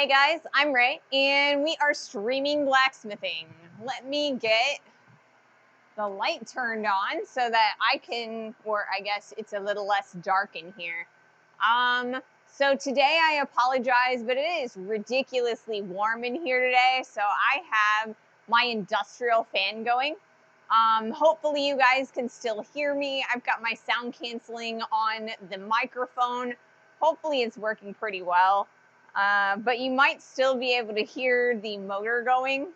Hey guys, I'm Ray, and we are streaming blacksmithing. Let me get the light turned on so that I can, or I guess it's a little less dark in here. So today I apologize, but it is ridiculously warm in here today, so I have my industrial fan going. Hopefully you guys can still hear me. I've got my sound canceling on the microphone. Hopefully it's working pretty well. But you might still be able to hear the motor going.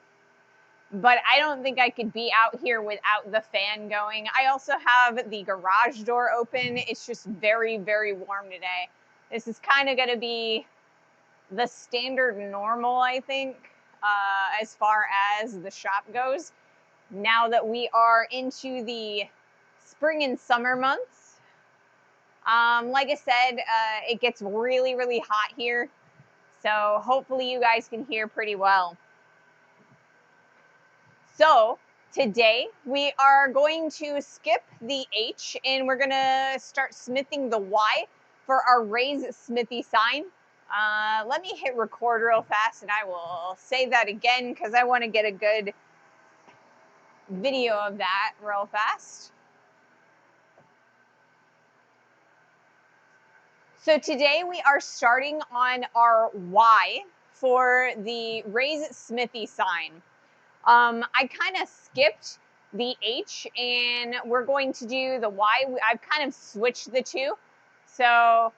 But I don't think I could be out here without the fan going. I also have the garage door open. It's just very, very warm today. This is kind of going to be the standard normal, I think, as far as the shop goes. Now that we are into the spring and summer months. Like I said, it gets really, really hot here. So hopefully you guys can hear pretty well. So today we are going to skip the H and we're going to start smithing the Y for our raise smithy sign. Let me hit record real fast and I will say that again because I want to get a good video of that real fast. So today we are starting on our Y for the raise smithy sign. I kind of skipped the H and we're going to do the Y. I've kind of switched the two. So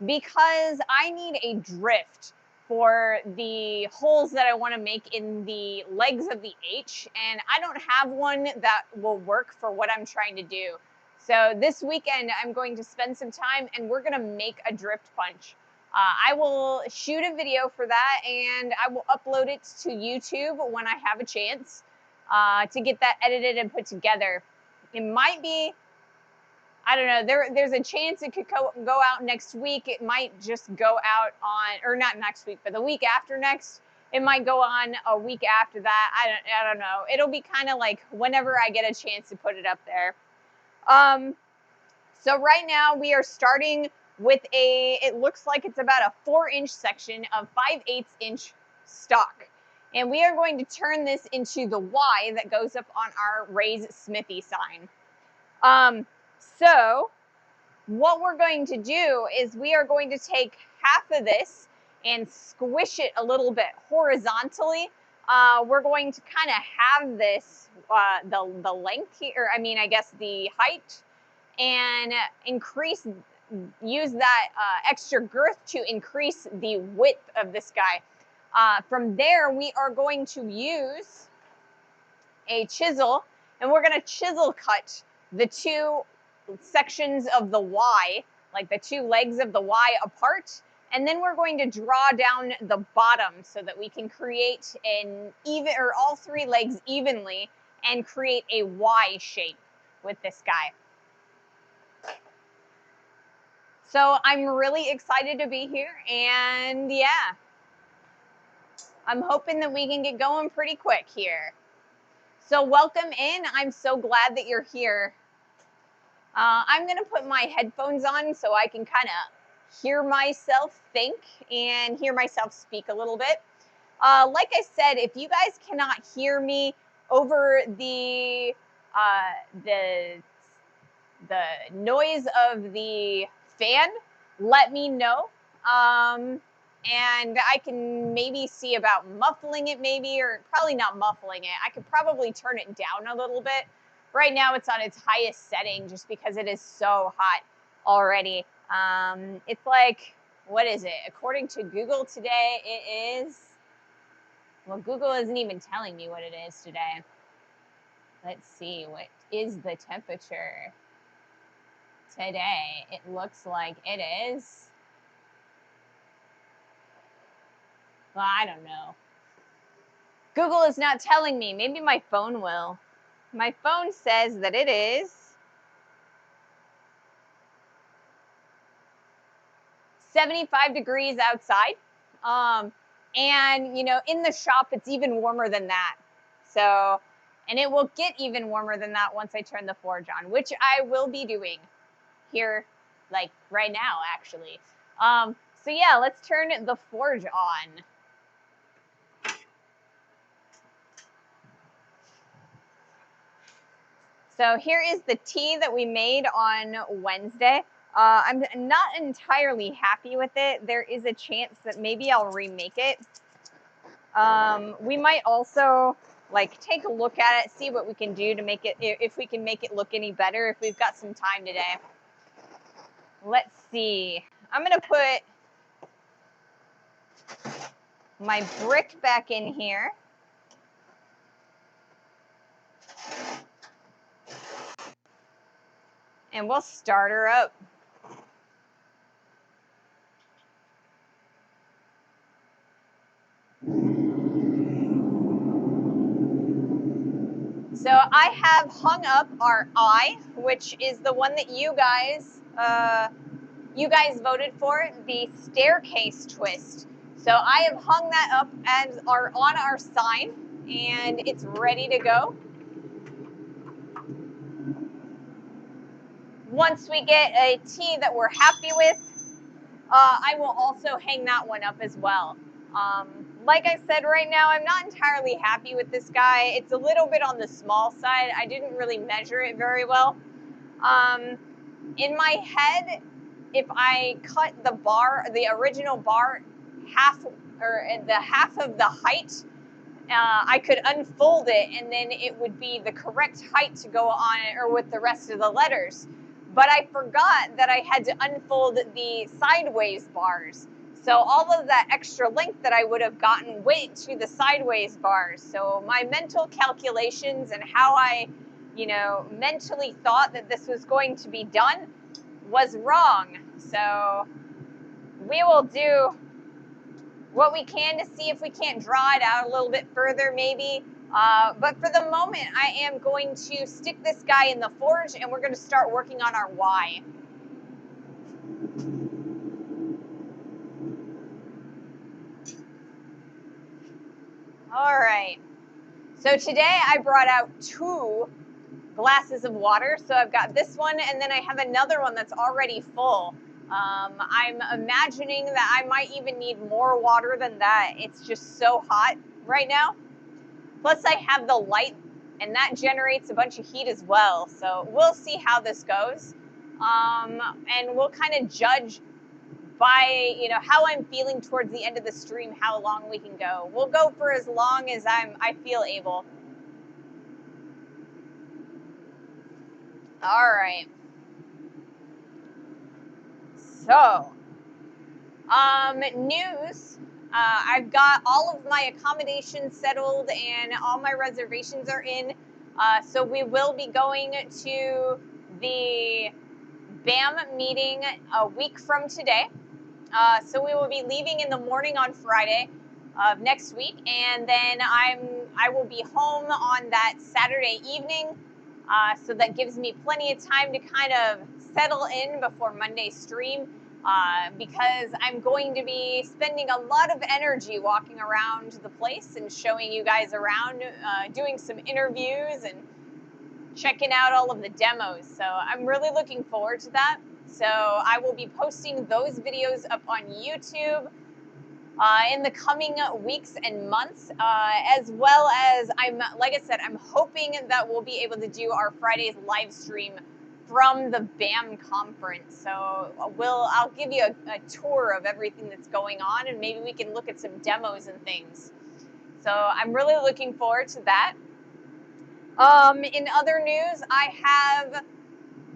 because I need a drift for the holes that I want to make in the legs of the H, and I don't have one that will work for what I'm trying to do. So this weekend I'm going to spend some time and we're going to make a drift punch. I will shoot a video for that and I will upload it to YouTube when I have a chance to get that edited and put together. It might be, I don't know, there's a chance it could go out next week. It might just go out on, or not next week, but the week after next. It might go on a week after that. I don't know. It'll be kind of like whenever I get a chance to put it up there. So right now we are starting with it looks like it's about a 4-inch section of 5/8 inch stock. And we are going to turn this into the Y that goes up on our raise smithy sign. So what we're going to do is we are going to take half of this and squish it a little bit horizontally. We're going to kind of have this, the length here, I guess the height, and use that extra girth to increase the width of this guy. From there, we are going to use a chisel, and we're going to chisel cut the two sections of the Y, like the two legs of the Y apart, and then we're going to draw down the bottom so that we can create an even, or all three legs evenly, and create a Y shape with this guy. So I'm really excited to be here, and yeah, I'm hoping that we can get going pretty quick here. So welcome in. I'm so glad that you're here. I'm going to put my headphones on so I can kind of hear myself think and hear myself speak a little bit. Like I said, if you guys cannot hear me over the noise of the fan, let me know. And I can maybe see about muffling it maybe, or probably not muffling it. I could probably turn it down a little bit. Right now it's on its highest setting just because it is so hot already. It's like, what is it? According to Google today, it is, well, Google isn't even telling me what it is today. Let's see, what is the temperature today? It looks like it is, well, I don't know. Google is not telling me. Maybe my phone will. My phone says that it is 75 degrees outside. And, you know, in the shop, it's even warmer than that. So, and it will get even warmer than that once I turn the forge on, which I will be doing here, like right now, actually. So yeah, let's turn the forge on. So here is the tea that we made on Wednesday. I'm not entirely happy with it. There is a chance that maybe I'll remake it. We might also like take a look at it, see what we can do to make it, if we can make it look any better, if we've got some time today. Let's see. I'm gonna put my brick back in here. And we'll start her up. So I have hung up our eye, which is the one that you guys voted for, the staircase twist. So I have hung that up as on our sign, and it's ready to go. Once we get a tea that we're happy with, I will also hang that one up as well. Like I said, right now, I'm not entirely happy with this guy. It's a little bit on the small side. I didn't really measure it very well. In my head, if I cut the bar, the original bar, half, or the half of the height, I could unfold it and then it would be the correct height to go on it or with the rest of the letters. But I forgot that I had to unfold the sideways bars. So all of that extra length that I would have gotten went to the sideways bars. So my mental calculations and how I, mentally thought that this was going to be done was wrong. So we will do what we can to see if we can't draw it out a little bit further maybe. But for the moment, I am going to stick this guy in the forge and we're going to start working on our Y. All right. So today I brought out 2 glasses of water. So I've got this one and then I have another one that's already full. I'm imagining that I might even need more water than that. It's just so hot right now. Plus I have the light and that generates a bunch of heat as well. So we'll see how this goes. And we'll kind of judge by, how I'm feeling towards the end of the stream, how long we can go. We'll go for as long as I feel able. All right. So, news. I've got all of my accommodations settled and all my reservations are in. So we will be going to the BAM meeting a week from today. So we will be leaving in the morning on Friday of next week, and then I will be home on that Saturday evening. So that gives me plenty of time to kind of settle in before Monday's stream, because I'm going to be spending a lot of energy walking around the place and showing you guys around, doing some interviews and checking out all of the demos. So I'm really looking forward to that. So I will be posting those videos up on YouTube in the coming weeks and months, as well as like I said, I'm hoping that we'll be able to do our Friday's live stream from the BAM conference. So I'll give you a tour of everything that's going on, and maybe we can look at some demos and things. So I'm really looking forward to that. In other news, I have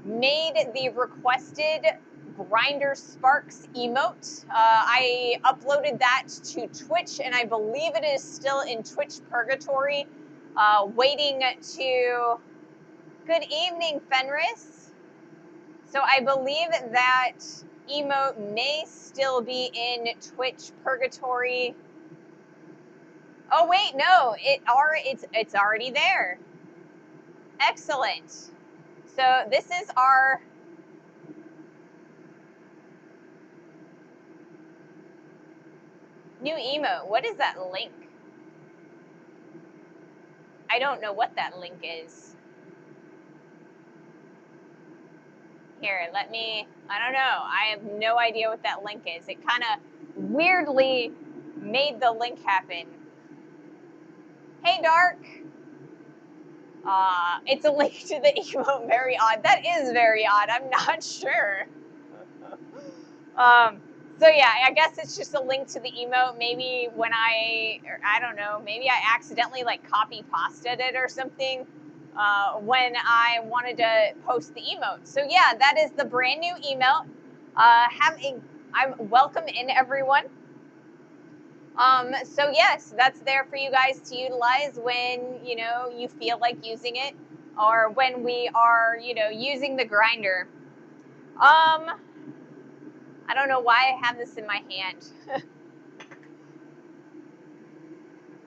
made the requested Grinder Sparks emote. I uploaded that to Twitch, and I believe it is still in Twitch purgatory, waiting to... Good evening, Fenris. So I believe that emote may still be in Twitch purgatory. Oh wait, no, it's already there. Excellent. So this is our new emote. What is that link? I don't know what that link is. Here, I don't know. I have no idea what that link is. It kind of weirdly made the link happen. Hey, Dark. It's a link to the emote. Very odd. That is very odd. I'm not sure. So yeah, I guess it's just a link to the emote. Maybe when I don't know, maybe I accidentally like copy pasted it or something when I wanted to post the emote. So yeah, that is the brand new emote. I'm welcome in everyone. So yes, that's there for you guys to utilize when, you know, you feel like using it or when we are, you know, using the grinder. I don't know why I have this in my hand.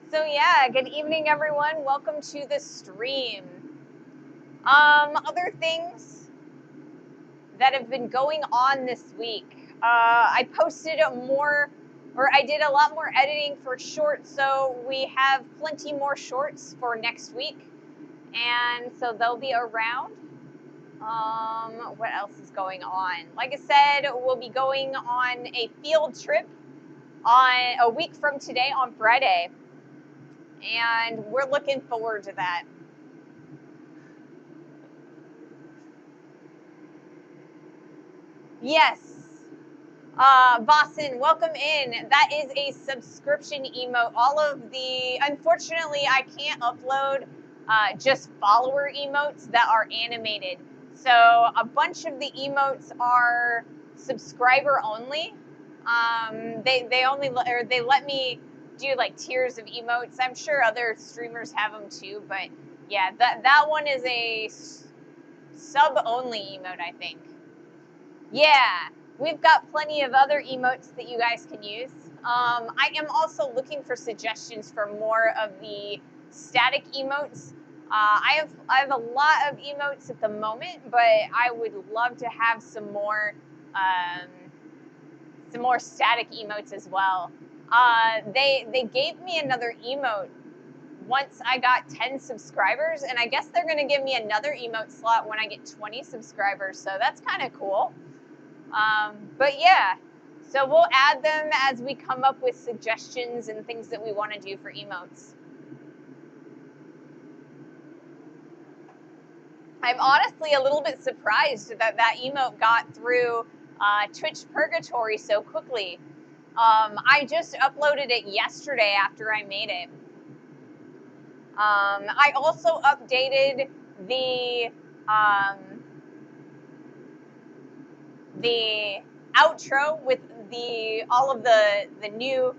So yeah, good evening everyone. Welcome to the stream. Other things that have been going on this week. I posted I did a lot more editing for shorts, so we have plenty more shorts for next week. And so they'll be around. What else is going on? Like I said, we'll be going on a field trip on a week from today on Friday. And we're looking forward to that. Yes. Boston, welcome in. That is a subscription emote. Unfortunately, I can't upload just follower emotes that are animated. So a bunch of the emotes are subscriber only. They let me do like tiers of emotes. I'm sure other streamers have them too, but yeah, that one is a sub only emote, I think. Yeah, we've got plenty of other emotes that you guys can use. I am also looking for suggestions for more of the static emotes. I have a lot of emotes at the moment, but I would love to have some more static emotes as well. They gave me another emote once I got 10 subscribers, and I guess they're going to give me another emote slot when I get 20 subscribers, so that's kind of cool. But yeah, so we'll add them as we come up with suggestions and things that we want to do for emotes. I'm honestly a little bit surprised that emote got through Twitch Purgatory so quickly. I just uploaded it yesterday after I made it. I also updated the outro with all of the new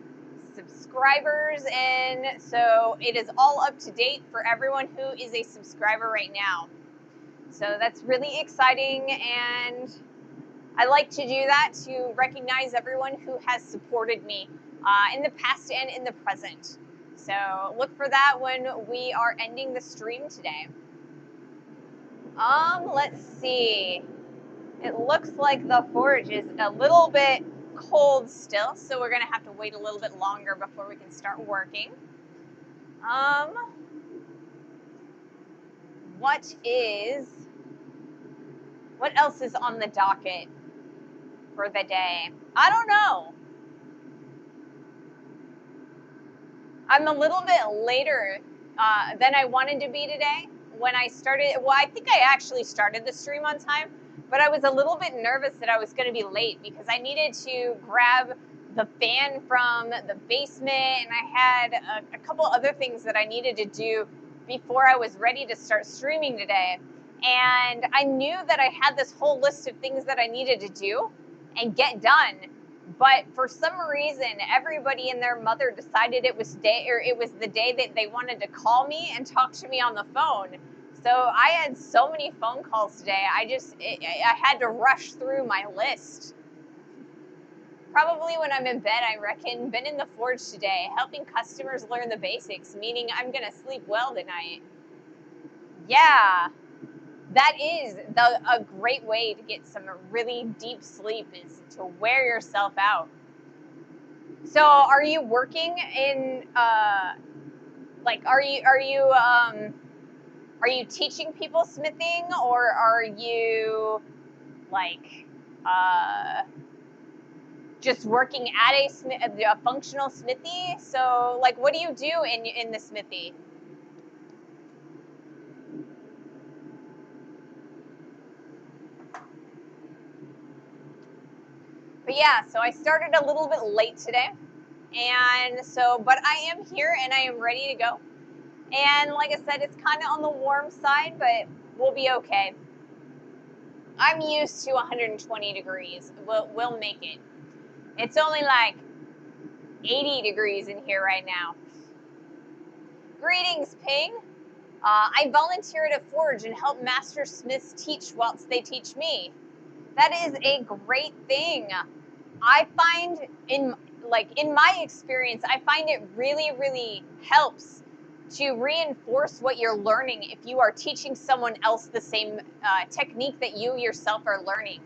subscribers, and so it is all up to date for everyone who is a subscriber right now. So that's really exciting, and I like to do that to recognize everyone who has supported me in the past and in the present. So look for that when we are ending the stream today. Let's see. It looks like the forage is a little bit cold still, so we're gonna have to wait a little bit longer before we can start working. What else is on the docket for the day? I don't know. I'm a little bit later than I wanted to be today. When I started, well, I think I actually started the stream on time, but I was a little bit nervous that I was going to be late because I needed to grab the fan from the basement, and I had a couple other things that I needed to do before I was ready to start streaming today. And I knew that I had this whole list of things that I needed to do and get done. But for some reason, everybody and their mother decided it was the day that they wanted to call me and talk to me on the phone. So I had so many phone calls today. I had to rush through my list. Probably when I'm in bed, I reckon. Been in the forge today, helping customers learn the basics, meaning I'm gonna sleep well tonight. Yeah, that is a great way to get some really deep sleep, is to wear yourself out. So are you working in like are you teaching people smithing, or are you like just working at a functional smithy. So like, what do you do in the smithy? But yeah, so I started a little bit late today. And so, but I am here and I am ready to go. And like I said, it's kind of on the warm side, but we'll be okay. I'm used to 120 degrees. We'll make it. It's only like 80 degrees in here right now. Greetings, Ping. I volunteer at a forge and help master smiths teach whilst they teach me. That is a great thing. I find in my experience, I find it really helps to reinforce what you're learning if you are teaching someone else the same technique that you yourself are learning.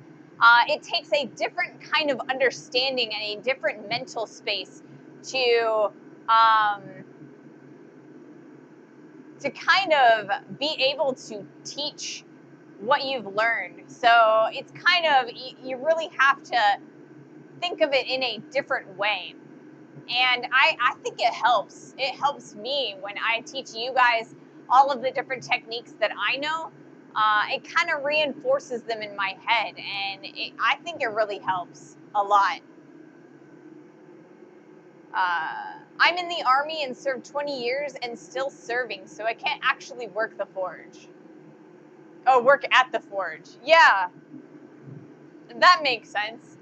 It takes a different kind of understanding and a different mental space to kind of be able to teach what you've learned. So it's kind of, you really have to think of it in a different way. And I think it helps. It helps me when I teach you guys all of the different techniques that I know. It kind of reinforces them in my head, and I think it really helps a lot. I'm in the Army and served 20 years and still serving, so I can't actually work the forge. Oh, work at the forge. Yeah, that makes sense.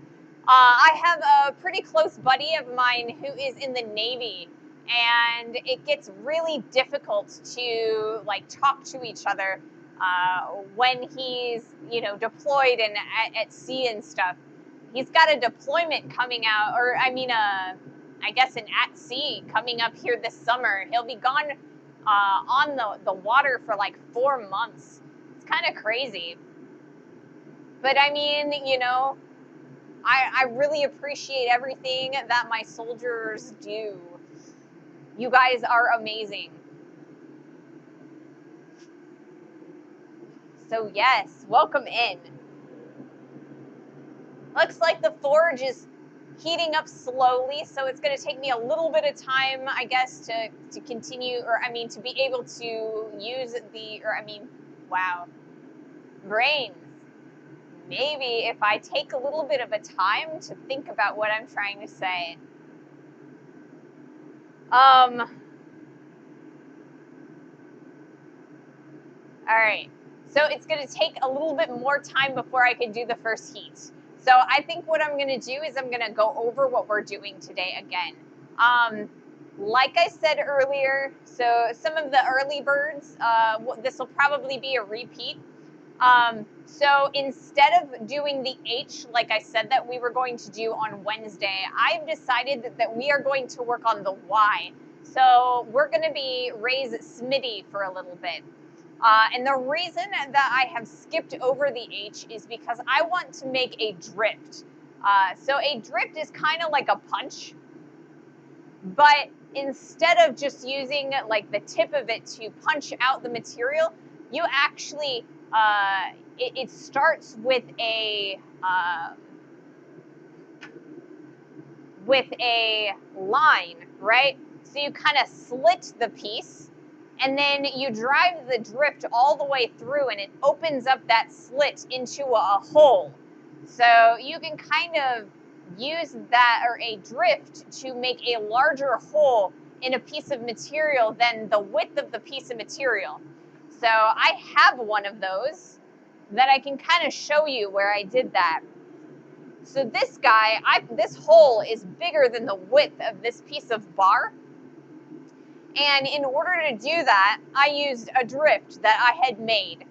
I have a pretty close buddy of mine who is in the Navy, and it gets really difficult to like talk to each other when he's deployed and at sea and stuff. He's got a deployment coming out, or I guess an at sea coming up here this summer. He'll be gone on the water for like 4 months. It's kind of crazy. But I mean, I really appreciate everything that my soldiers do. You guys are amazing. So yes, welcome in. Looks like the forge is heating up slowly, so it's going to take me a little bit of time, I guess, to continue, or to be able to use wow, brains. Maybe if I take a little bit of a time to think about what I'm trying to say. All right. So it's going to take a little bit more time before I can do the first heat. So I think what I'm going to do is I'm going to go over what we're doing today again. Like I said earlier, so some of the early birds, this will probably be a repeat. So instead of doing the H, like I said that we were going to do on Wednesday, I've decided that we are going to work on the Y. So we're going to be raise Smitty for a little bit. And the reason that I have skipped over the H is because I want to make a drift. So a drift is kind of like a punch, but instead of just using like the tip of it to punch out the material, you actually, it starts with a line, right? So you kind of slit the piece, and then you drive the drift all the way through, and it opens up that slit into a hole. So you can kind of use that, or a drift, to make a larger hole in a piece of material than the width of the piece of material. So I have one of those that I can kind of show you where I did that. So this guy, this hole is bigger than the width of this piece of bar. And in order to do that, I used a drift that I had made.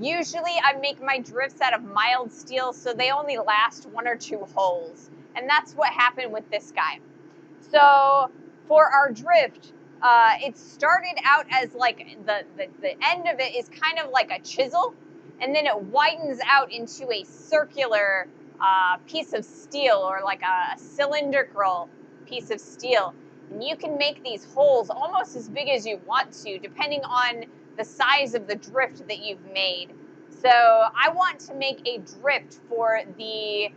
Usually I make my drifts out of mild steel, so they only last 1 or 2 holes. And that's what happened with this guy. So for our drift, it started out as like the end of it is kind of like a chisel, and then it widens out into a circular piece of steel, or like a cylindrical piece of steel. And you can make these holes almost as big as you want to, depending on the size of the drift that you've made. So I want to make a drift for the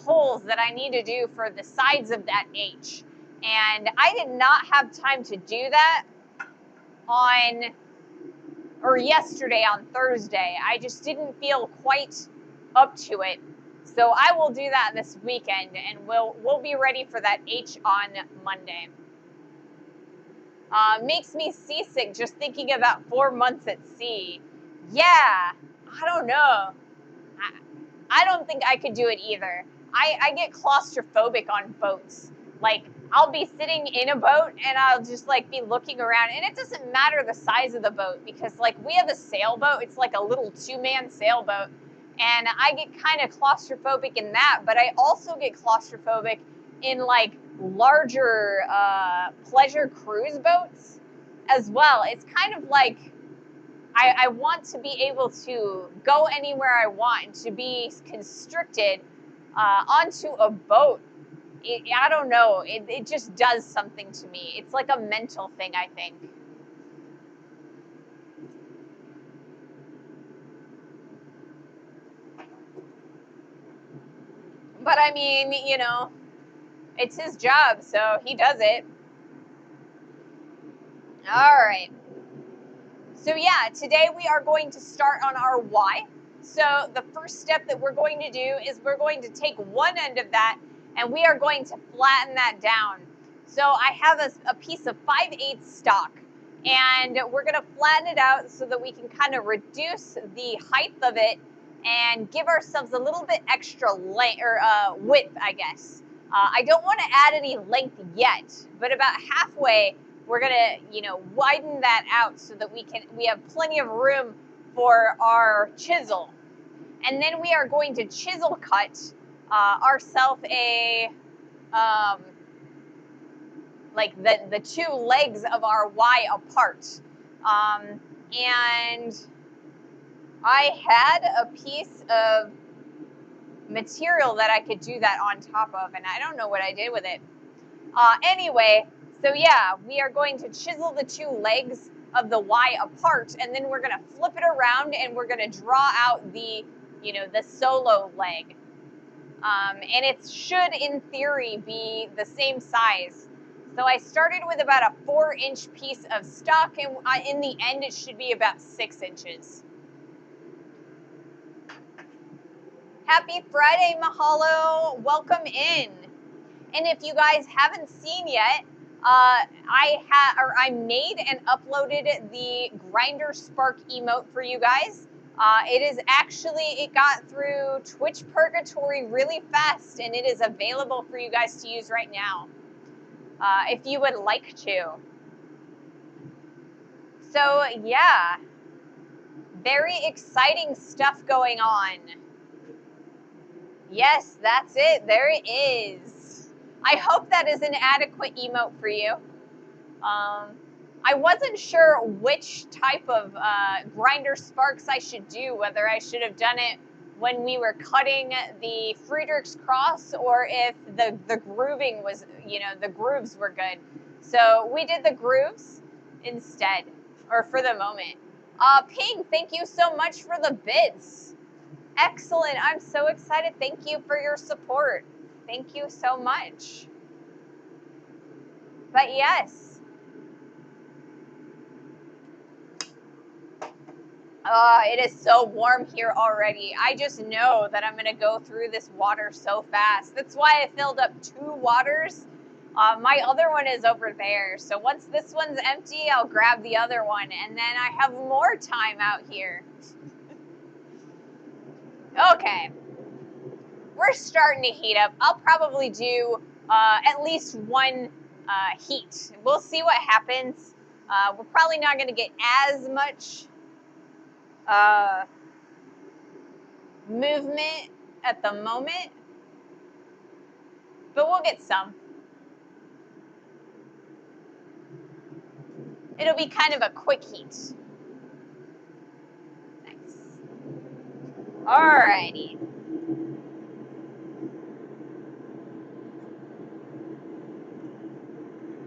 holes that I need to do for the sides of that H. And I did not have time to do that yesterday on Thursday. I just didn't feel quite up to it. So I will do that this weekend, and we'll be ready for that H on Monday. Makes me seasick just thinking about 4 months at sea. Yeah, I don't know. I don't think I could do it either. I get claustrophobic on boats. Like, I'll be sitting in a boat and I'll just like be looking around, and it doesn't matter the size of the boat because like we have a sailboat. It's like a little 2-man sailboat, and I get kind of claustrophobic in that, but I also get claustrophobic in like larger pleasure cruise boats as well. It's kind of like I want to be able to go anywhere I want and to be constricted onto a boat. I don't know. It just does something to me. It's like a mental thing, I think. But I mean, you know, it's his job, so he does it. All right. So yeah, today we are going to start on our Y. So the first step that we're going to do is we're going to take one end of that and we are going to flatten that down. So I have a piece of 5/8 stock, and we're going to flatten it out so that we can kind of reduce the height of it and give ourselves a little bit extra length or width, I guess. I don't want to add any length yet, but about halfway we're gonna, widen that out so that we have plenty of room for our chisel. And then we are going to chisel cut ourselves like the 2 legs of our Y apart. And I had a piece of material that I could do that on top of, and I don't know what I did with it. Anyway, so yeah, we are going to chisel the 2 legs of the Y apart, and then we're going to flip it around and we're going to draw out the solo leg. And it should, in theory, be the same size. So I started with about a 4-inch piece of stock, and in the end, it should be about 6 inches. Happy Friday, Mahalo. Welcome in. And if you guys haven't seen yet, I made and uploaded the Grinder Spark emote for you guys. It got through Twitch Purgatory really fast, and it is available for you guys to use right now, if you would like to. So yeah, very exciting stuff going on. Yes, that's it. There it is. I hope that is an adequate emote for you. I wasn't sure which type of grinder sparks I should do, whether I should have done it when we were cutting the Friedrich's Cross or if the grooving was, the grooves were good. So we did the grooves instead, or for the moment. Ping, thank you so much for the bits. Excellent. I'm so excited. Thank you for your support. Thank you so much. But yes. It is so warm here already. I just know that I'm going to go through this water so fast. That's why I filled up 2 waters. My other one is over there. So once this one's empty, I'll grab the other one. And then I have more time out here. Okay. We're starting to heat up. I'll probably do at least 1 heat. We'll see what happens. We're probably not going to get as much movement at the moment, but we'll get some. It'll be kind of a quick heat. Nice. Alrighty.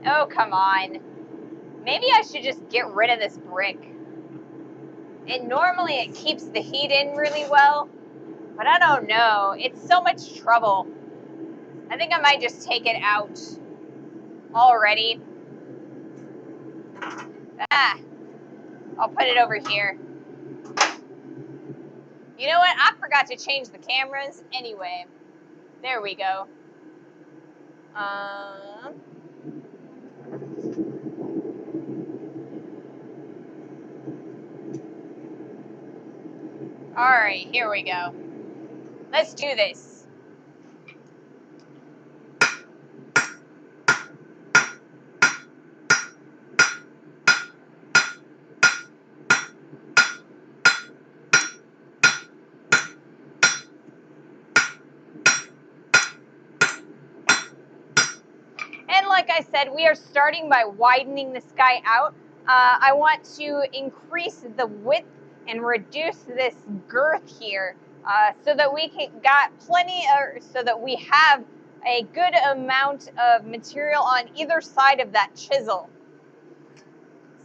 Oh, come on. Maybe I should just get rid of this brick. And normally it keeps the heat in really well, but I don't know. It's so much trouble. I think I might just take it out already. I'll put it over here. You know what? I forgot to change the cameras anyway. There we go. All right, here we go. Let's do this. And like I said, we are starting by widening this guy out. I want to increase the width and reduce this girth here so that we got plenty, or so that we have a good amount of material on either side of that chisel.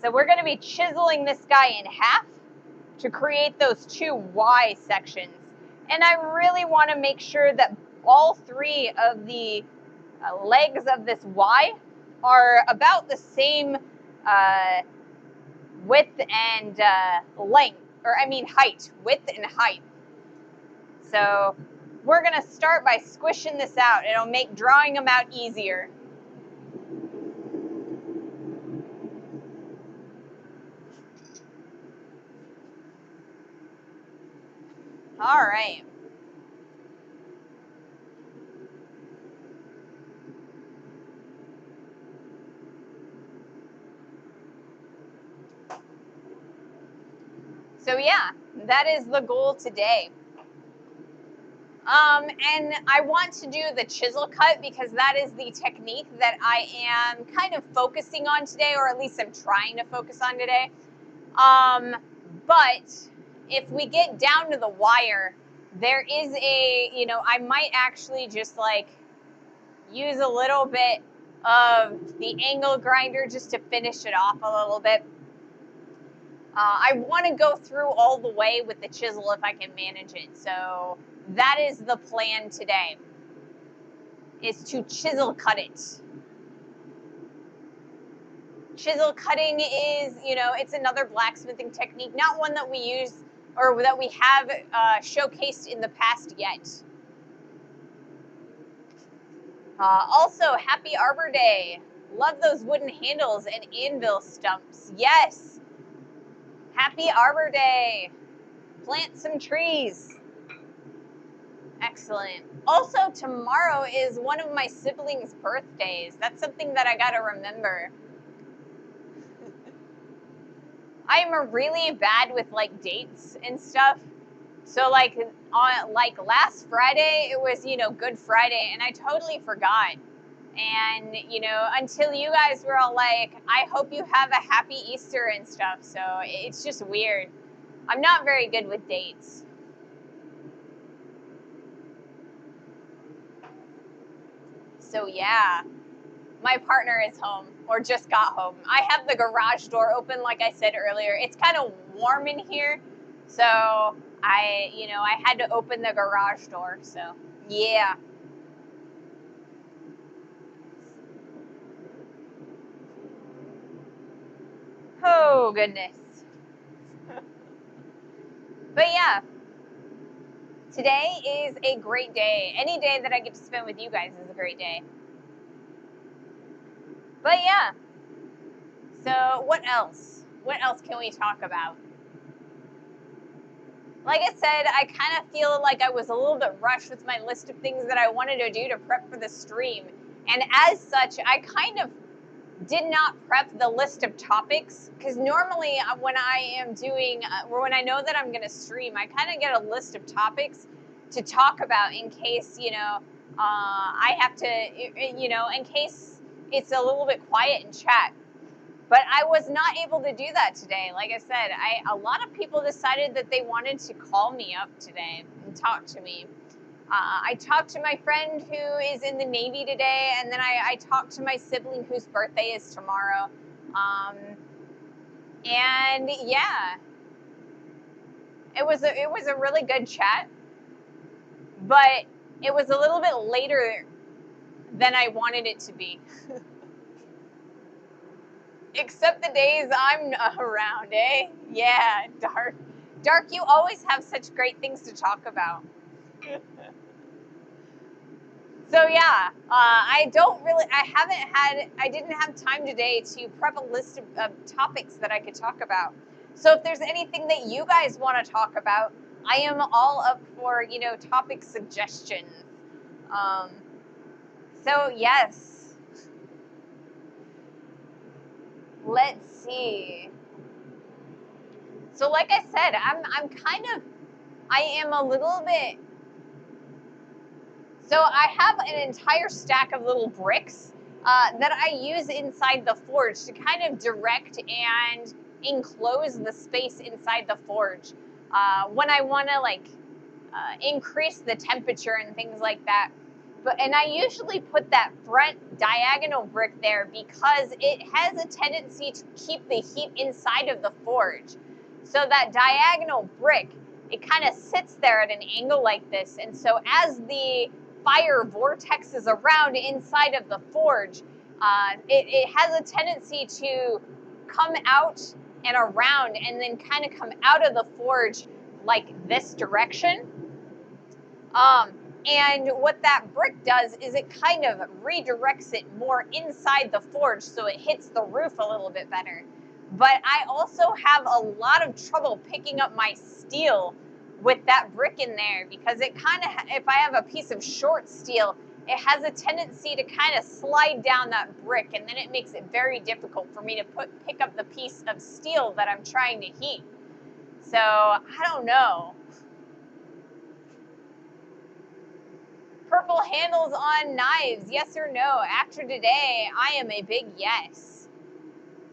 So we're going to be chiseling this guy in half to create those two Y sections. And I really want to make sure that all three of the legs of this Y are about the same width and length, or I mean height, width and height. So we're going to start by squishing this out. It'll make drawing them out easier. All right. So yeah, that is the goal today. And I want to do the chisel cut because that is the technique that I am kind of focusing on today, or at least I'm trying to focus on today. But if we get down to the wire, there is I might actually just like use a little bit of the angle grinder just to finish it off a little bit. I want to go through all the way with the chisel if I can manage it. So that is the plan today, is to chisel cut it. Chisel cutting is, it's another blacksmithing technique, not one that we use or that we have showcased in the past yet. Also, happy Arbor Day. Love those wooden handles and anvil stumps. Yes. Happy Arbor Day. Plant some trees. Excellent. Also, tomorrow is one of my siblings' birthdays. That's something that I gotta remember. I'm really bad with like dates and stuff. So like on last Friday, it was, Good Friday, and I totally forgot. And, until you guys were all like, I hope you have a happy Easter and stuff. So it's just weird. I'm not very good with dates. So yeah, my partner is home, or just got home. I have the garage door open, like I said earlier. It's kind of warm in here, so I had to open the garage door. So yeah. Oh goodness. But yeah, today is a great day. Any day that I get to spend with you guys is a great day. But yeah. So what else? What else can we talk about? Like I said, I kind of feel like I was a little bit rushed with my list of things that I wanted to do to prep for the stream. And as such, I kind of did not prep the list of topics, because normally when I am doing, or when I know that I'm going to stream, I kind of get a list of topics to talk about in case, I have to, in case it's a little bit quiet in chat. But I was not able to do that today. Like I said, a lot of people decided that they wanted to call me up today and talk to me. I talked to my friend who is in the Navy today, and then I talked to my sibling whose birthday is tomorrow. And yeah, It was a really good chat, but it was a little bit later than I wanted it to be. Except the days I'm around, eh? Yeah, Dark. Dark, you always have such great things to talk about. So yeah, I didn't have time today to prep a list of topics that I could talk about. So if there's anything that you guys want to talk about, I am all up for, topic suggestions. Um, so yes, let's see. So like I said, I am a little bit. So I have an entire stack of little bricks that I use inside the forge to kind of direct and enclose the space inside the forge when I want to increase the temperature and things like that. And I usually put that front diagonal brick there because it has a tendency to keep the heat inside of the forge. So that diagonal brick, it kind of sits there at an angle like this. And so as the fire vortexes around inside of the forge, it has a tendency to come out and around and then kind of come out of the forge like this direction. And what that brick does is it kind of redirects it more inside the forge so it hits the roof a little bit better. But I also have a lot of trouble picking up my steel with that brick in there because it kind of, if I have a piece of short steel, it has a tendency to kind of slide down that brick, and then it makes it very difficult for me to pick up the piece of steel that I'm trying to heat. So I don't know. Purple handles on knives, yes or no? After today, I am a big yes.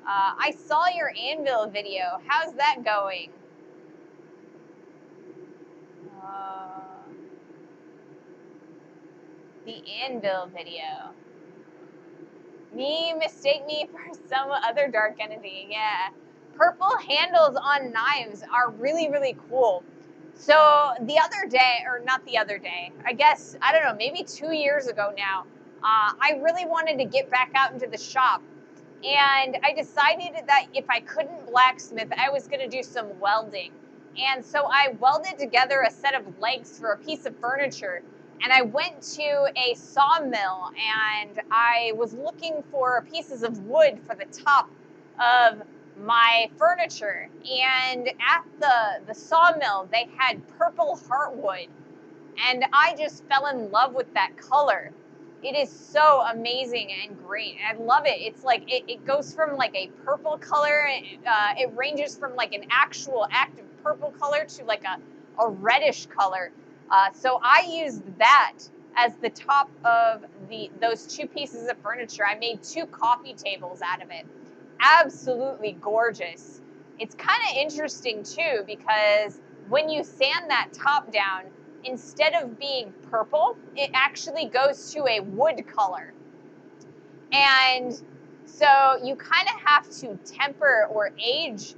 I saw your anvil video. How's that going? The anvil video. Mistake me for some other dark entity. Yeah. Purple handles on knives are really, really cool. So the other day, or not the other day, I guess, I don't know, maybe 2 years ago now, I really wanted to get back out into the shop. And I decided that if I couldn't blacksmith, I was going to do some welding. And so I welded together a set of legs for a piece of furniture. And I went to a sawmill and I was looking for pieces of wood for the top of my furniture. And at the sawmill, they had purple heartwood. And I just fell in love with that color. It is so amazing and great. I love it. It's like it goes from like a purple color. It ranges from like an actual active purple color to like a reddish color. So I used that as the top of those two pieces of furniture. I made 2 coffee tables out of it. Absolutely gorgeous. It's kind of interesting too because when you sand that top down, instead of being purple, it actually goes to a wood color. And so you kind of have to temper or age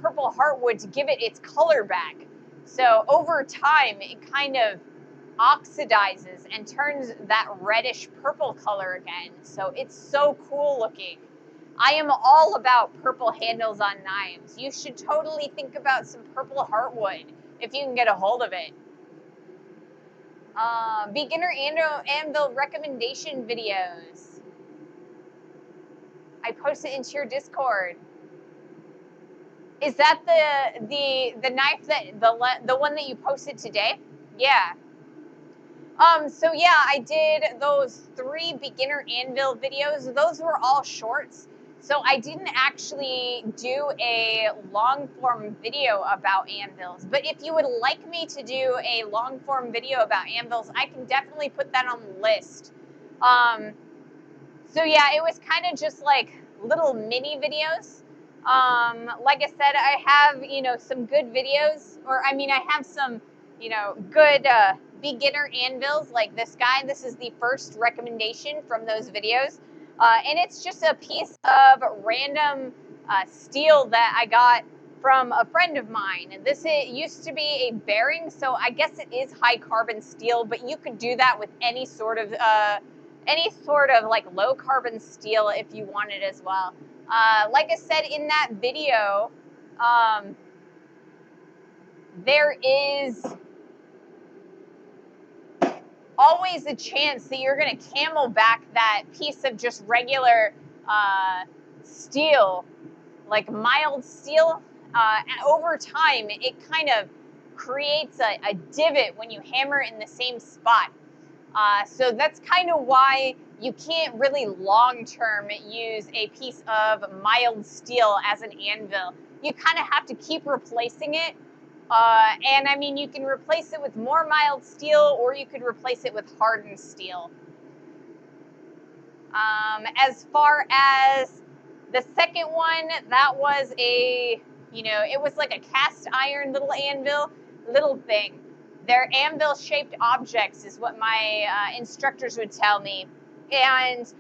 purple heartwood to give it its color back. So over time, it kind of oxidizes and turns that reddish purple color again. So it's so cool looking. I am all about purple handles on knives. You should totally think about some purple heartwood if you can get a hold of it. Beginner anvil recommendation videos. I post it into your Discord. Is that the knife that the one that you posted today? Yeah. So yeah, I did those 3 beginner anvil videos. Those were all shorts. So I didn't actually do a long form video about anvils. But if you would like me to do a long form video about anvils, I can definitely put that on the list. So yeah, it was kind of just like little mini videos. Like I said, I have, some good videos, I have some, good beginner anvils like this guy. This is the first recommendation from those videos. And it's just a piece of random steel that I got from a friend of mine. And this used to be a bearing, so I guess it is high carbon steel, but you could do that with any sort of like low carbon steel if you wanted as well. Like I said in that video, there is always a chance that you're going to camelback that piece of just regular steel, like mild steel. And over time, it kind of creates a divot when you hammer it in the same spot. So that's kind of why you can't really long-term use a piece of mild steel as an anvil. You kind of have to keep replacing it. And I mean, you can replace it with more mild steel, or you could replace it with hardened steel. As far as the second one, that was it was like a cast iron little anvil, little thing. They're anvil-shaped objects is what my instructors would tell me. And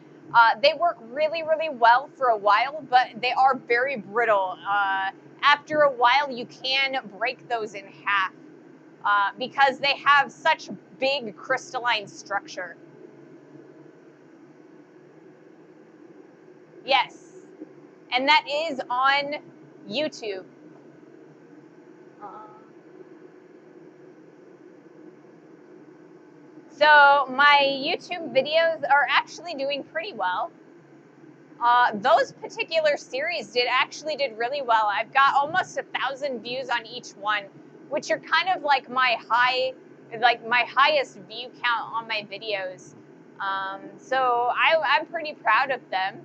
they work really, really well for a while, but they are very brittle. After a while, you can break those in half because they have such big crystalline structure. Yes, and that is on YouTube. So my YouTube videos are actually doing pretty well. Those particular series actually did really well. I've got almost 1,000 views on each one, which are kind of like my highest view count on my videos. So I'm pretty proud of them.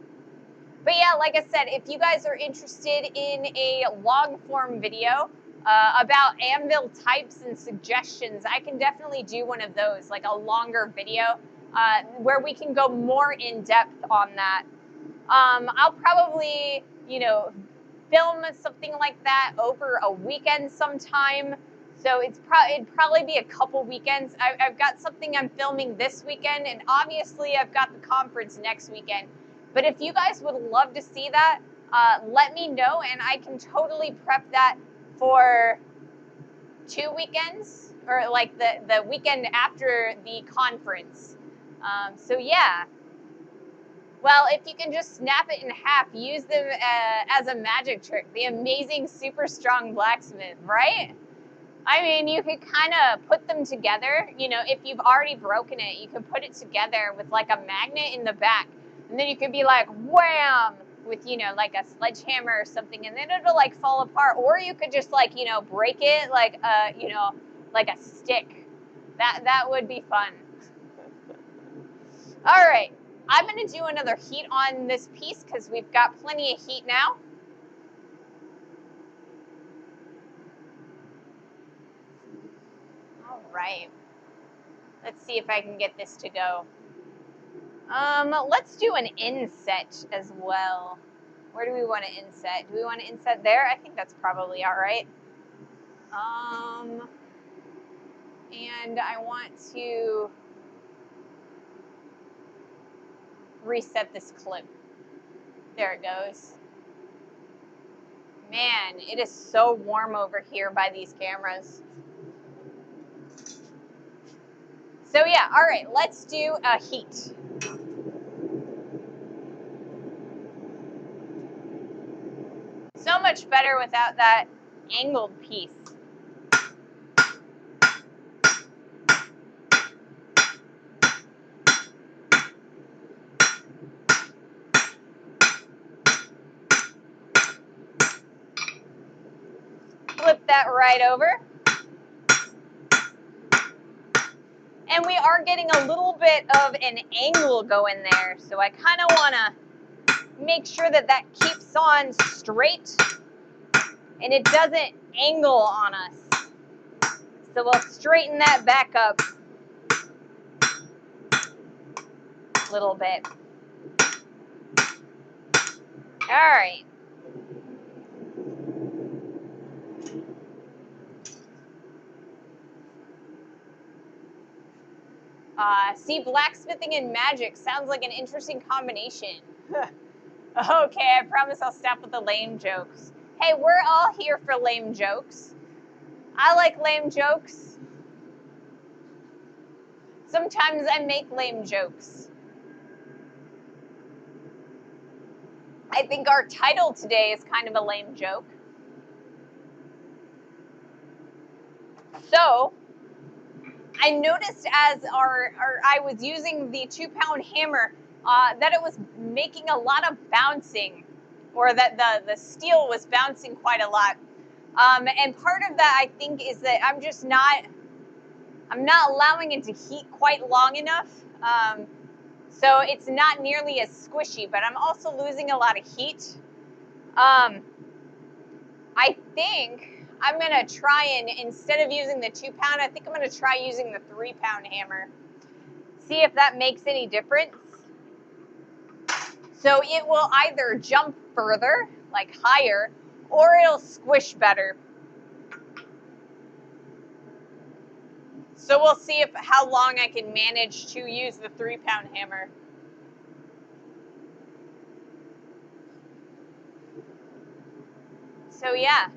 But yeah, like I said, if you guys are interested in a long form video about anvil types and suggestions, I can definitely do one of those, like a longer video where we can go more in depth on that. I'll probably, film something like that over a weekend sometime. So it'd probably be a couple weekends. I've got something I'm filming this weekend, and obviously I've got the conference next weekend. But if you guys would love to see that, let me know, and I can totally prep that for 2 weekends, or like the weekend after the conference. So yeah. Well, if you can just snap it in half, use them as a magic trick. The amazing, super strong blacksmith, right? I mean, you could kind of put them together. If you've already broken it, you could put it together with like a magnet in the back. And then you could be like, wham, with, like a sledgehammer or something. And then it'll like fall apart. Or you could just like, break it like, like a stick. That would be fun. All right. I'm going to do another heat on this piece because we've got plenty of heat now. All right. Let's see if I can get this to go. Let's do an inset as well. Where do we want to inset? Do we want to inset there? I think that's probably all right. And I want to reset this clip. There it goes. Man, it is so warm over here by these cameras. So yeah, all right, let's do a heat. So much better without that angled piece. Flip that right over. And we are getting a little bit of an angle going there. So I kind of want to make sure that that keeps on straight and it doesn't angle on us. So we'll straighten that back up a little bit. All right. See, blacksmithing and magic sounds like an interesting combination. Okay, I promise I'll stop with the lame jokes. Hey, we're all here for lame jokes. I like lame jokes. Sometimes I make lame jokes. I think our title today is kind of a lame joke. So, I noticed as I was using the 2-pound hammer that it was making a lot of bouncing, or that the steel was bouncing quite a lot. And part of that, I think, is that I'm not allowing it to heat quite long enough. So it's not nearly as squishy, but I'm also losing a lot of heat. I think I'm gonna try and, instead of using the 2-pound, I think I'm gonna try using the 3-pound hammer. See if that makes any difference. So it will either jump further, like higher, or it'll squish better. So we'll see how long I can manage to use the 3-pound hammer. So yeah.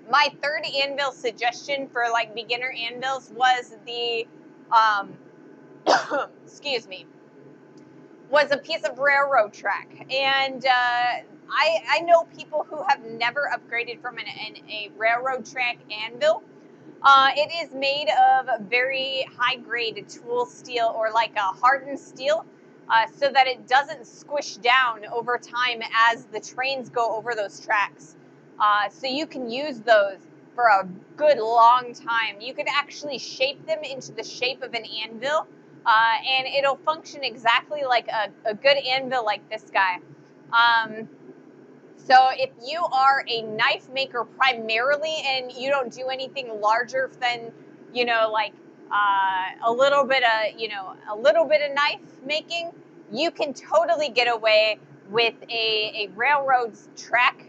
My third anvil suggestion for like beginner anvils was the, excuse me, was a piece of railroad track. And I know people who have never upgraded from a railroad track anvil. It is made of very high grade tool steel, or like a hardened steel, so that it doesn't squish down over time as the trains go over those tracks. So you can use those for a good long time. You could actually shape them into the shape of an anvil, and it'll function exactly like a good anvil like this guy. So if you are a knife maker primarily, and you don't do anything larger than, like a little bit of knife making, you can totally get away with a railroad's track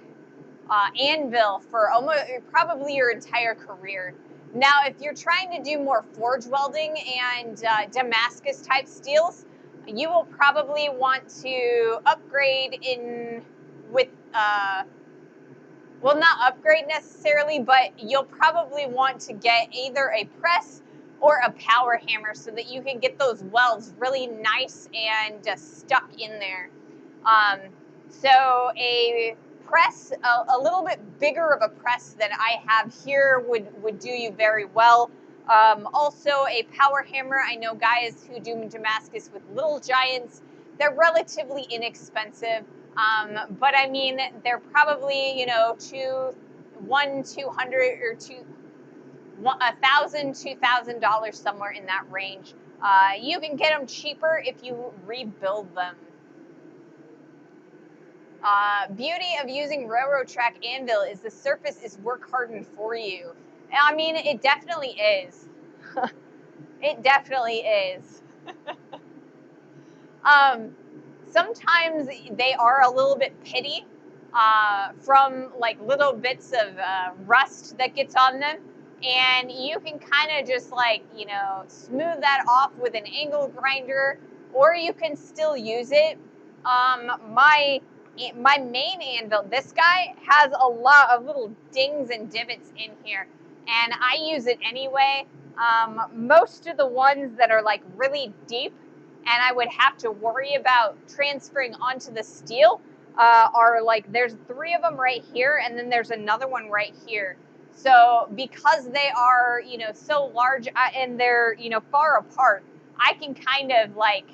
anvil for almost probably your entire career. Now, if you're trying to do more forge welding and Damascus type steels, you will probably want to upgrade in with, well, not upgrade necessarily, but you'll probably want to get either a press or a power hammer so that you can get those welds really nice and stuck in there. So a press, a little bit bigger of a press than I have here would do you very well. Also a power hammer. I know guys who do Damascus with little giants. They're relatively inexpensive. But I mean, they're probably, $200 or $1,000, $2,000, somewhere in that range. You can get them cheaper if you rebuild them. Beauty of using railroad track anvil is the surface is work hardened for you. I mean, it definitely is. It definitely is. Sometimes they are a little bit pitty from like little bits of rust that gets on them. And you can kind of just like, smooth that off with an angle grinder, or you can still use it. My main anvil, this guy, has a lot of little dings and divots in here, and I use it anyway. Most of the ones that are like really deep and I would have to worry about transferring onto the steel are like, there's 3 of them right here, and then there's another one right here. So because they are, so large and they're, far apart, I can kind of like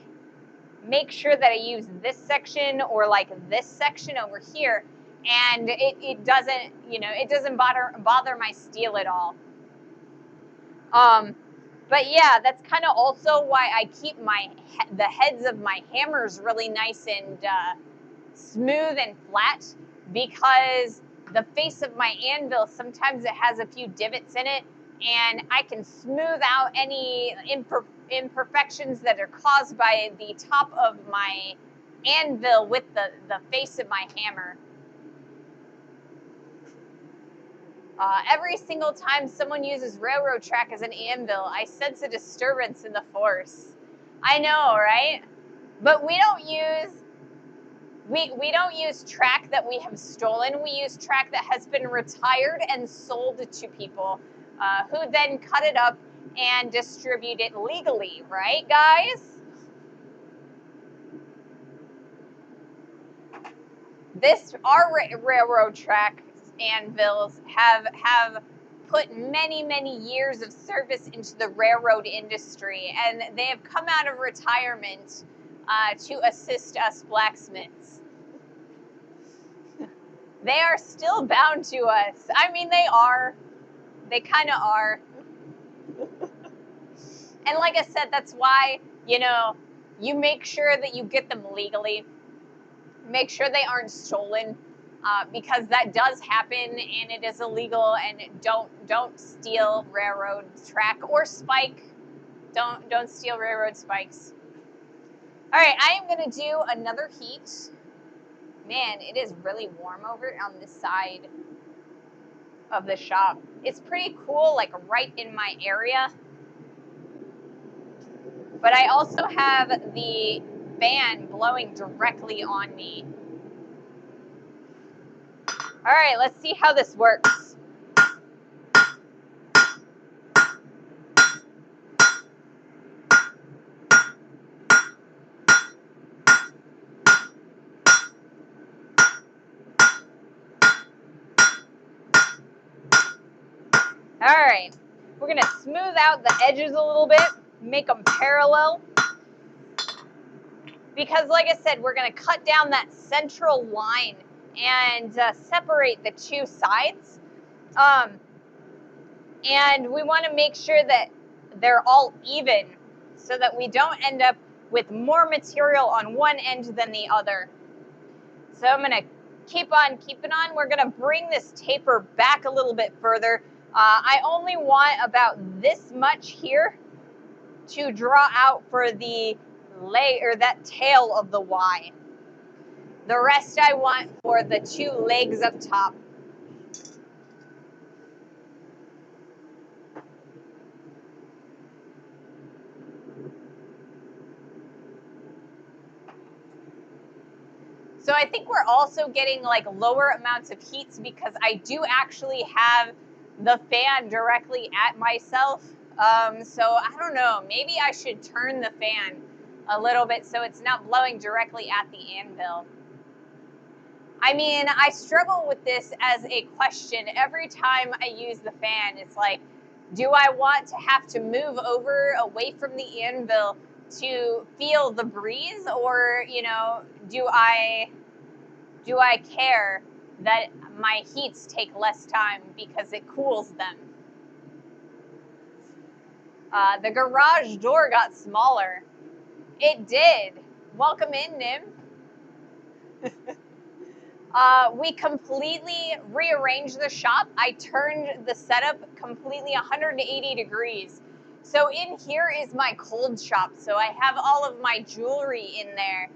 make sure that I use this section or like this section over here, and it doesn't, it doesn't bother my steel at all. But yeah, that's kind of also why I keep the heads of my hammers really nice and smooth and flat, because the face of my anvil, sometimes it has a few divots in it, and I can smooth out any imperfections that are caused by the top of my anvil with the face of my hammer. Every single time someone uses railroad track as an anvil, I sense a disturbance in the force. I know, right? But we don't use track that we have stolen. We use track that has been retired and sold to people who then cut it up and distribute it legally, right, guys? Our railroad track anvils have put many years of service into the railroad industry, and they have come out of retirement to assist us blacksmiths. They are still bound to us. I mean, they are. They kind of are. And like I said, that's why, you make sure that you get them legally. Make sure they aren't stolen, because that does happen and it is illegal. And don't steal railroad track or spike. Don't steal railroad spikes. All right, I am gonna do another heat. Man, it is really warm over on this side of the shop. It's pretty cool, like right in my area. But I also have the fan blowing directly on me. All right, let's see how this works. All right, we're gonna smooth out the edges a little bit, make them parallel. Because like I said, we're gonna cut down that central line and separate the two sides. And we wanna make sure that they're all even so that we don't end up with more material on one end than the other. So I'm gonna keep on keeping on. We're gonna bring this taper back a little bit further. I only want about this much here to draw out for the leg, or that tail of the Y. The rest I want for the two legs up top. So I think we're also getting like lower amounts of heats because I do actually have the fan directly at myself. So I don't know, maybe I should turn the fan a little bit so it's not blowing directly at the anvil. I mean, I struggle with this as a question. Every time I use the fan, it's like, do I want to have to move over away from the anvil to feel the breeze, or, do I care that my heats take less time because it cools them? The garage door got smaller. It did. Welcome in, Nim. We completely rearranged the shop. I turned the setup completely 180 degrees. So in here is my cold shop. So I have all of my jewelry in there.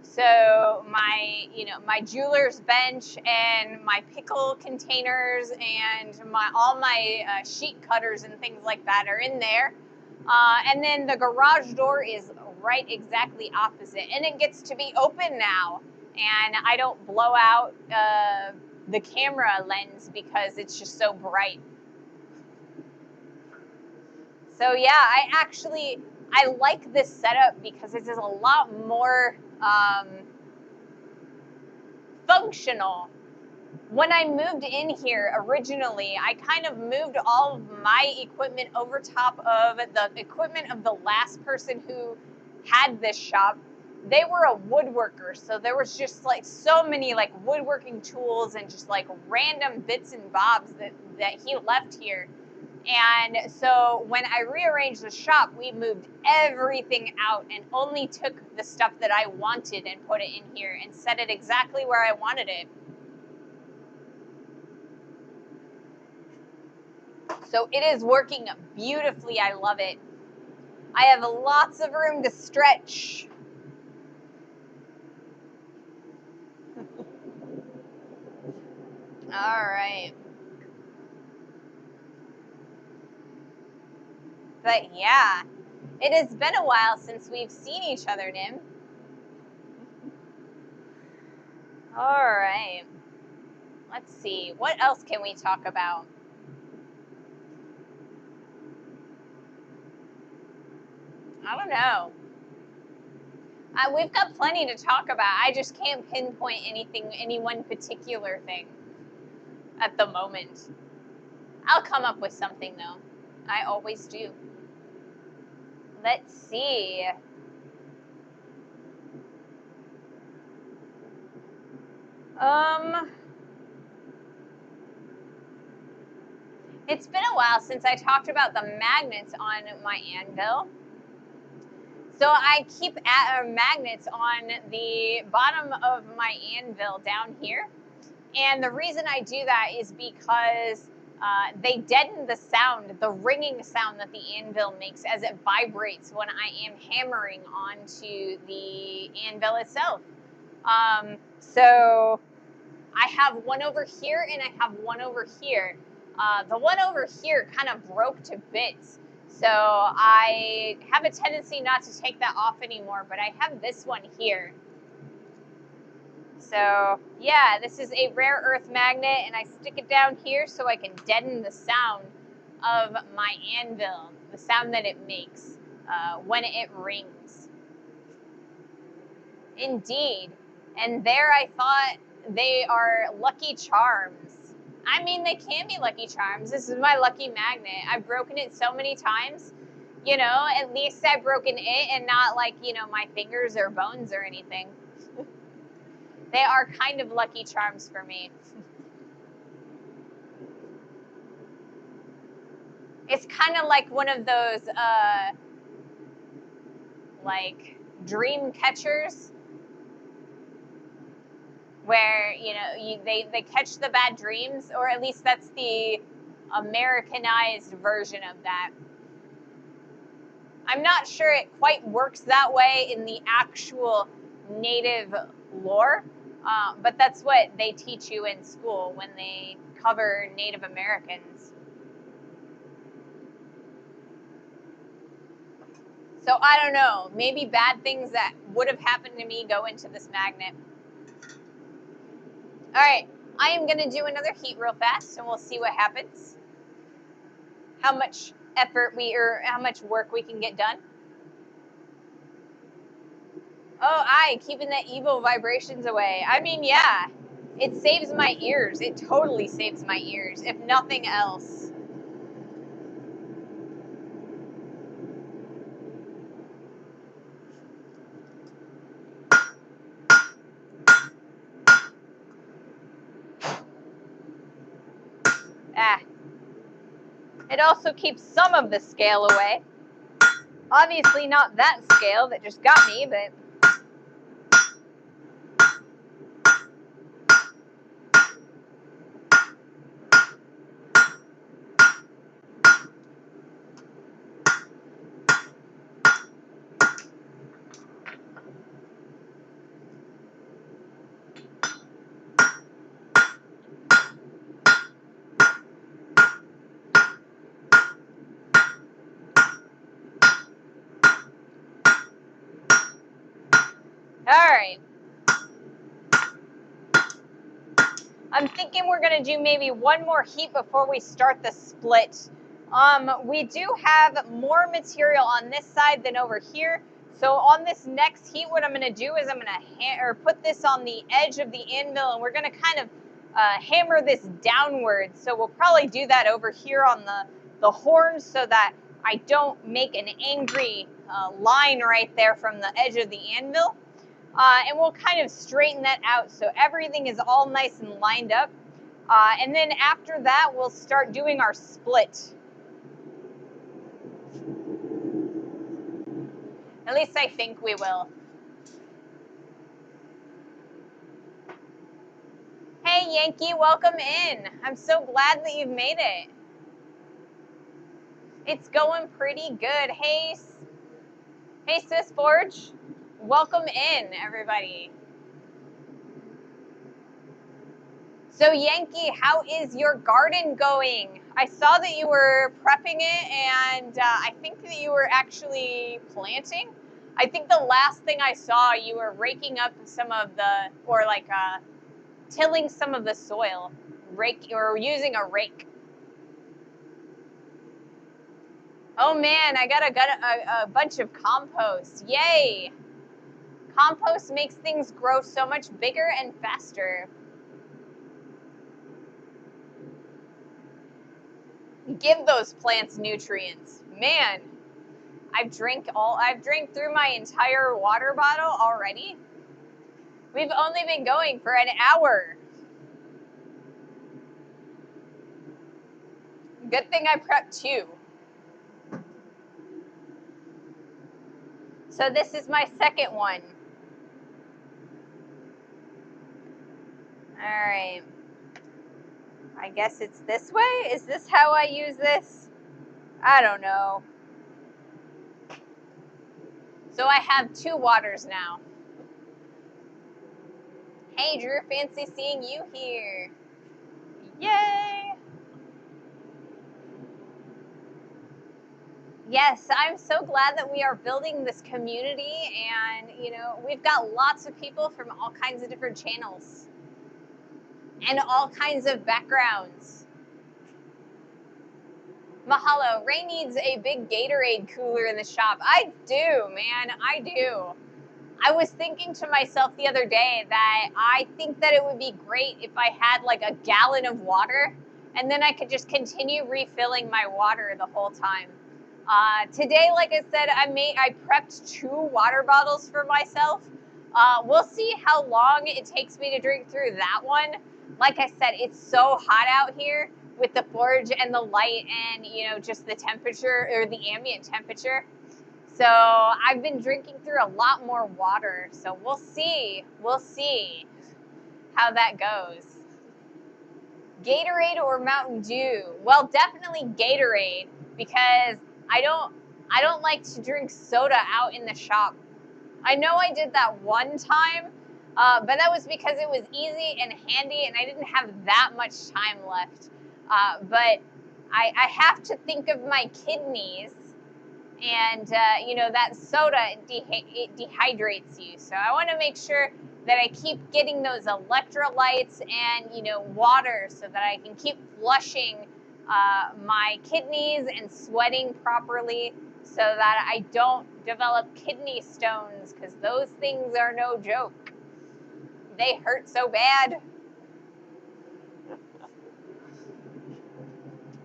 So my jeweler's bench and my pickle containers and all my sheet cutters and things like that are in there. And then the garage door is right exactly opposite, and it gets to be open now. And I don't blow out the camera lens because it's just so bright. So yeah, I like this setup because it is a lot more functional. When I moved in here originally, I kind of moved all of my equipment over top of the equipment of the last person who had this shop. They were a woodworker, so there was just like so many like woodworking tools and just like random bits and bobs that he left here. And so when I rearranged the shop, we moved everything out and only took the stuff that I wanted and put it in here and set it exactly where I wanted it. So it is working beautifully. I love it. I have lots of room to stretch. All right. But yeah, It has been a while since we've seen each other, Nim. All right. Let's see. What else can we talk about? I don't know. We've got plenty to talk about. I just can't pinpoint any one particular thing at the moment. I'll come up with something, though. I always do. Let's see. It's been a while since I talked about the magnets on my anvil. So I keep magnets on the bottom of my anvil down here. And the reason I do that is because they deaden the sound, the ringing sound that the anvil makes as it vibrates when I am hammering onto the anvil itself. So I have one over here and I have one over here. The one over here kind of broke to bits. So I have a tendency not to take that off anymore, but I have this one here. So yeah, this is a rare earth magnet and I stick it down here so I can deaden the sound of my anvil, the sound that it makes when it rings. Indeed. And there I thought they are Lucky Charms. I mean, they can be Lucky Charms. This is my lucky magnet. I've broken it so many times. You know, at least I've broken it and not like, you know, my fingers or bones or anything. They are kind of Lucky Charms for me. It's kind of like one of those, like, dream catchers where, you know, they catch the bad dreams, or at least that's the Americanized version of that. I'm not sure it quite works that way in the actual native lore, but that's what they teach you in school when they cover Native Americans. So I don't know, maybe bad things that would have happened to me go into this magnet. All right, I am gonna do another heat real fast and we'll see what happens. How much effort or how much work we can get done. Oh, keeping that evil vibrations away. I mean, yeah, it saves my ears. It totally saves my ears, if nothing else. It also keeps some of the scale away. Obviously not that scale that just got me, but... Alright. I'm thinking we're going to do maybe one more heat before we start the split. We do have more material on this side than over here. So on this next heat, what I'm going to do is I'm going to put this on the edge of the anvil, and we're going to kind of hammer this downwards. So we'll probably do that over here on the horns so that I don't make an angry line right there from the edge of the anvil. And we'll kind of straighten that out so everything is all nice and lined up. And then after that, we'll start doing our split. At least I think we will. Hey, Yankee, welcome in. I'm so glad that you've made it. It's going pretty good. Hey, Sis Forge. Welcome in, everybody. So, Yankee, how is your garden going? I saw that you were prepping it, and I think that you were actually planting. I think the last thing I saw, you were raking up some of the, or like tilling some of the soil, or using a rake. Oh man, I got a bunch of compost. Yay! Compost makes things grow so much bigger and faster. Give those plants nutrients. Man, I've drank through my entire water bottle already. We've only been going for an hour. Good thing I prepped 2. So this is my second one. All right. I guess it's this way? Is this how I use this? I don't know. So I have 2 waters now. Hey Drew, fancy seeing you here. Yay! Yes, I'm so glad that we are building this community, and we've got lots of people from all kinds of different channels and all kinds of backgrounds. Mahalo, Ray needs a big Gatorade cooler in the shop. I do, man, I do. I was thinking to myself the other day that I think that it would be great if I had like a gallon of water, and then I could just continue refilling my water the whole time. Today, like I said, I prepped 2 water bottles for myself. We'll see how long it takes me to drink through that one. Like I said, it's so hot out here with the forge and the light and, just the temperature, or the ambient temperature. So I've been drinking through a lot more water. So we'll see how that goes. Gatorade or Mountain Dew? Well, definitely Gatorade, because I don't like to drink soda out in the shop. I know I did that one time, but that was because it was easy and handy and I didn't have that much time left. But I have to think of my kidneys, and that soda, it dehydrates you. So I want to make sure that I keep getting those electrolytes and water, so that I can keep flushing my kidneys and sweating properly, so that I don't develop kidney stones, because those things are no joke. They hurt so bad.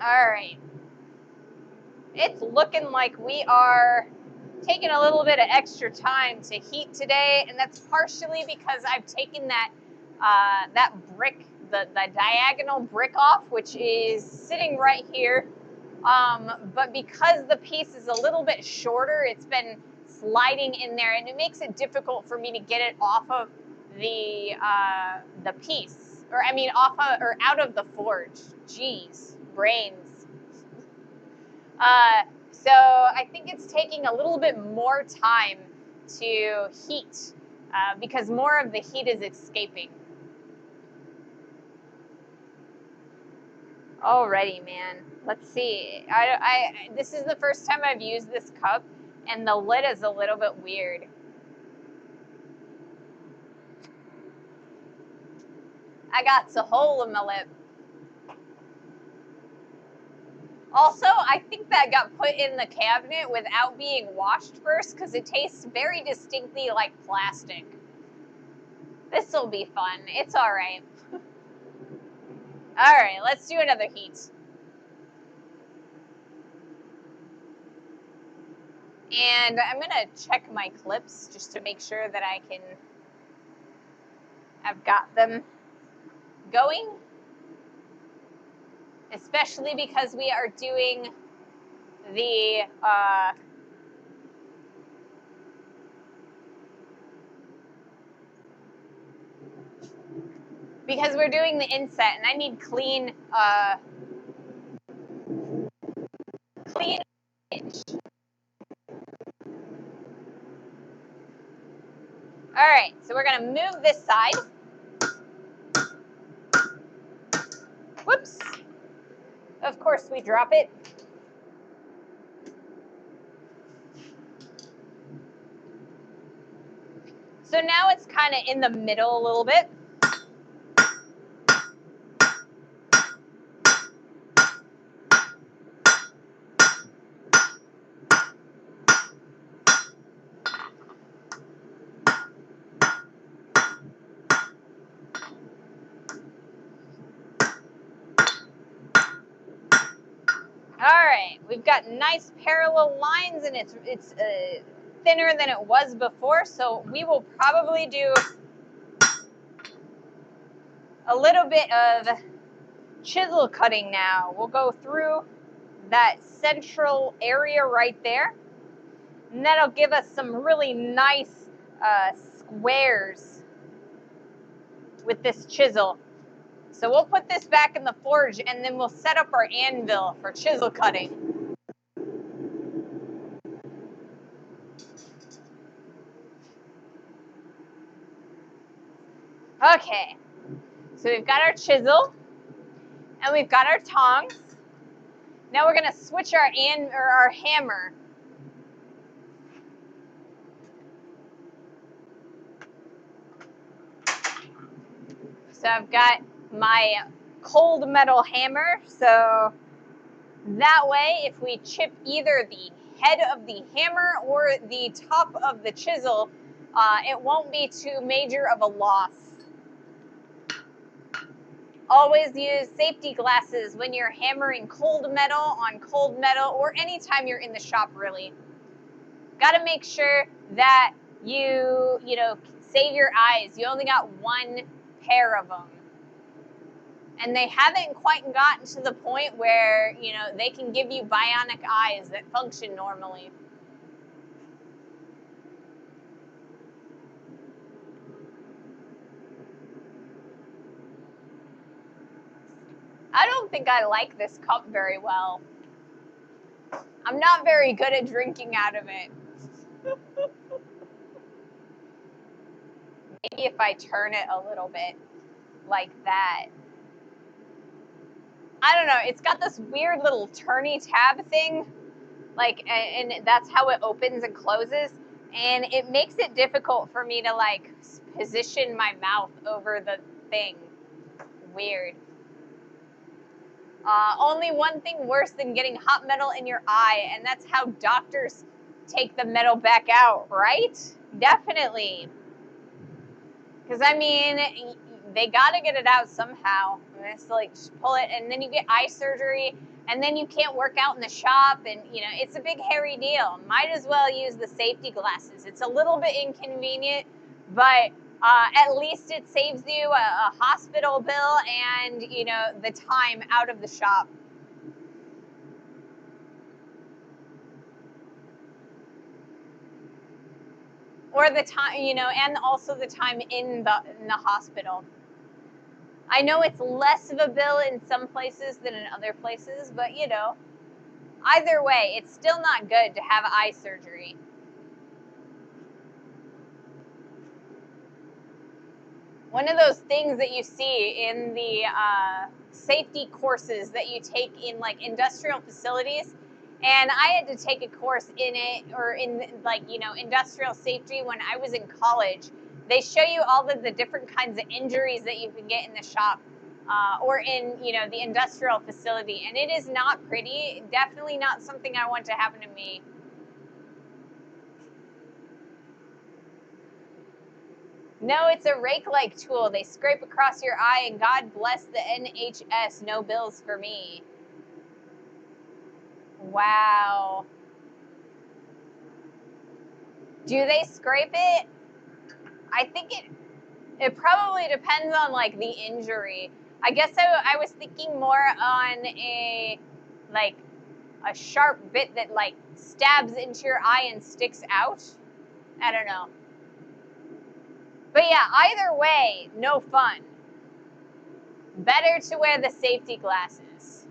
All right. It's looking like we are taking a little bit of extra time to heat today, and that's partially because I've taken that brick, the diagonal brick off, which is sitting right here. But because the piece is a little bit shorter, it's been sliding in there, and it makes it difficult for me to get it off of the piece, or out of the forge. Jeez, brains. So I think it's taking a little bit more time to heat, because more of the heat is escaping. Alrighty, man. Let's see. This is the first time I've used this cup, and the lid is a little bit weird. I got a hole in my lip. Also, I think that got put in the cabinet without being washed first, because it tastes very distinctly like plastic. This'll be fun. It's all right. All right, let's do another heat. And I'm gonna check my clips just to make sure that I've got them going. Especially because we are doing the, because we're doing the inset, and I need clean image. All right, so we're gonna move this side. Whoops. Of course, we drop it. So now it's kind of in the middle a little bit. All right, we've got nice parallel lines, and it's thinner than it was before, so we will probably do a little bit of chisel cutting now. We'll go through that central area right there, and that'll give us some really nice squares with this chisel. So we'll put this back in the forge, and then we'll set up our anvil for chisel cutting. Okay, so we've got our chisel, and we've got our tongs. Now we're gonna switch our hammer. So I've got my cold metal hammer, so that way if we chip either the head of the hammer or the top of the chisel, it won't be too major of a loss. Always use safety glasses when you're hammering cold metal on cold metal, or anytime you're in the shop, really. Got to make sure that you save your eyes. You only got one pair of them. And they haven't quite gotten to the point where, they can give you bionic eyes that function normally. I don't think I like this cup very well. I'm not very good at drinking out of it. Maybe if I turn it a little bit like that. I don't know. It's got this weird little turny tab thing, and that's how it opens and closes. And it makes it difficult for me to position my mouth over the thing. Weird. Only one thing worse than getting hot metal in your eye, and that's how doctors take the metal back out, right? Definitely. Because, they got to get it out somehow. It's just pull it, and then you get eye surgery, and then you can't work out in the shop, and, it's a big, hairy deal. Might as well use the safety glasses. It's a little bit inconvenient, but at least it saves you a hospital bill and, the time out of the shop. Or the time, and also the time in the hospital. I know it's less of a bill in some places than in other places, but either way, it's still not good to have eye surgery. One of those things that you see in the safety courses that you take in industrial facilities, and I had to take a course in it, or in industrial safety when I was in college. They show you all of the different kinds of injuries that you can get in the shop or in the industrial facility, and it is not pretty. Definitely not something I want to happen to me. No, it's a rake-like tool. They scrape across your eye, and God bless the NHS. No bills for me. Wow. Do they scrape it? I think it probably depends on the injury. I guess I was thinking more on a sharp bit that stabs into your eye and sticks out. I don't know. But yeah, either way, no fun. Better to wear the safety glasses.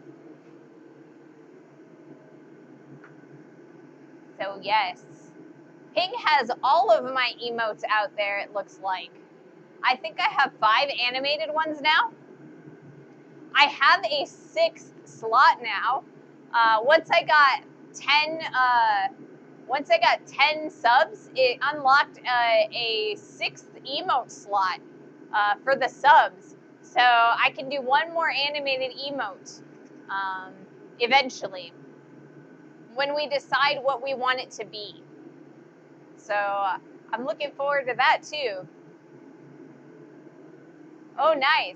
So yes. Ping has all of my emotes out there, it looks like. I think I have 5 animated ones now. I have a 6th slot now. Once I got 10 subs, it unlocked a 6th emote slot for the subs. So I can do one more animated emote eventually when we decide what we want it to be. So I'm looking forward to that too. Oh, nice.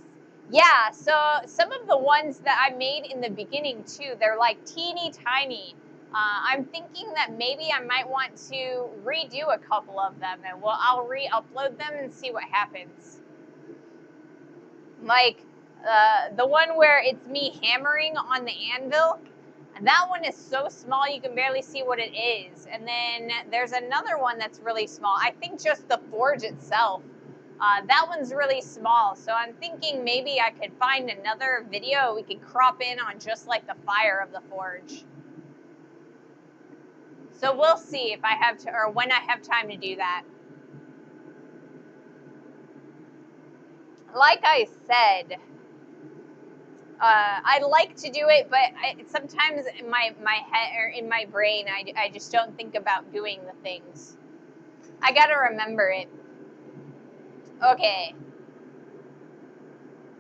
Yeah, so some of the ones that I made in the beginning too, they're like teeny tiny. I'm thinking that maybe I might want to redo a couple of them, and I'll re-upload them and see what happens. Like the one where it's me hammering on the anvil, and that one is so small you can barely see what it is. And then there's another one that's really small. I think just the forge itself. That one's really small, so I'm thinking maybe I could find another video we could crop in on just like the fire of the forge. So we'll see if I have to, or when I have time to do that. Like I said, I like to do it, but sometimes in my head or in my brain, I just don't think about doing the things. I gotta remember it. Okay.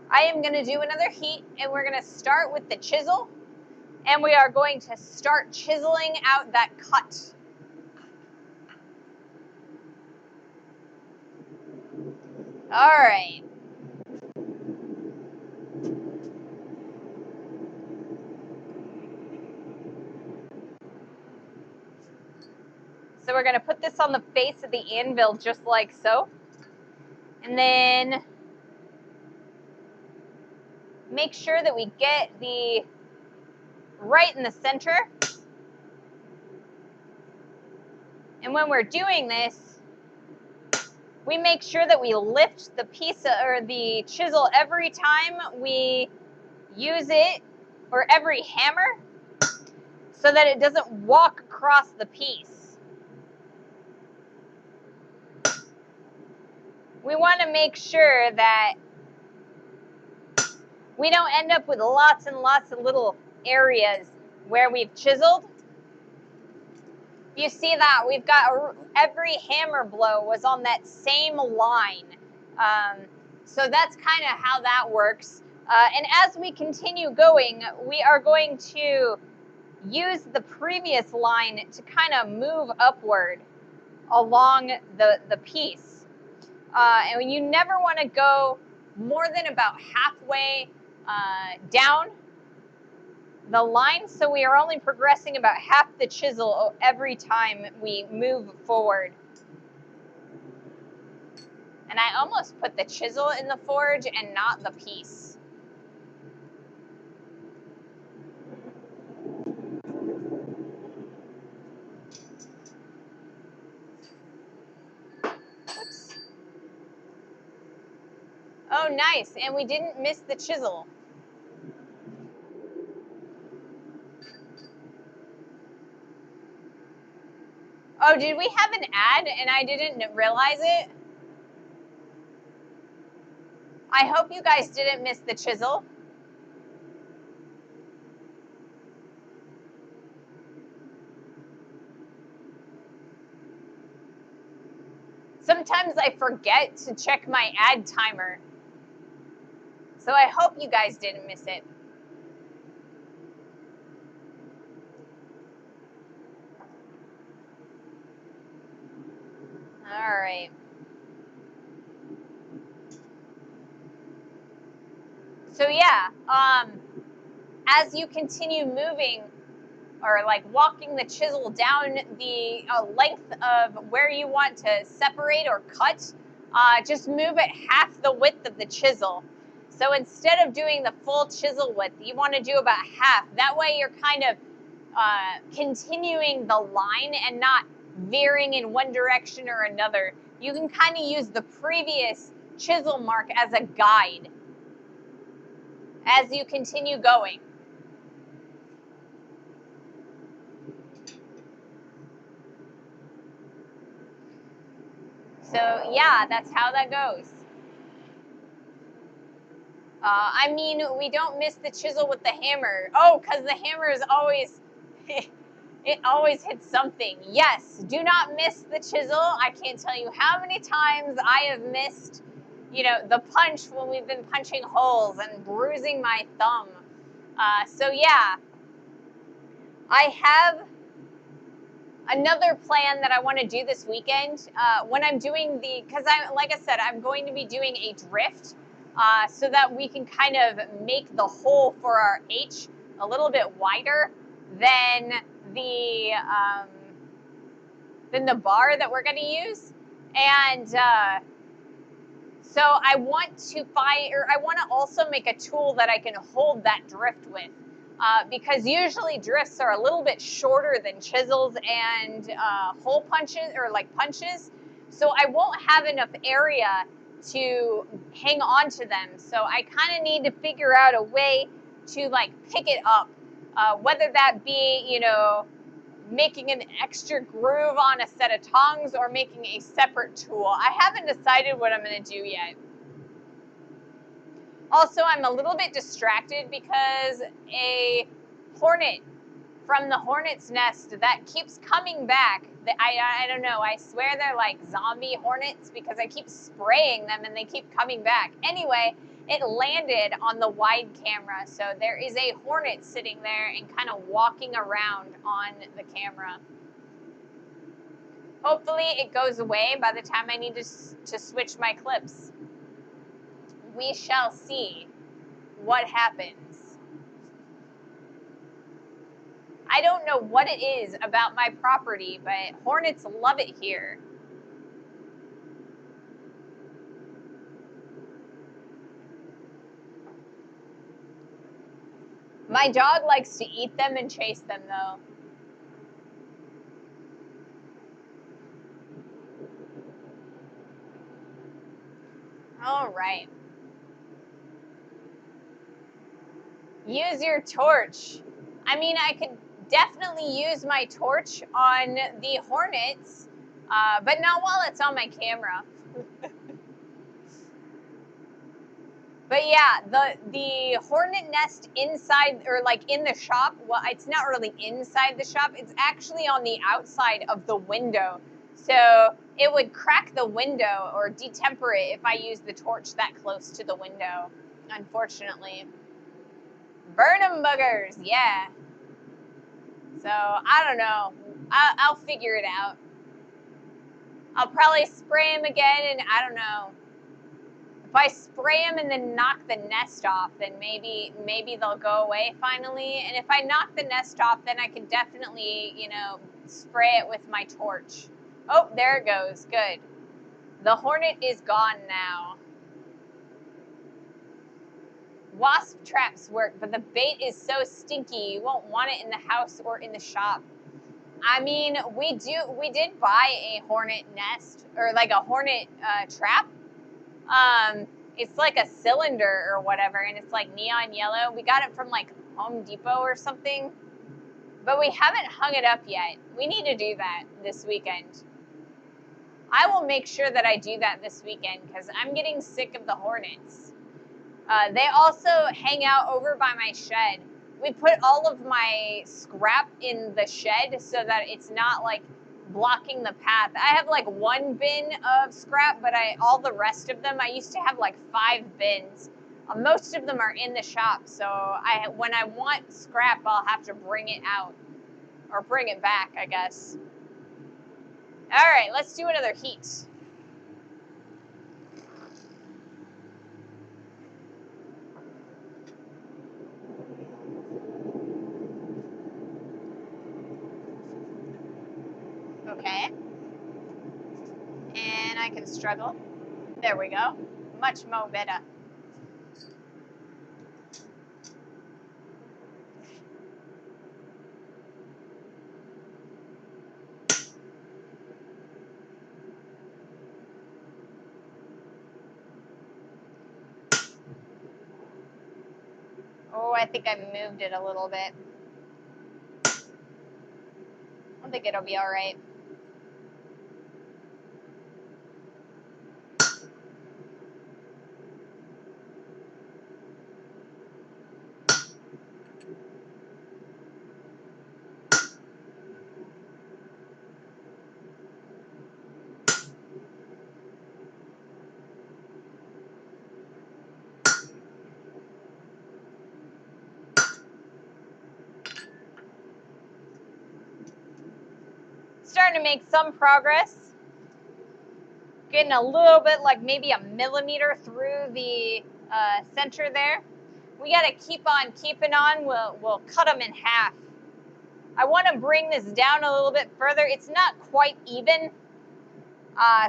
I am gonna do another heat, and we're gonna start with the chisel, and we are going to start chiseling out that cut. All right. So we're gonna put this on the face of the anvil just like so. And then make sure that we get the right in the center. And when we're doing this, we make sure that we lift the piece or the chisel every time we use it, or every hammer, so that it doesn't walk across the piece. We want to make sure that we don't end up with lots and lots of little areas where we've chiseled. You see that we've got every hammer blow was on that same line. So that's kind of how that works. And as we continue going, we are going to use the previous line to kind of move upward along the piece. And you never want to go more than about halfway down the line, so we are only progressing about half the chisel every time we move forward. And I almost put the chisel in the forge and not the piece. Oops. Oh, nice, and we didn't miss the chisel. Oh, did we have an ad and I didn't realize it? I hope you guys didn't miss the chisel. Sometimes I forget to check my ad timer. So I hope you guys didn't miss it. All right. So yeah, as you continue moving, or like walking the chisel down the length of where you want to separate or cut, just move it half the width of the chisel. So instead of doing the full chisel width, you want to do about half. That way you're kind of continuing the line and not veering in one direction or another. You can kind of use the previous chisel mark as a guide as you continue going. So yeah, that's how that goes. I mean, we don't miss the chisel with the hammer. Oh, because the hammer is always, it always hits something. Yes, do not miss the chisel. I can't tell you how many times I have missed, the punch when we've been punching holes and bruising my thumb. So yeah, I have another plan that I want to do this weekend when I'm doing because like I said, I'm going to be doing a drift so that we can kind of make the hole for our H a little bit wider than the um, than the bar that we're going to use. And so I want to I want to also make a tool that I can hold that drift with. Because usually drifts are a little bit shorter than chisels and hole punches or like punches. So I won't have enough area to hang on to them. So I kind of need to figure out a way to like pick it up. Whether that be, making an extra groove on a set of tongs or making a separate tool. I haven't decided what I'm going to do yet. Also, I'm a little bit distracted because a hornet from the hornet's nest that keeps coming back. I don't know. I swear they're like zombie hornets because I keep spraying them and they keep coming back. Anyway, it landed on the wide camera. So there is a hornet sitting there and kind of walking around on the camera. Hopefully it goes away by the time I need to switch my clips. We shall see what happens. I don't know what it is about my property, but hornets love it here. My dog likes to eat them and chase them, though. All right. Use your torch. I mean, I could definitely use my torch on the hornets, but not while it's on my camera. But yeah, the hornet nest inside or like in the shop, well, it's not really inside the shop. It's actually on the outside of the window. So it would crack the window or detemper it if I used the torch that close to the window, unfortunately. Burn 'em buggers, yeah. So I don't know. I'll figure it out. I'll probably spray them again, and I don't know. If I spray them and then knock the nest off, then maybe they'll go away finally. And if I knock the nest off, then I can definitely, spray it with my torch. Oh, there it goes. Good. The hornet is gone now. Wasp traps work, but the bait is so stinky, you won't want it in the house or in the shop. I mean, we did buy a hornet nest or like a hornet trap. It's like a cylinder or whatever, and it's like neon yellow. We got it from like Home Depot or something, but we haven't hung it up yet. We need to do that this weekend. I will make sure that I do that this weekend because I'm getting sick of the hornets. They also hang out over by my shed. We put all of my scrap in the shed so that it's not like blocking the path. I have like one bin of scrap, but all the rest of them, I used to have like 5 bins. Most of them are in the shop, so when I want scrap, I'll have to bring it out or bring it back, I guess. All right, let's do another heat. Okay. And I can struggle. There we go. Much more better. Oh, I think I moved it a little bit. I think it'll be all right. Starting to make some progress. Getting a little bit, like maybe a millimeter through the center there. We got to keep on keeping on. We'll cut them in half. I want to bring this down a little bit further. It's not quite even.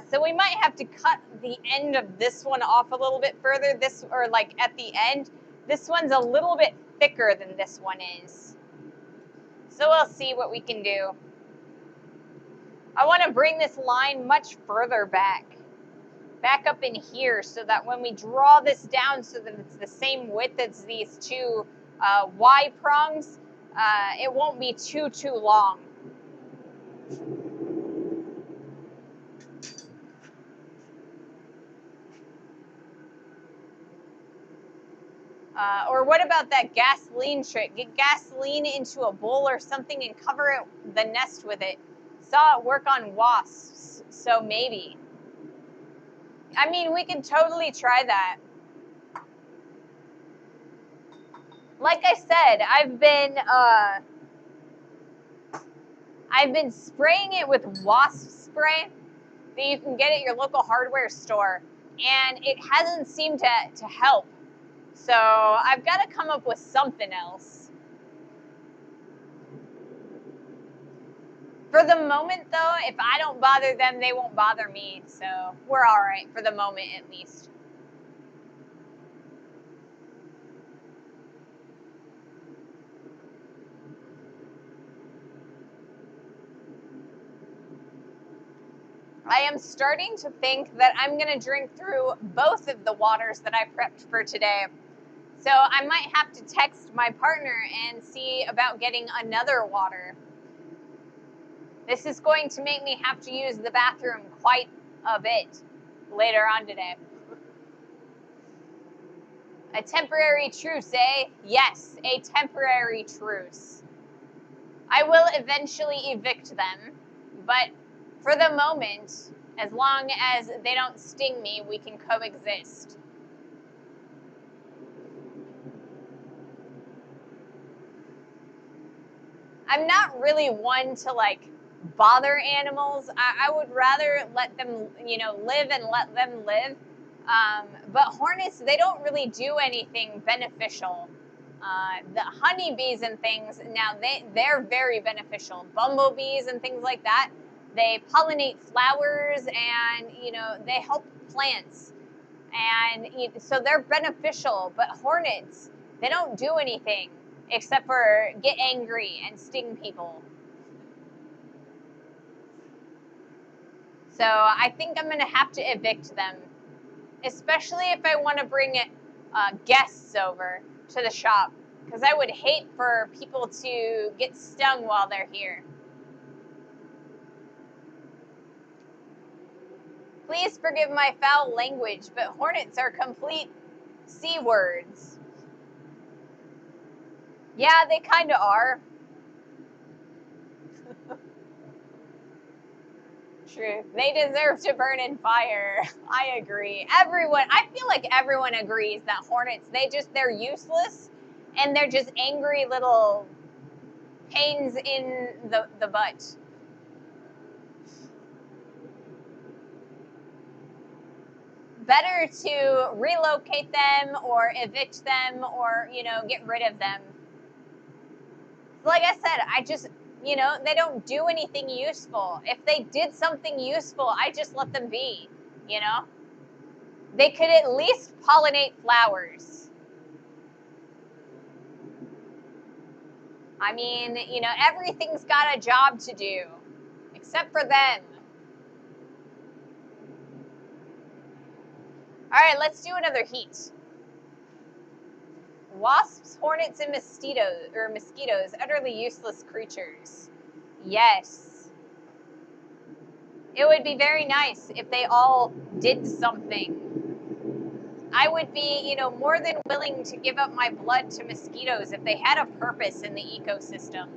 So we might have to cut the end of this one off a little bit further. Or like at the end, this one's a little bit thicker than this one is. So we'll see what we can do. I want to bring this line much further back up in here, so that when we draw this down so that it's the same width as these two Y prongs, it won't be too long. Or what about that gasoline trick? Get gasoline into a bowl or something and cover the nest with it. Saw it work on wasps, so maybe. I mean, we can totally try that. Like I said, I've been spraying it with wasp spray that you can get at your local hardware store, and it hasn't seemed to help. So I've got to come up with something else. For the moment, though, if I don't bother them, they won't bother me. So we're all right for the moment, at least. I am starting to think that I'm going to drink through both of the waters that I prepped for today. So I might have to text my partner and see about getting another water. This is going to make me have to use the bathroom quite a bit later on today. A temporary truce, eh? Yes, a temporary truce. I will eventually evict them, but for the moment, as long as they don't sting me, we can coexist. I'm not really one to like bother animals. I would rather let them, live and let them live. But hornets, they don't really do anything beneficial. The honeybees and things, now they're very beneficial. Bumblebees and things like that, they pollinate flowers and, they help plants. And so they're beneficial, but hornets, they don't do anything except for get angry and sting people. So I think I'm going to have to evict them, especially if I want to bring guests over to the shop, because I would hate for people to get stung while they're here. Please forgive my foul language, but hornets are complete C words. Yeah, they kind of are. True. They deserve to burn in fire. I agree. I feel like everyone agrees that hornets, they're useless, and they're just angry little pains in the butt. Better to relocate them or evict them or, get rid of them. Like I said, they don't do anything useful. If they did something useful, I just let them be, They could at least pollinate flowers. I mean, everything's got a job to do, except for them. All right, let's do another heat. Wasps, hornets, and mosquitoes, utterly useless creatures. Yes. It would be very nice if they all did something. I would be, more than willing to give up my blood to mosquitoes if they had a purpose in the ecosystem.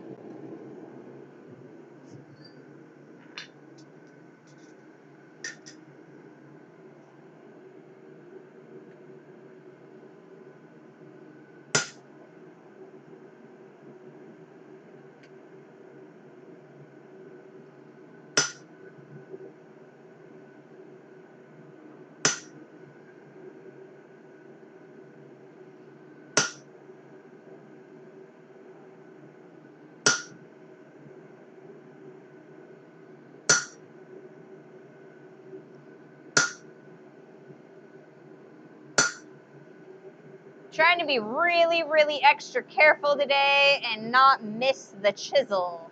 Trying to be really, really extra careful today and not miss the chisel.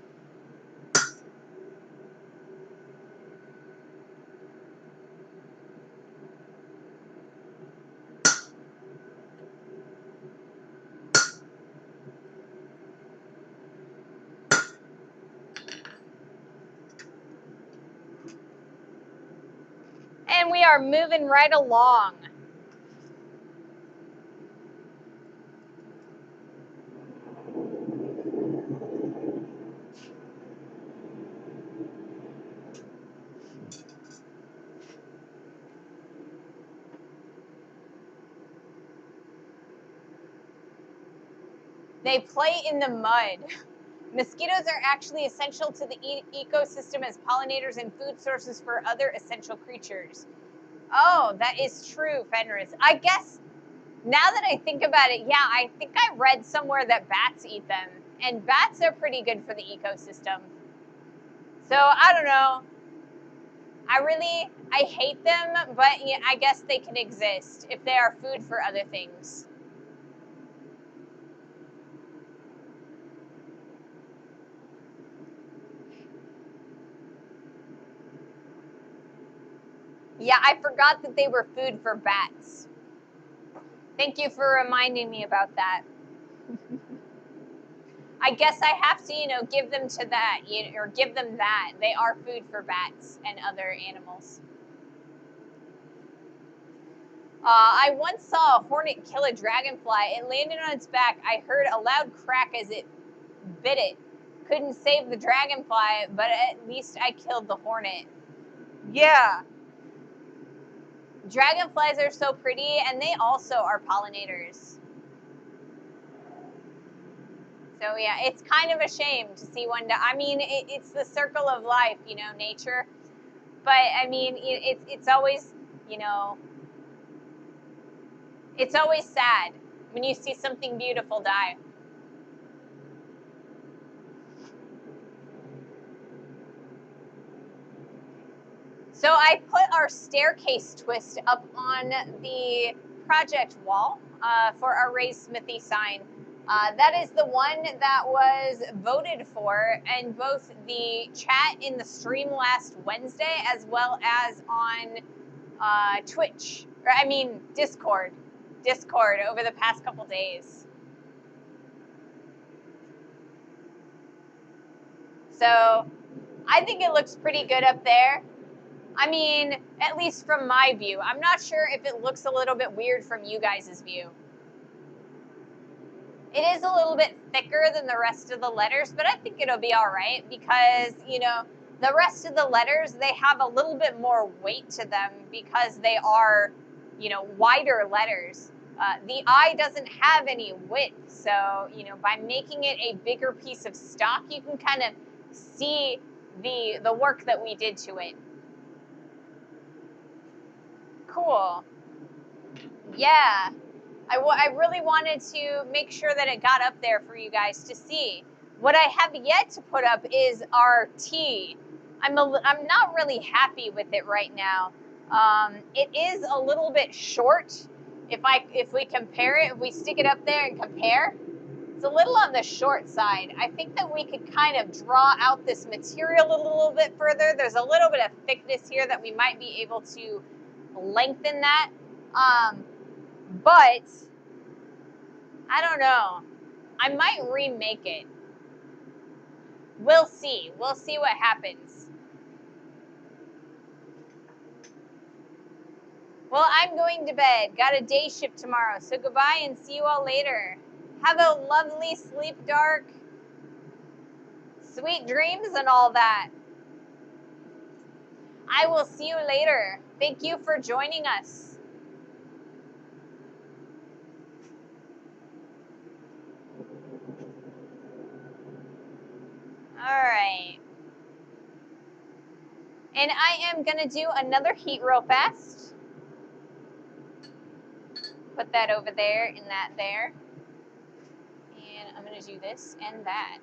And we are moving right along. They play in the mud. Mosquitoes are actually essential to the ecosystem as pollinators and food sources for other essential creatures. Oh, that is true, Fenris. I guess now that I think about it, yeah, I think I read somewhere that bats eat them. And bats are pretty good for the ecosystem. So I don't know. I hate them, but yeah, I guess they can exist if they are food for other things. Yeah, I forgot that they were food for bats. Thank you for reminding me about that. I guess I have to, give them to that, or give them that. They are food for bats and other animals. I once saw a hornet kill a dragonfly. It landed on its back. I heard a loud crack as it bit it. Couldn't save the dragonfly, but at least I killed the hornet. Yeah. Dragonflies are so pretty, and they also are pollinators. So yeah, it's kind of a shame to see one die. I mean, it's the circle of life, nature. But I mean, it's always, it's always sad when you see something beautiful die. So I put our staircase twist up on the project wall for our raised smithy sign. That is the one that was voted for in both the chat in the stream last Wednesday as well as on Twitch, or I mean Discord over the past couple days. So I think it looks pretty good up there. I mean, at least from my view. I'm not sure if it looks a little bit weird from you guys' view. It is a little bit thicker than the rest of the letters, but I think it'll be all right because, the rest of the letters, they have a little bit more weight to them because they are, wider letters. The I doesn't have any width, so, by making it a bigger piece of stock, you can kind of see the work that we did to it. Cool. Yeah. I really wanted to make sure that it got up there for you guys to see. What I have yet to put up is our T. I'm not really happy with it right now. It is a little bit short. If we compare it, if we stick it up there and compare, it's a little on the short side. I think that we could kind of draw out this material a little bit further. There's a little bit of thickness here that we might be able to lengthen that. But I don't know. I might remake it. We'll see. We'll see what happens. Well, I'm going to bed. Got a day shift tomorrow. So goodbye and see you all later. Have a lovely sleep, dark. Sweet dreams and all that. I will see you later. Thank you for joining us. All right. And I am going to do another heat real fast. Put that over there and that there. And I'm going to do this and that.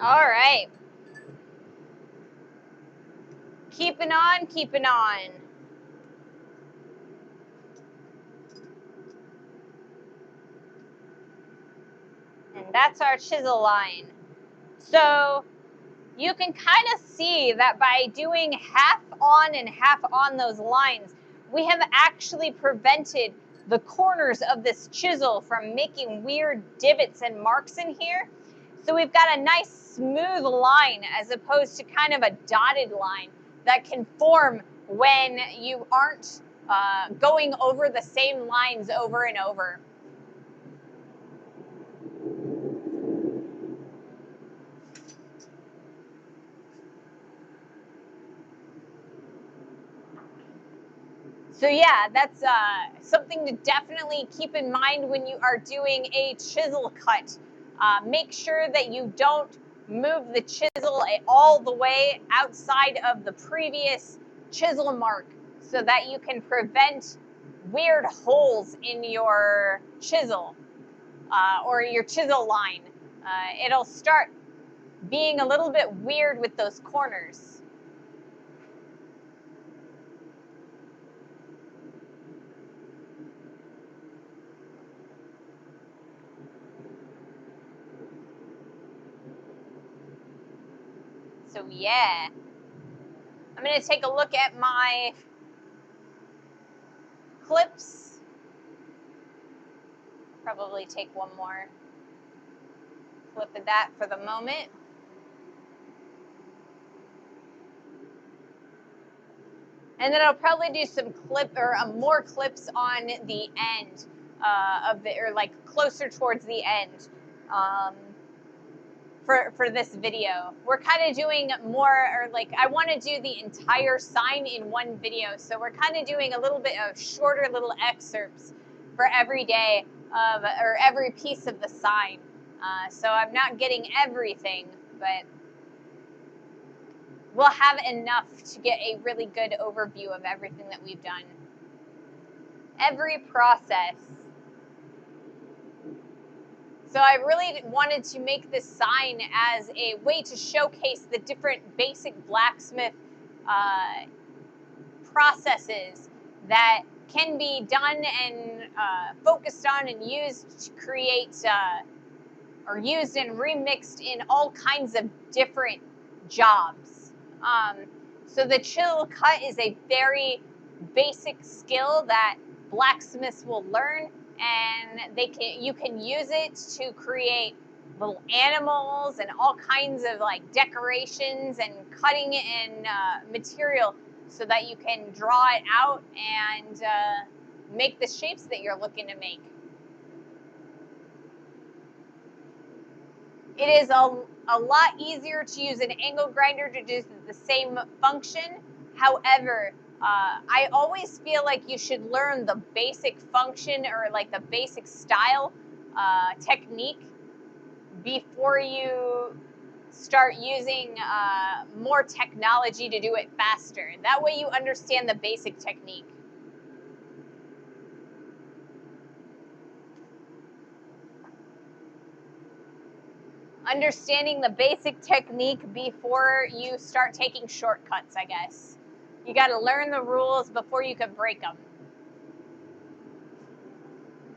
All right. Keeping on, keeping on. And that's our chisel line. So you can kind of see that by doing half on and half on those lines, we have actually prevented the corners of this chisel from making weird divots and marks in here. So we've got a nice smooth line as opposed to kind of a dotted line that can form when you aren't going over the same lines over and over. So yeah, that's something to definitely keep in mind when you are doing a chisel cut. Make sure that you don't move the chisel all the way outside of the previous chisel mark so that you can prevent weird holes in your chisel or your chisel line. It'll start being a little bit weird with those corners. So yeah, I'm going to take a look at my clips. Probably take one more clip of that for the moment. And then I'll probably do some more clips on the end of the, or like closer towards the end for this video. We're kind of doing more, or like I want to do the entire sign in one video. So we're kind of doing a little bit of shorter little excerpts for every day or every piece of the sign. So I'm not getting everything, but we'll have enough to get a really good overview of everything that we've done. Every process. So I really wanted to make this sign as a way to showcase the different basic blacksmith processes that can be done and focused on and used to create or used and remixed in all kinds of different jobs. So the chisel cut is a very basic skill that blacksmiths will learn, and you can use it to create little animals and all kinds of like decorations and cutting in material so that you can draw it out and make the shapes that you're looking to make. It is a lot easier to use an angle grinder to do the same function. However, I always feel like you should learn the basic function or like the basic style technique before you start using more technology to do it faster. That way you understand the basic technique. Understanding the basic technique before you start taking shortcuts, I guess. You got to learn the rules before you can break them.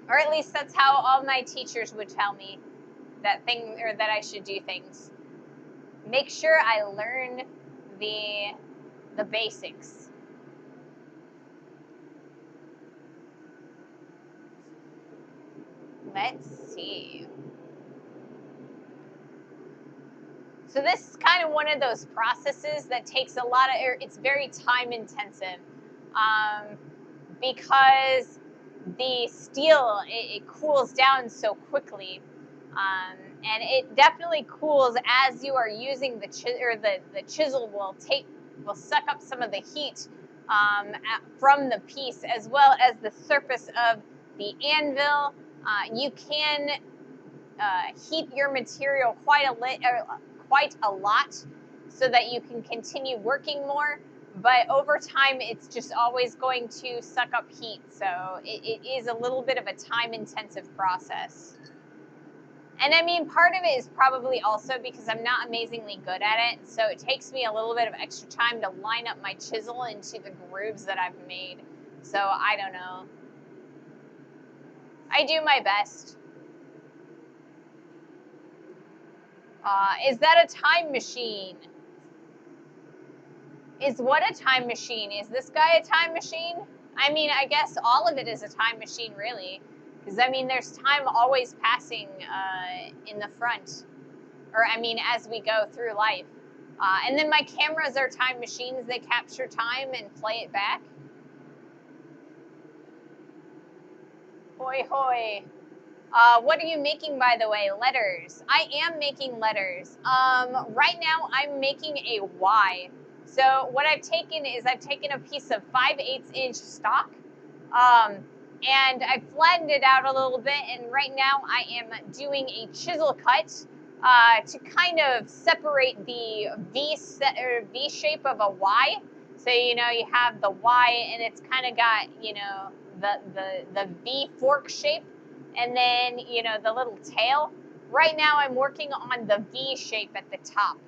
Or at least that's how all my teachers would tell me that I should do things. Make sure I learn the basics. Let's see. So this is kind of one of those processes that takes a lot of, it's very time intensive because the steel, it cools down so quickly. And it definitely cools as you are using the chisel will suck up some of the heat from the piece, as well as the surface of the anvil. You can heat your material quite a lot so that you can continue working more, but over time it's just always going to suck up heat, so it is a little bit of a time intensive process. And I mean, part of it is probably also because I'm not amazingly good at it, so it takes me a little bit of extra time to line up my chisel into the grooves that I've made. So I don't know. I do my best. Is that a time machine? Is what a time machine? Is this guy a time machine? I mean, I guess all of it is a time machine, really. Because, I mean, there's time always passing in the front. Or, I mean, as we go through life. And then my cameras are time machines. They capture time and play it back. Hoi hoi. What are you making, by the way? Letters. I am making letters. Right now, I'm making a Y. So what I've taken is I've taken a piece of 5/8 inch stock, and I've flattened it out a little bit. And right now, I am doing a chisel cut to kind of separate the V shape of a Y. So you know you have the Y, and it's kind of got the V fork shape. And then, you know, the little tail. Right now I'm working on the V shape at the top.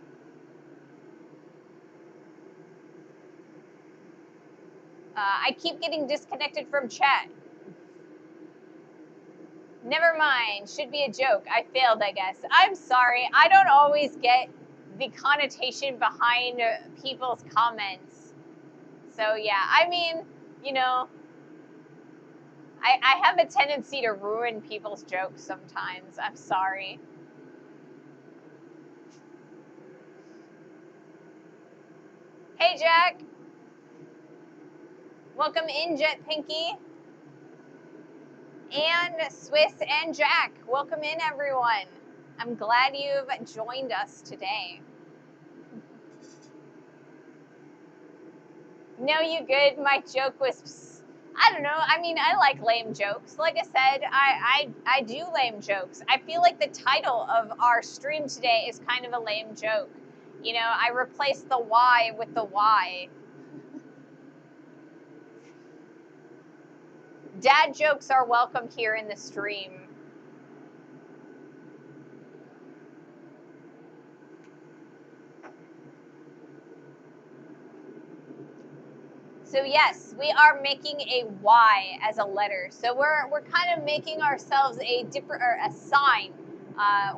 I keep getting disconnected from chat. Never mind, should be a joke. I failed, I guess. I'm sorry, I don't always get the connotation behind people's comments. So yeah, I mean, you know, I have a tendency to ruin people's jokes sometimes. I'm sorry. Hey, Jack. Welcome in, Jet Pinky. And Swiss and Jack. Welcome in, everyone. I'm glad you've joined us today. No, you good. My joke was, I don't know. I mean, I like lame jokes. Like I said, I do lame jokes. I feel like the title of our stream today is kind of a lame joke. You know, I replaced the Y with the Y. Dad jokes are welcome here in the stream. So yes, we are making a Y as a letter. So we're kind of making ourselves a different, or a sign.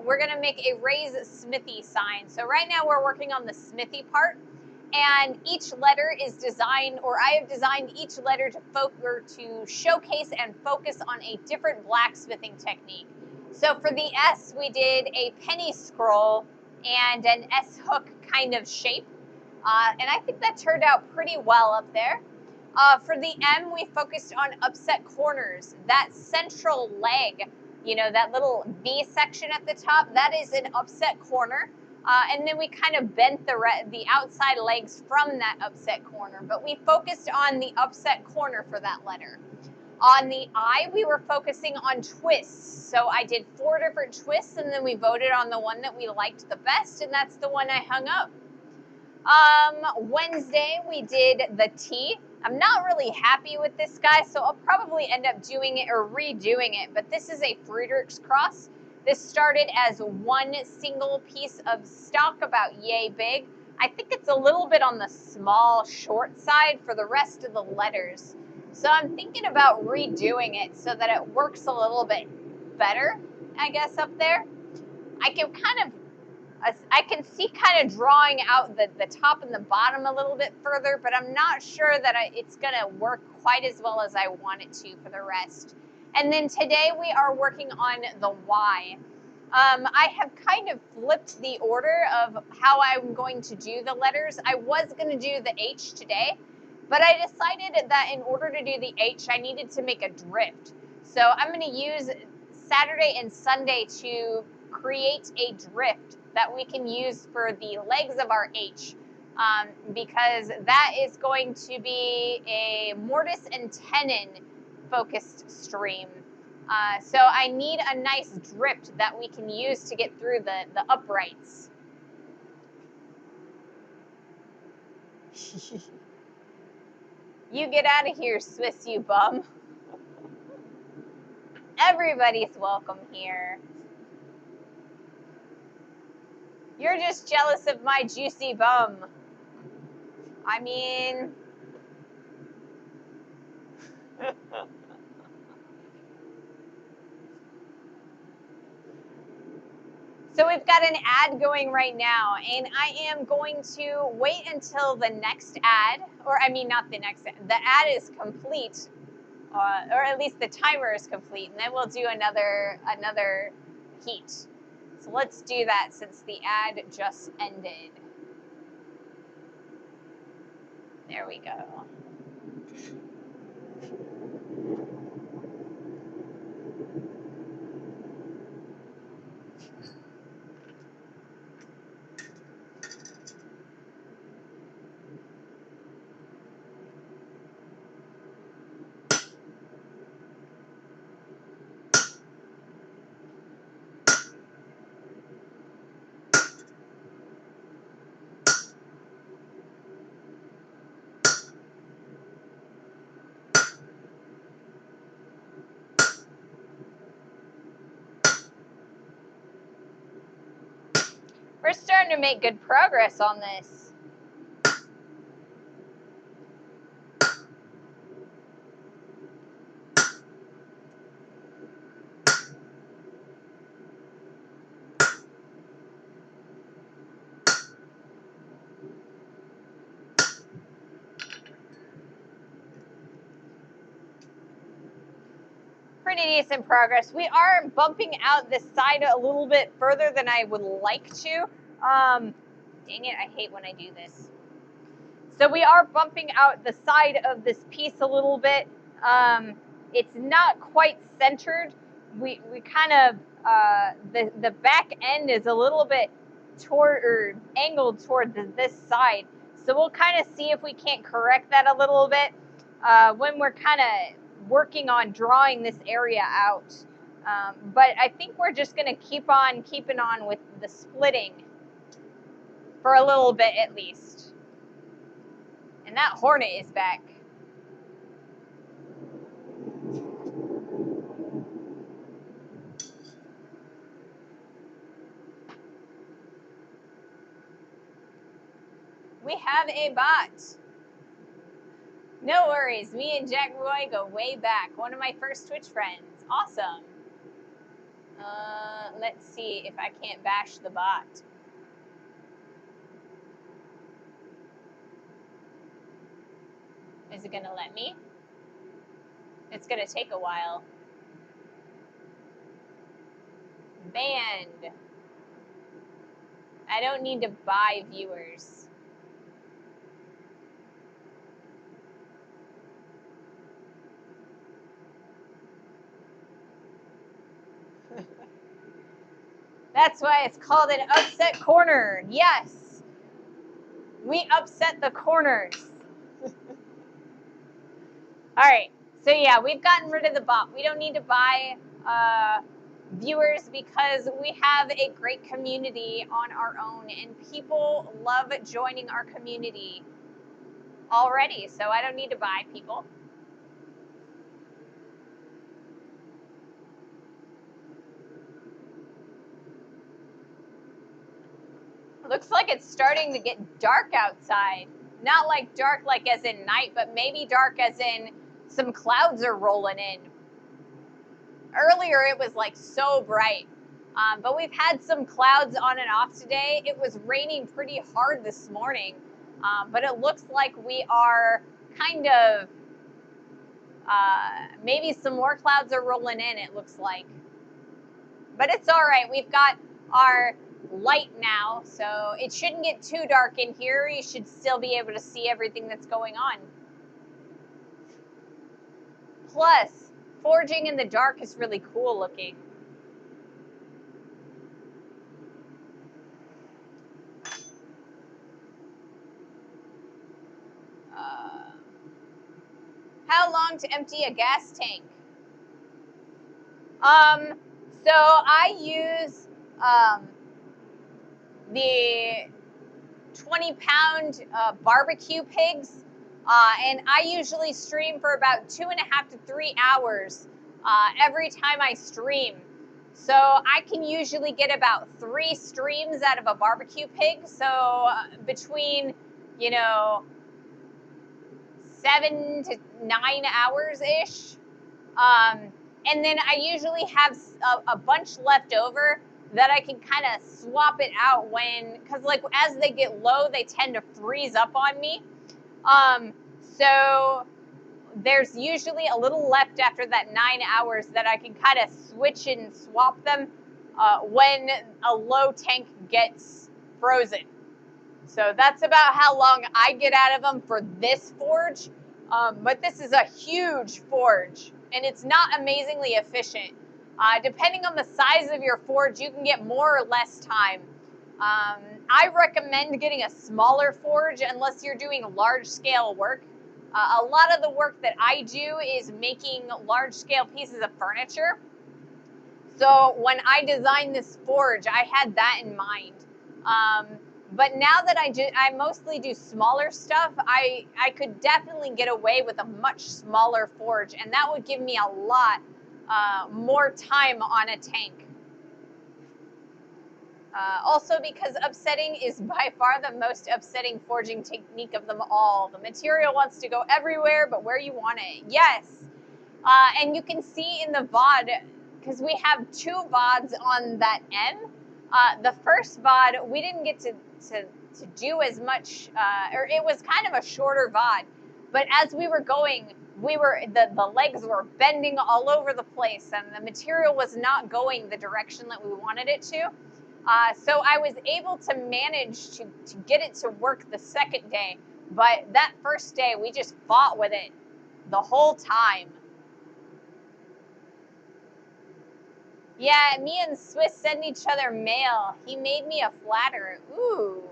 We're gonna make a raise smithy sign. So right now we're working on the smithy part, and each letter is designed, or I have designed each letter to showcase and focus on a different blacksmithing technique. So for the S, we did a penny scroll and an S hook kind of shape. And I think that turned out pretty well up there. For the M, we focused on upset corners. That central leg, you know, that little V section at the top, that is an upset corner. And then we kind of bent the outside legs from that upset corner. But we focused on the upset corner for that letter. On the I, we were focusing on twists. So I did 4 different twists, and then we voted on the one that we liked the best, and that's the one I hung up. Wednesday, we did the T. I'm not really happy with this guy, so I'll probably end up doing it or redoing it, but this is a Friedrich's cross. This started as one single piece of stock about yay big. I think it's a little bit on the small, short side for the rest of the letters. So I'm thinking about redoing it so that it works a little bit better, I guess, up there. I can see kind of drawing out the top and the bottom a little bit further, but I'm not sure that it's going to work quite as well as I want it to for the rest. And then today we are working on the Y. I have kind of flipped the order of how I'm going to do the letters. I was going to do the H today, but I decided that in order to do the H, I needed to make a drift. So I'm going to use Saturday and Sunday to create a drift that we can use for the legs of our H, because that is going to be a mortise and tenon focused stream. So I need a nice drift that we can use to get through the uprights. You get out of here, Swiss, you bum. Everybody's welcome here. You're just jealous of my juicy bum. I mean... So we've got an ad going right now, and I am going to wait until the next ad, or I mean not the next ad, the ad is complete, or at least the timer is complete, and then we'll do another heat. So let's do that since the ad just ended. There we go. We're starting to make good progress on this. Pretty decent progress. We are bumping out this side a little bit further than I would like to. Dang it, I hate when I do this. So we are bumping out the side of this piece a little bit. It's not quite centered. We kind of, the back end is a little bit toward or angled toward this side. So we'll kind of see if we can't correct that a little bit when we're kind of working on drawing this area out. But I think we're just going to keep on keeping on with the splitting for a little bit at least. And that hornet is back. We have a bot. No worries. Me and Jack Roy go way back. One of my first Twitch friends. Awesome. Let's see if I can't bash the bot. Is it going to let me? It's going to take a while. Banned. I don't need to buy viewers. That's why it's called an upset corner. Yes. We upset the corners. All right. So yeah, we've gotten rid of the bot. We don't need to buy viewers because we have a great community on our own, and people love joining our community already. So I don't need to buy people. Looks like it's starting to get dark outside. Not like dark like as in night, but maybe dark as in some clouds are rolling in. Earlier it was like so bright, but we've had some clouds on and off today. It was raining pretty hard this morning, but it looks like we are kind of, maybe some more clouds are rolling in, it looks like. But it's all right. We've got our light now, so it shouldn't get too dark in here. You should still be able to see everything that's going on. Plus, forging in the dark is really cool looking. How long to empty a gas tank? So I use the 20-pound barbecue pigs, and I usually stream for about 2.5 to 3 hours every time I stream. So I can usually get about 3 streams out of a barbecue pig. So between, you know, 7 to 9 hours ish. And then I usually have a bunch left over that I can kind of swap it out when, because like as they get low, they tend to freeze up on me. So there's usually a little left after that 9 hours that I can kind of switch and swap them when a low tank gets frozen. So that's about how long I get out of them for this forge. But this is a huge forge, and it's not amazingly efficient. Depending on the size of your forge, you can get more or less time. I recommend getting a smaller forge unless you're doing large-scale work. A lot of the work that I do is making large-scale pieces of furniture. So when I designed this forge, I had that in mind. But now that I mostly do smaller stuff, I could definitely get away with a much smaller forge, and that would give me a lot more time on a tank. Also because upsetting is by far the most upsetting forging technique of them all. The material wants to go everywhere but where you want it. Yes. And you can see in the VOD, because we have 2 VODs on that M. The first VOD, we didn't get to do as much, or it was kind of a shorter VOD. But as we were going, the legs were bending all over the place, and the material was not going the direction that we wanted it to. So I was able to manage to get it to work the second day. But that first day, we just fought with it the whole time. Yeah, me and Swiss send each other mail. He made me a flatter. Ooh.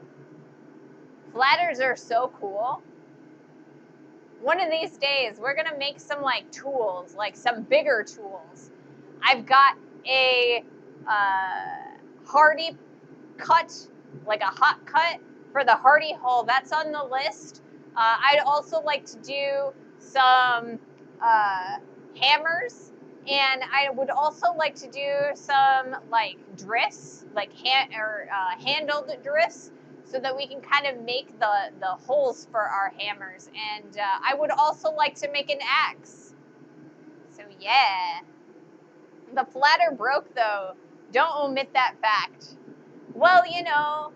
Flatters are so cool. One of these days, we're going to make some like tools, like some bigger tools. I've got a hardy cut, like a hot cut for the hardy hull. That's on the list. I'd also like to do some hammers, and I would also like to do some like drifts, like handled drifts, so that we can kind of make the holes for our hammers. And I would also like to make an axe. So yeah. The flatter broke though. Don't omit that fact. Well, you know,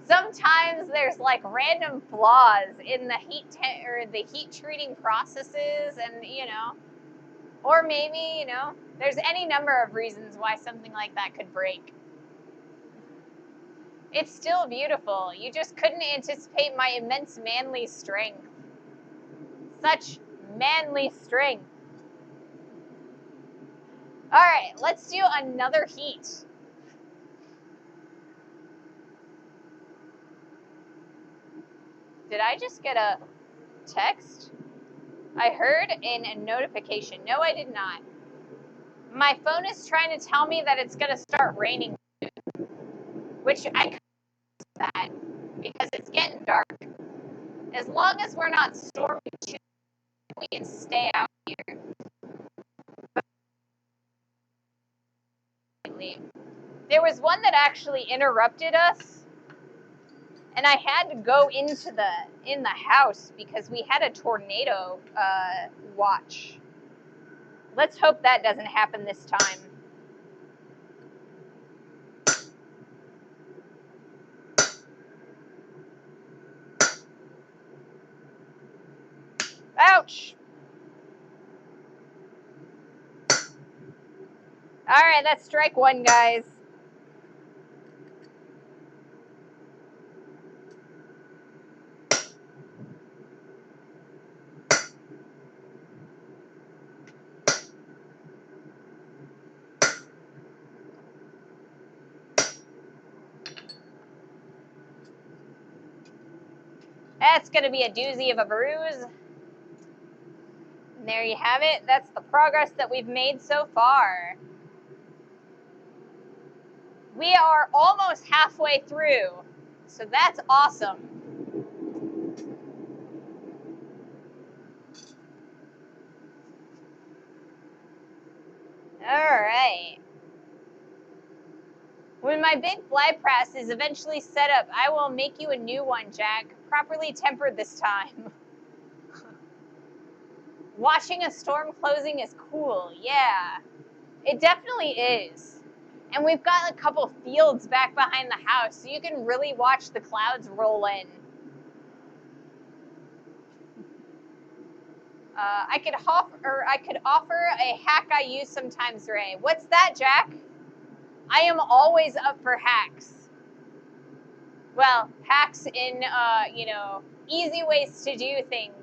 sometimes there's like random flaws in the heat treating processes, and you know, or maybe, you know, there's any number of reasons why something like that could break. It's still beautiful. You just couldn't anticipate my immense manly strength. Such manly strength. All right, let's do another heat. Did I just get a text? I heard a notification. No, I did not. My phone is trying to tell me that it's going to start raining, which I could do that because it's getting dark. As long as we're not storming too, we can stay out here. There was one that actually interrupted us, and I had to go into the house because we had a tornado watch. Let's hope that doesn't happen this time. Ouch! All right, that's strike 1, guys. That's going to be a doozy of a bruise. And there you have it. That's the progress that we've made so far. We are almost halfway through, so that's awesome. All right. When my big fly press is eventually set up, I will make you a new one, Jack. Properly tempered this time. Watching a storm closing is cool. Yeah, it definitely is. And we've got a couple fields back behind the house, so you can really watch the clouds roll in. I could offer a hack I use sometimes, Ray. What's that, Jack? I am always up for hacks. Well, hacks in, easy ways to do things,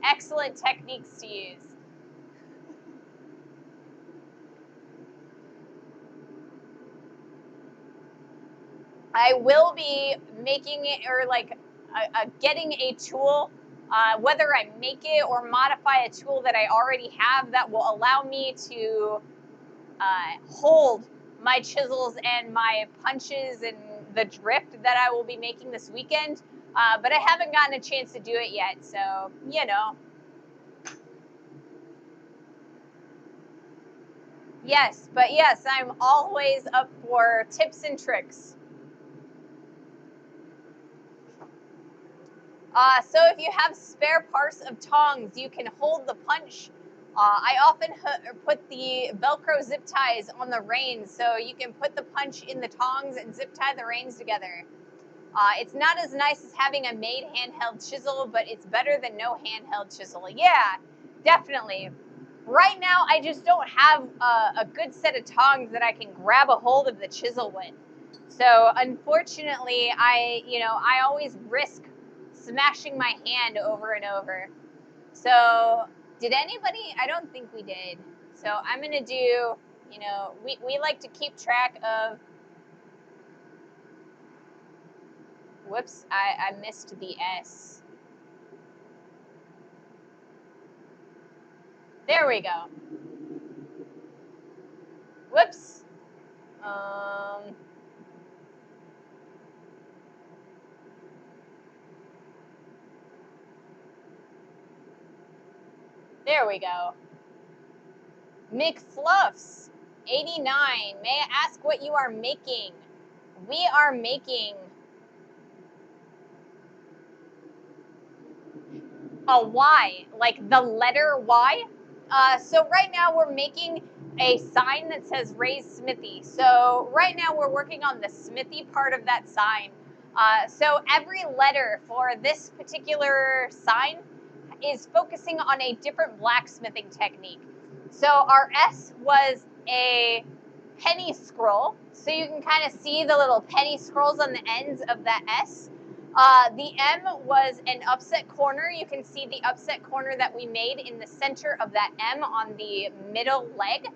excellent techniques to use. I will be making it, or like getting a tool, whether I make it or modify a tool that I already have that will allow me to hold my chisels and my punches and the drift that I will be making this weekend. But I haven't gotten a chance to do it yet, so, Yes, but yes, I'm always up for tips and tricks. So if you have spare parts of tongs, you can hold the punch. I often put the Velcro zip ties on the reins, so you can put the punch in the tongs and zip tie the reins together. It's not as nice as having a made handheld chisel, but it's better than no handheld chisel. Yeah, definitely. Right now, I just don't have a good set of tongs that I can grab a hold of the chisel with. So unfortunately, I always risk smashing my hand over and over. So did anybody? I don't think we did. So I'm gonna do, we like to keep track of, whoops, I missed the S. There we go. Whoops. There we go. McFluffs, 89. May I ask what you are making? We are making a Y, like the letter Y. So right now we're making a sign that says Ray's Smithy. So right now we're working on the smithy part of that sign. So every letter for this particular sign is focusing on a different blacksmithing technique. So our S was a penny scroll. So you can kind of see the little penny scrolls on the ends of that S. The M was an upset corner. You can see the upset corner that we made in the center of that M on the middle leg.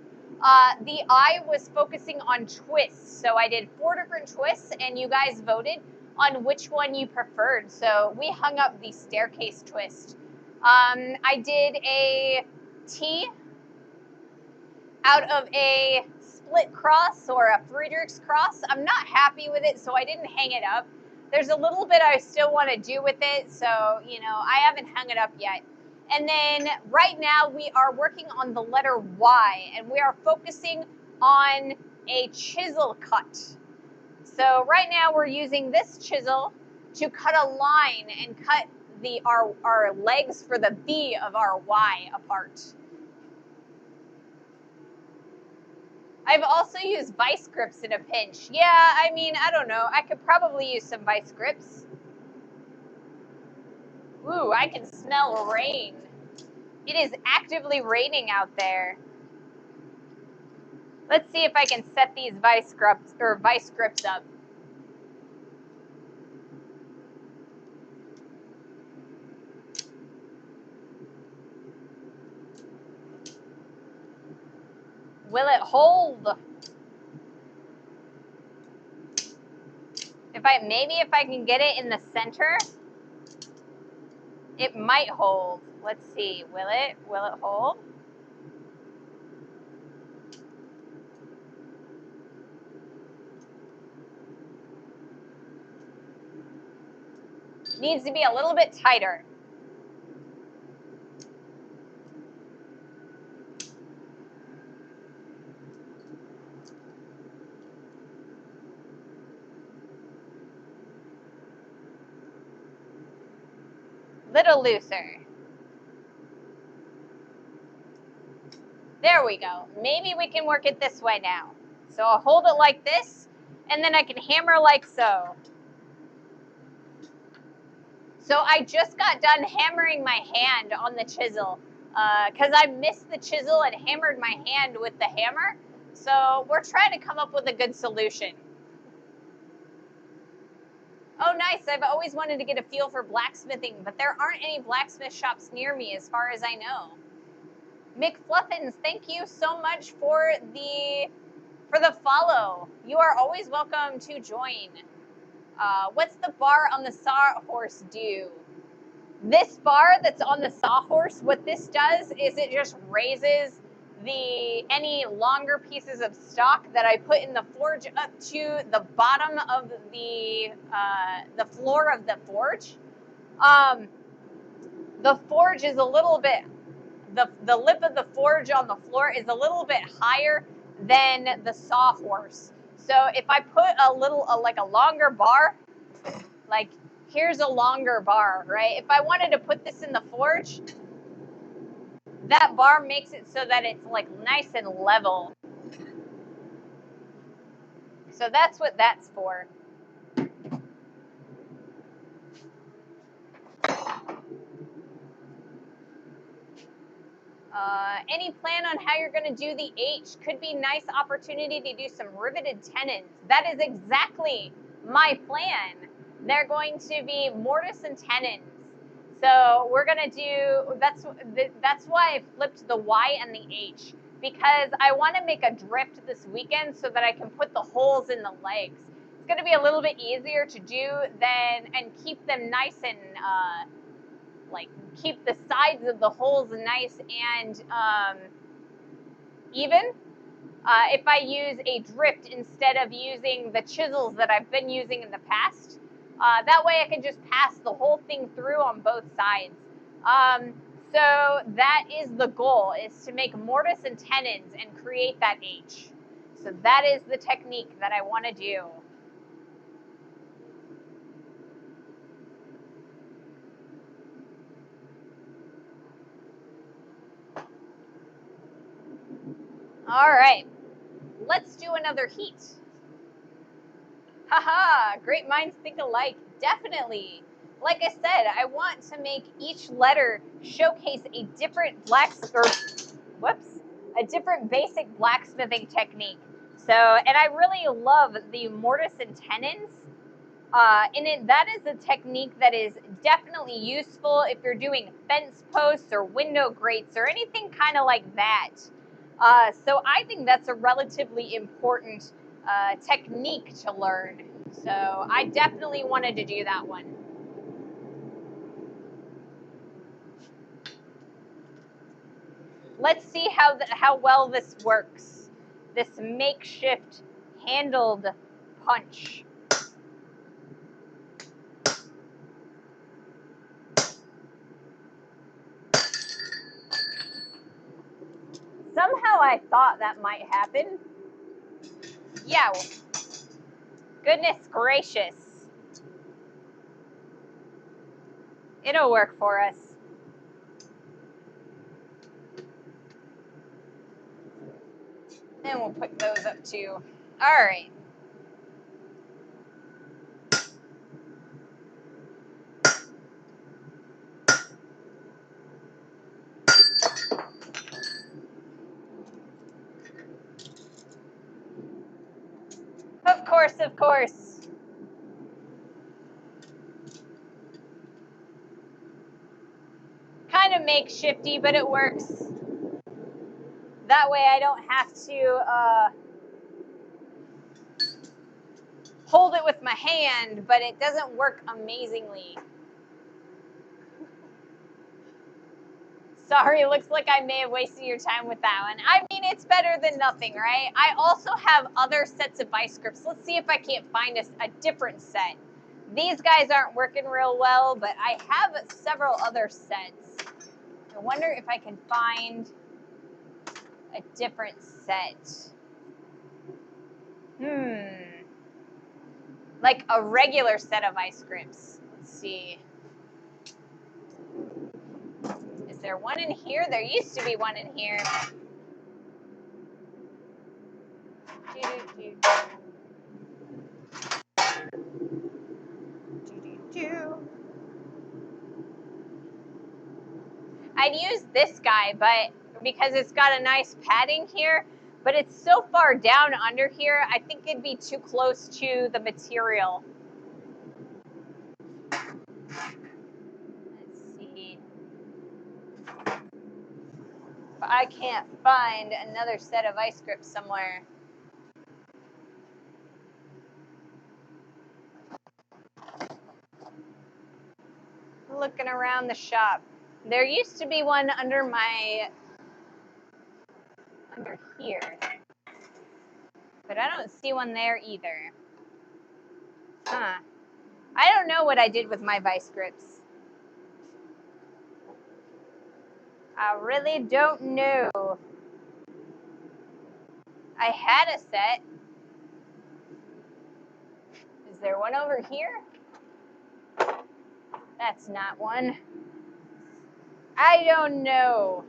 The I was focusing on twists. So I did 4 different twists, and you guys voted on which one you preferred. So we hung up the staircase twist. I did a T out of a split cross or a Friedrich's cross. I'm not happy with it, so I didn't hang it up. There's a little bit I still want to do with it, so, I haven't hung it up yet. And then right now we are working on the letter Y, and we are focusing on a chisel cut. So right now we're using this chisel to cut a line and cut our legs for the V of our Y apart. I've also used vice grips in a pinch. Yeah, I don't know. I could probably use some vice grips. Ooh, I can smell rain. It is actively raining out there. Let's see if I can set these vice grips up. Will it hold? Maybe if I can get it in the center, it might hold. Let's see. Will it hold? Needs to be a little bit tighter. Little looser. There we go. Maybe we can work it this way now. So I'll hold it like this, and then I can hammer like so. So I just got done hammering my hand on the chisel because I missed the chisel and hammered my hand with the hammer. So we're trying to come up with a good solution. Oh, nice. I've always wanted to get a feel for blacksmithing, but there aren't any blacksmith shops near me as far as I know. McFluffins, thank you so much for the follow. You are always welcome to join. What's the bar on the sawhorse do? This bar that's on the sawhorse, what this does is it just raises any longer pieces of stock that I put in the forge up to the bottom of the floor of the forge. The forge is a little bit, the lip of the forge on the floor is a little bit higher than the sawhorse. So if I put like a longer bar, like here's a longer bar, right? If I wanted to put this in the forge, that bar makes it so that it's like nice and level. So that's what that's for. Any plan on how you're going to do the H? Could be nice opportunity to do some riveted tenons. That is exactly my plan. They're going to be mortise and tenons. So we're going to do, that's why I flipped the Y and the H, because I want to make a drift this weekend so that I can put the holes in the legs. It's going to be a little bit easier to do and keep them nice and like keep the sides of the holes nice and even. If I use a drift instead of using the chisels that I've been using in the past, that way I can just pass the whole thing through on both sides. So that is the goal, is to make mortise and tenons and create that H. So that is the technique that I want to do. All right, let's do another heat. Haha, great minds think alike. Definitely. Like I said, I want to make each letter showcase a different a different basic blacksmithing technique. So, and I really love the mortise and tenons. That is a technique that is definitely useful if you're doing fence posts or window grates or anything kind of like that. So I think that's a relatively important technique to learn. So I definitely wanted to do that one. Let's see how well this works. This makeshift handled punch. Somehow I thought that might happen. Yeah. Goodness gracious. It'll work for us. And we'll put those up too. All right. Of course, of course. Kind of makeshifty, but it works. That way I don't have to hold it with my hand, but it doesn't work amazingly. Sorry, looks like I may have wasted your time with that one. I mean, it's better than nothing, right? I also have other sets of vice grips. Let's see if I can't find a different set. These guys aren't working real well, but I have several other sets. I wonder if I can find a different set. Like a regular set of vice grips. Let's see. there one in here? There used to be one in here. I'd use this guy, but because it's got a nice padding here, but it's so far down under here, I think it'd be too close to the material. Let's see. But I can't find another set of vice grips somewhere. Looking around the shop. There used to be one under here. But I don't see one there either. Huh. I don't know what I did with my vice grips. I really don't know. I had a set. Is there one over here? That's not one. I don't know.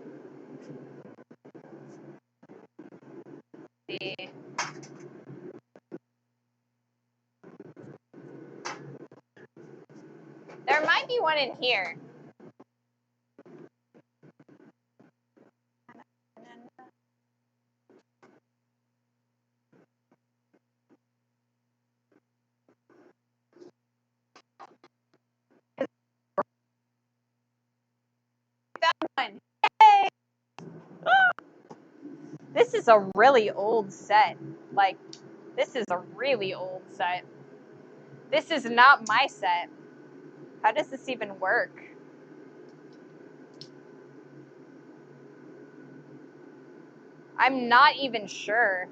Let's see. There might be one in here. Found one. Yay! This is a really old set. Like, this is a really old set. This is not my set. How does this even work? I'm not even sure.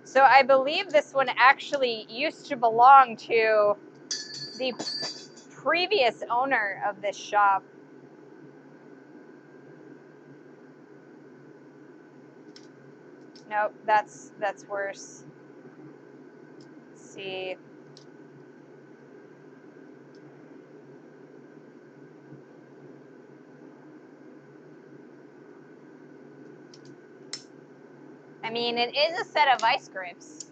So I believe this one actually used to belong to the previous owner of this shop. Nope, that's worse. Let's see. I mean, it is a set of vice grips.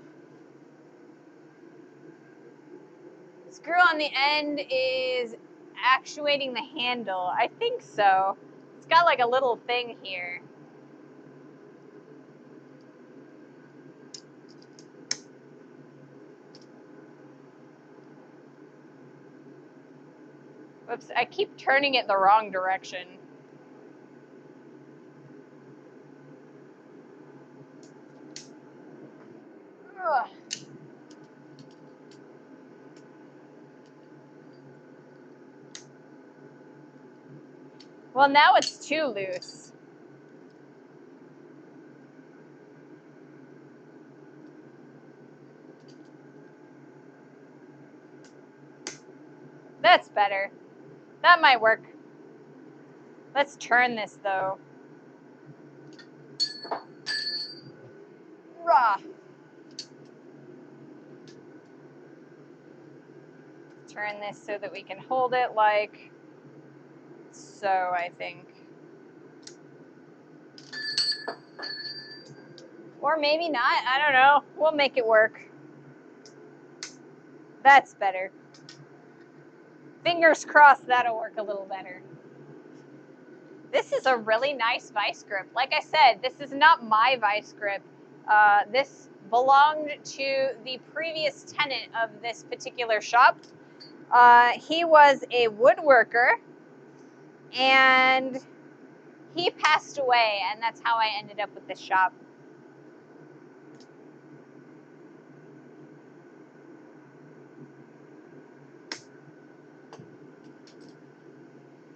Screw on the end is actuating the handle. I think so. It's got like a little thing here. Whoops, I keep turning it the wrong direction. Ugh. Well, now it's too loose. That's better. That might work. Let's turn this though. Rah. Turn this so that we can hold it like so, I think. Or maybe not. I don't know. We'll make it work. That's better. Fingers crossed that'll work a little better. This is a really nice vice grip. Like I said, this is not my vice grip. This belonged to the previous tenant of this particular shop. He was a woodworker, and he passed away, and that's how I ended up with this shop.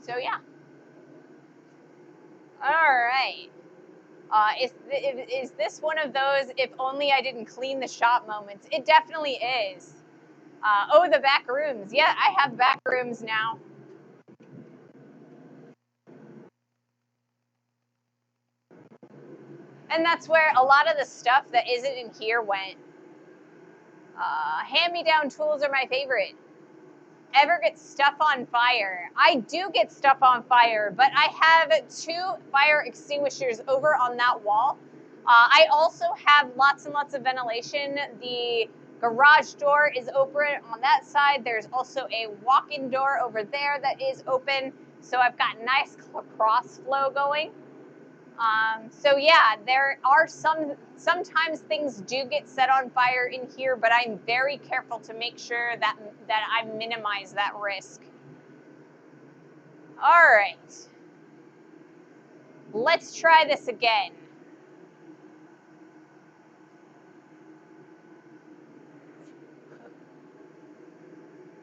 So yeah. All right. Is this one of those if only I didn't clean the shop moments? It definitely is. Oh, the back rooms. Yeah, I have back rooms now. And that's where a lot of the stuff that isn't in here went. Hand-me-down tools are my favorite. Ever get stuff on fire? I do get stuff on fire, but I have 2 fire extinguishers over on that wall. I also have lots and lots of ventilation. The garage door is open on that side. There's also a walk-in door over there that is open. So I've got nice cross flow going. So yeah, there are sometimes things do get set on fire in here, but I'm very careful to make sure that I minimize that risk. All right, let's try this again.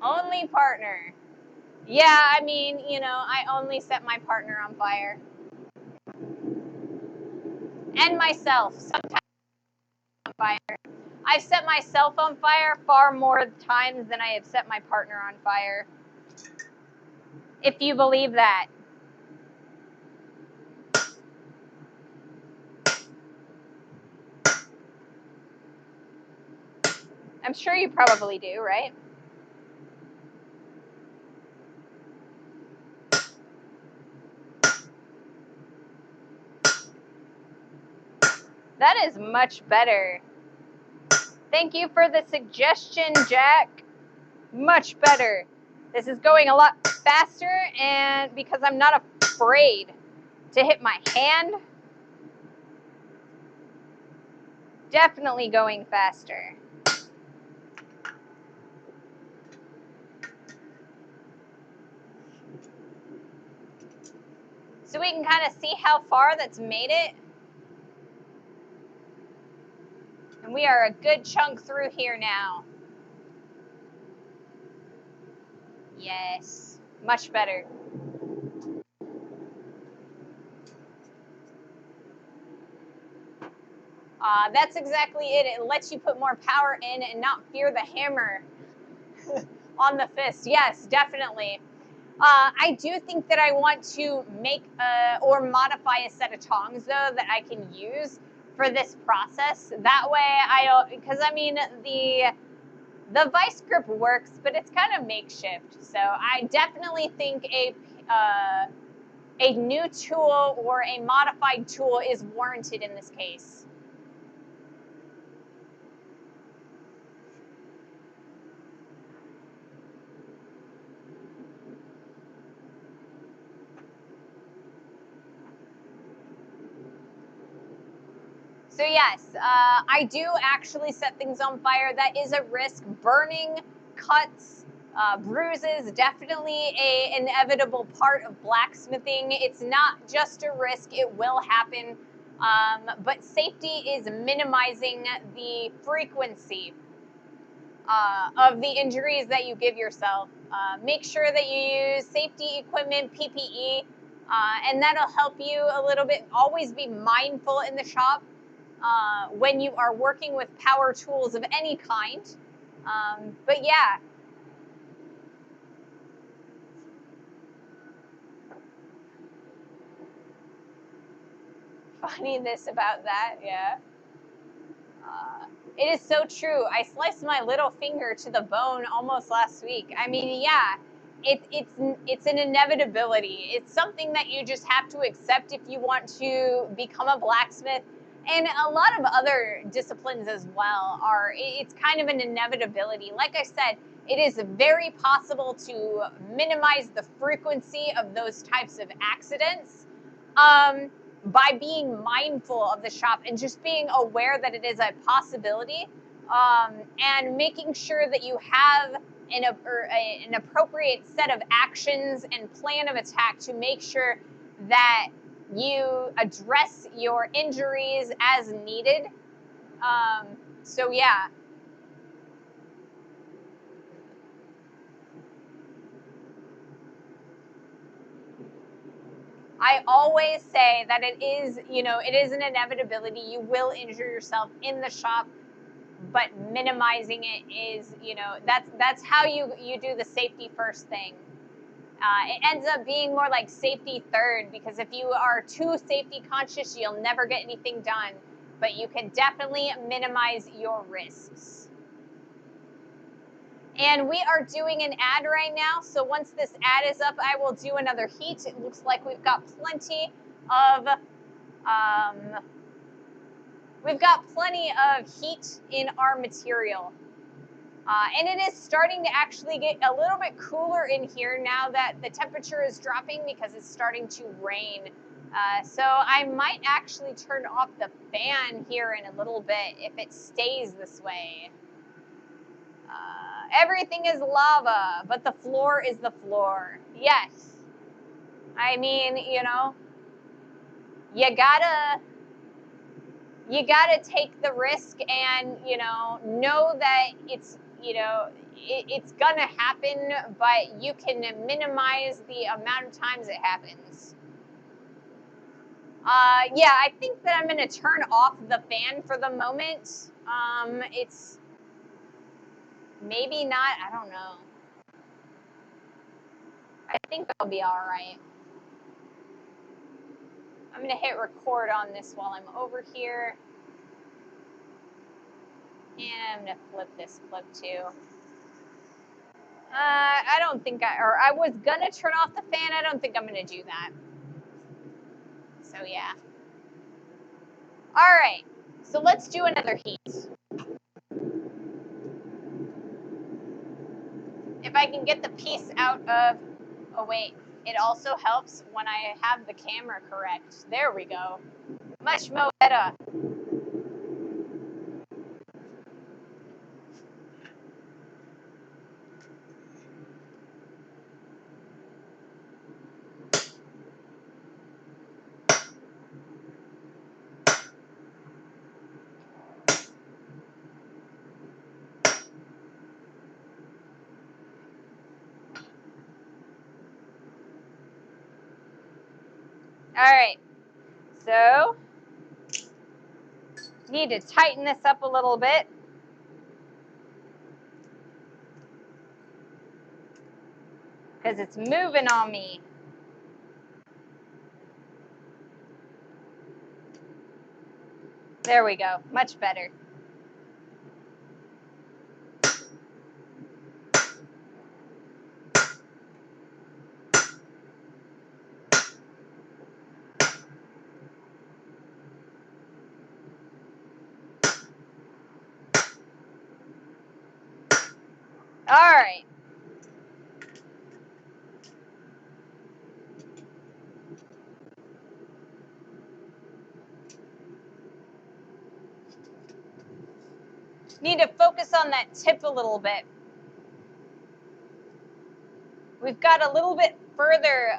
Only partner. Yeah, I mean, you know, I only set my partner on fire. And myself, sometimes on fire. I've set myself on fire far more times than I have set my partner on fire. If you believe that. I'm sure you probably do, right? That is much better. Thank you for the suggestion, Jack. Much better. This is going a lot faster, and because I'm not afraid to hit my hand, definitely going faster. So we can kind of see how far that's made it. And we are a good chunk through here now. Yes, much better. That's exactly it. It lets you put more power in and not fear the hammer on the fist. Yes, definitely. I do think that I want to make or modify a set of tongs, though, that I can use for this process. That way, because I mean, the vice grip works, but it's kind of makeshift. So I definitely think a new tool or a modified tool is warranted in this case. So yes, I do actually set things on fire. That is a risk. Burning, cuts, bruises, definitely an inevitable part of blacksmithing. It's not just a risk, it will happen. But safety is minimizing the frequency of the injuries that you give yourself. Make sure that you use safety equipment, PPE, and that'll help you a little bit. Always be mindful in the shop when you are working with power tools of any kind. But yeah. Funniness about that, yeah. It is so true. I sliced my little finger to the bone almost last week. I mean, yeah, it's an inevitability. It's something that you just have to accept if you want to become a blacksmith. And a lot of other disciplines as well it's kind of an inevitability. Like I said, it is very possible to minimize the frequency of those types of accidents. By being mindful of the shop and just being aware that it is a possibility, and making sure that you have an appropriate set of actions and plan of attack to make sure that you address your injuries as needed. So yeah. I always say that it is an inevitability. You will injure yourself in the shop, but minimizing it is, that's how you do the safety first thing. It ends up being more like safety third, because if you are too safety conscious, you'll never get anything done. But you can definitely minimize your risks. And we are doing an ad right now, so once this ad is up, I will do another heat. It looks like we've got plenty of heat in our material. And it is starting to actually get a little bit cooler in here now that the temperature is dropping, because it's starting to rain. So I might actually turn off the fan here in a little bit if it stays this way. Everything is lava, but the floor is the floor. Yes. I mean, you know, you gotta take the risk and, you know that it's, you know, it's gonna happen, but you can minimize the amount of times it happens. Yeah, I think that I'm gonna turn off the fan for the moment. It's maybe not, I don't know. I think I'll be all right. I'm gonna hit record on this while I'm over here. And I'm gonna flip this clip too. I don't think I was gonna turn off the fan. I don't think I'm gonna do that. So yeah. All right, so let's do another heat. If I can get the piece out of, oh wait, it also helps when I have the camera correct. There we go. Much more better. All right, so need to tighten this up a little bit. Because it's moving on me. There we go, much better. All right. Need to focus on that tip a little bit. We've got a little bit further,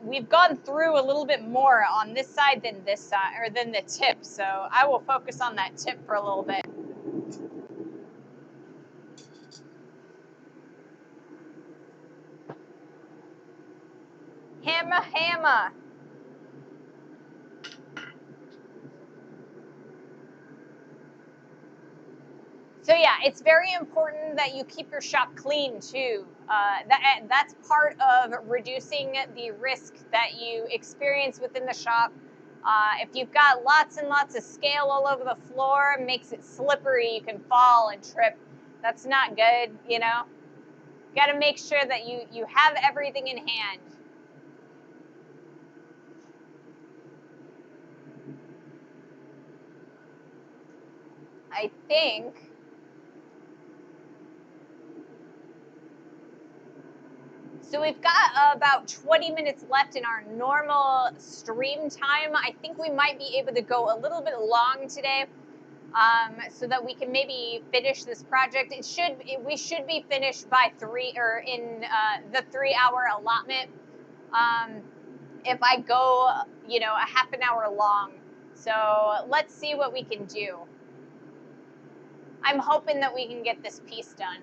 we've gone through a little bit more on this side than this side, or than the tip. So I will focus on that tip for a little bit. Hammer, hammer. So yeah, it's very important that you keep your shop clean too. That's part of reducing the risk that you experience within the shop. If you've got lots and lots of scale all over the floor, it makes it slippery. You can fall and trip. That's not good, you know. You got to make sure that you have everything in hand. I think so. We've got about 20 minutes left in our normal stream time. I think we might be able to go a little bit long today, so that we can maybe finish this project. We should be finished by 3, or in the 3-hour allotment. If I go, you know, a half an hour long. So let's see what we can do. I'm hoping that we can get this piece done.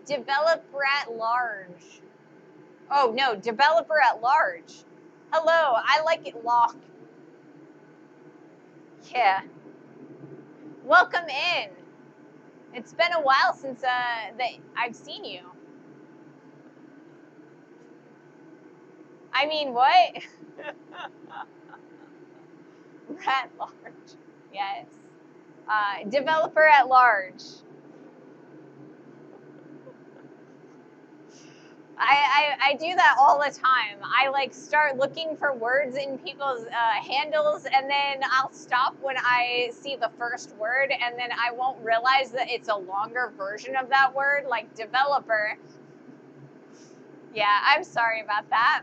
Developer at large. Oh no, developer at large. Hello, I like it long. Yeah. Welcome in. It's been a while since I've seen you. I mean, what? At large. Yes. Developer at large. I do that all the time. I like start looking for words in people's handles, and then I'll stop when I see the first word, and then I won't realize that it's a longer version of that word, like developer. Yeah, I'm sorry about that.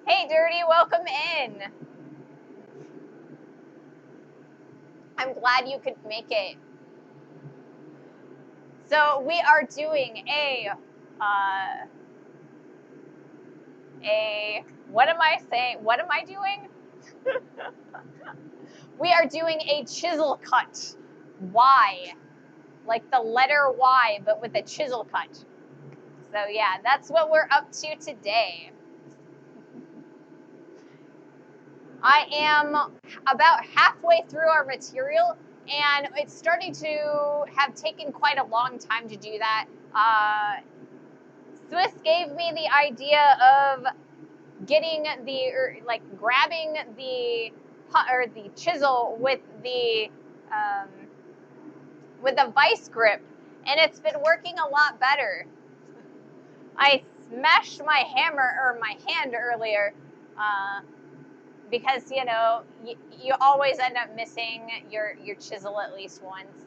Hey, Dirty, welcome in. I'm glad you could make it. So we are doing what am I saying? What am I doing? We are doing a chisel cut. Y, like the letter Y, but with a chisel cut. So yeah, that's what we're up to today. I am about halfway through our material, and it's starting to have taken quite a long time to do that. Swiss gave me the idea of getting grabbing the chisel with the vice grip, and it's been working a lot better. I smashed my hand earlier because you always end up missing your chisel at least once.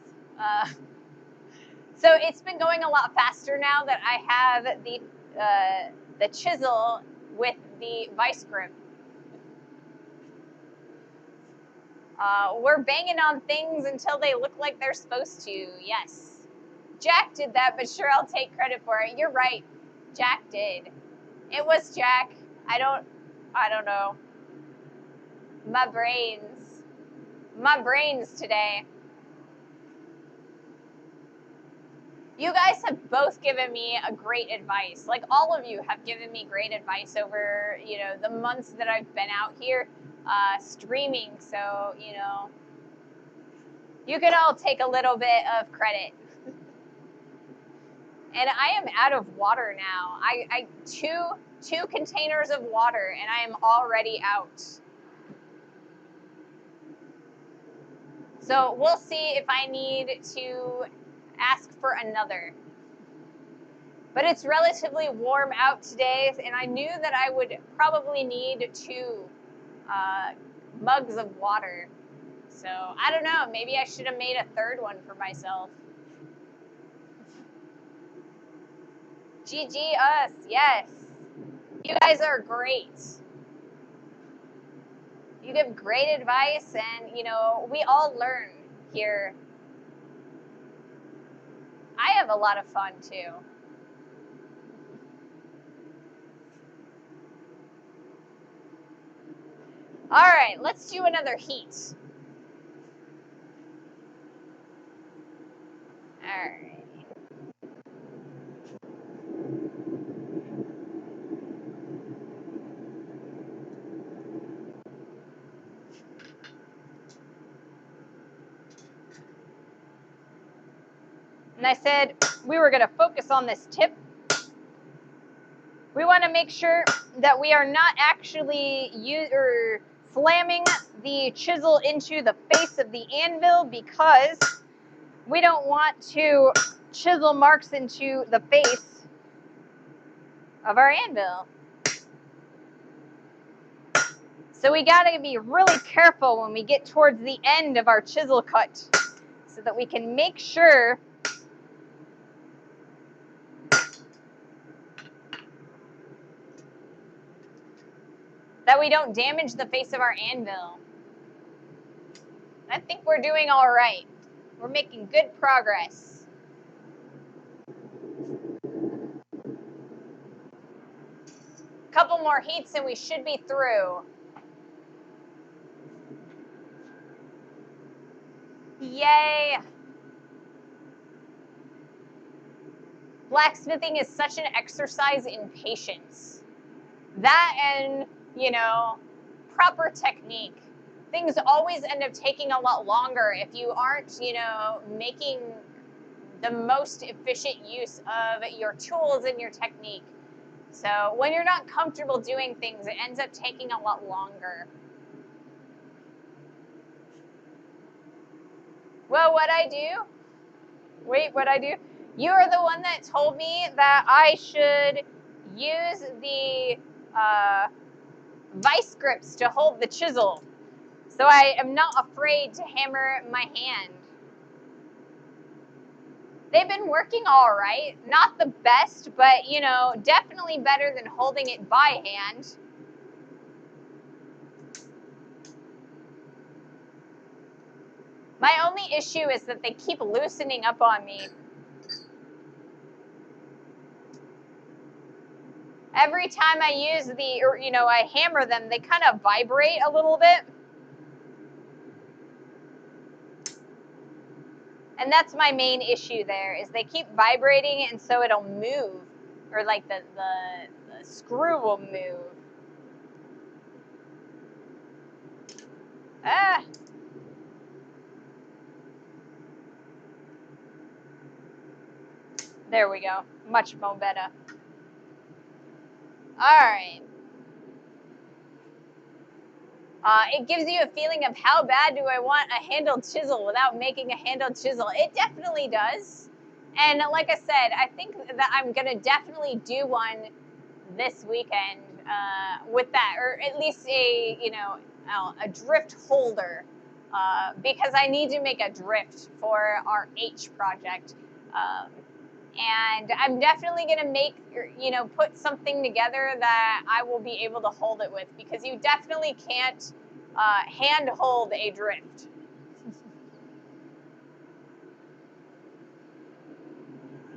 So it's been going a lot faster now that I have the chisel with the vice grip. We're banging on things until they look like they're supposed to. Yes, Jack did that, but sure, I'll take credit for it. You're right, Jack did. It was Jack. I don't know. My brains today. You guys have both given me a great advice. Like, all of you have given me great advice over, the months that I've been out here streaming. So, you can all take a little bit of credit. And I am out of water now. I two containers of water, and I am already out. So we'll see if I need to ask for another. But it's relatively warm out today, and I knew that I would probably need 2 mugs of water. So I don't know, maybe I should have made a 3rd one for myself. GG us, yes. You guys are great. You give great advice, and we all learn here. I have a lot of fun too. All right, let's do another heat. All right. And I said we were going to focus on this tip. We want to make sure that we are not actually slamming the chisel into the face of the anvil, because we don't want to chisel marks into the face of our anvil. So we got to be really careful when we get towards the end of our chisel cut, so that we can make sure that we don't damage the face of our anvil. I think we're doing all right. We're making good progress. Couple more heats and we should be through. Yay! Blacksmithing is such an exercise in patience. That and, proper technique. things always end up taking a lot longer if you aren't, you know, making the most efficient use of your tools and your technique. So when you're not comfortable doing things, it ends up taking a lot longer. Well, what I do? Wait, what I do? You are the one that told me that I should use the vice grips to hold the chisel, so I am not afraid to hammer my hand. They've been working all right. Not the best, but, you know, definitely better than holding it by hand. My only issue is that they keep loosening up on me. Every time I use the, or, you know, I hammer them, they kind of vibrate a little bit. And that's my main issue there, is they keep vibrating, and so it'll move, or like the screw will move. Ah. There we go. Much more better. All right. It gives you a feeling of how bad do I want a handled chisel without making a handled chisel. It definitely does. And like I said, I think that I'm going to definitely do one this weekend with that, or at least a, you know, a drift holder, because I need to make a drift for our H project. And I'm definitely going to make, you know, put something together that I will be able to hold it with, because you definitely can't hand hold a drift.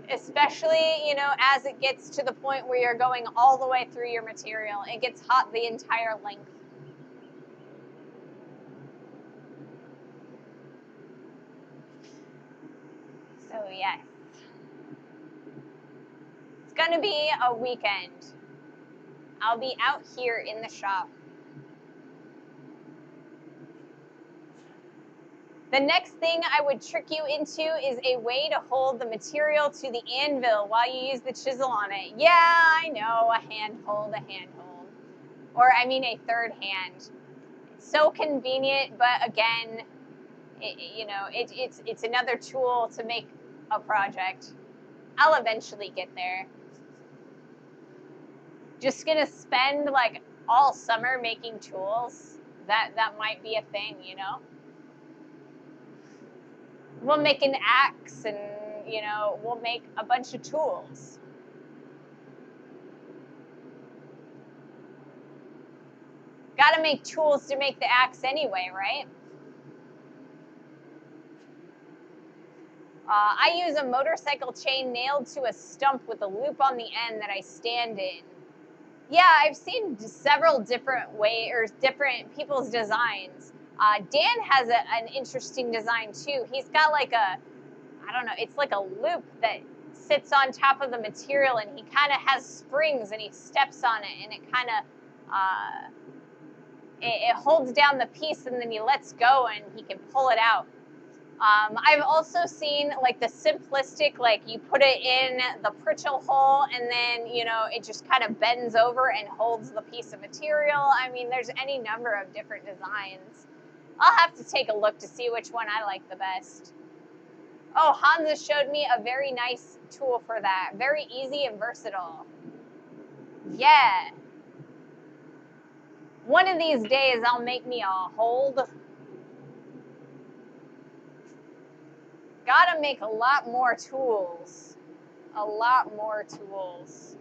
Especially, you know, as it gets to the point where you're going all the way through your material. It gets hot the entire length. So, yes. It's going to be a weekend. I'll be out here in the shop. The next thing I would trick you into is a way to hold the material to the anvil while you use the chisel on it. Yeah, I know, a handhold. Or, I mean, a third hand. It's so convenient, but again, you know, it's another tool to make a project. I'll eventually get there. Just gonna spend like all summer making tools. That might be a thing, you know? We'll make an axe, and, you know, we'll make a bunch of tools. Gotta make tools to make the axe anyway, right? I use a motorcycle chain nailed to a stump with a loop on the end that I stand in. Yeah, I've seen several different different people's designs. Dan has an interesting design too. He's got like I don't know, it's like a loop that sits on top of the material, and he kind of has springs, and he steps on it, and it kind of it holds down the piece, and then he lets go, and he can pull it out. I've also seen like the simplistic, like you put it in the pritchel hole, and then, you know, it just kind of bends over and holds the piece of material. I mean, there's any number of different designs. I'll have to take a look to see which one I like the best. Oh, Hansa showed me a very nice tool for that. Very easy and versatile. Yeah. One of these days, I'll make me a hold. Gotta make a lot more tools. A lot more tools.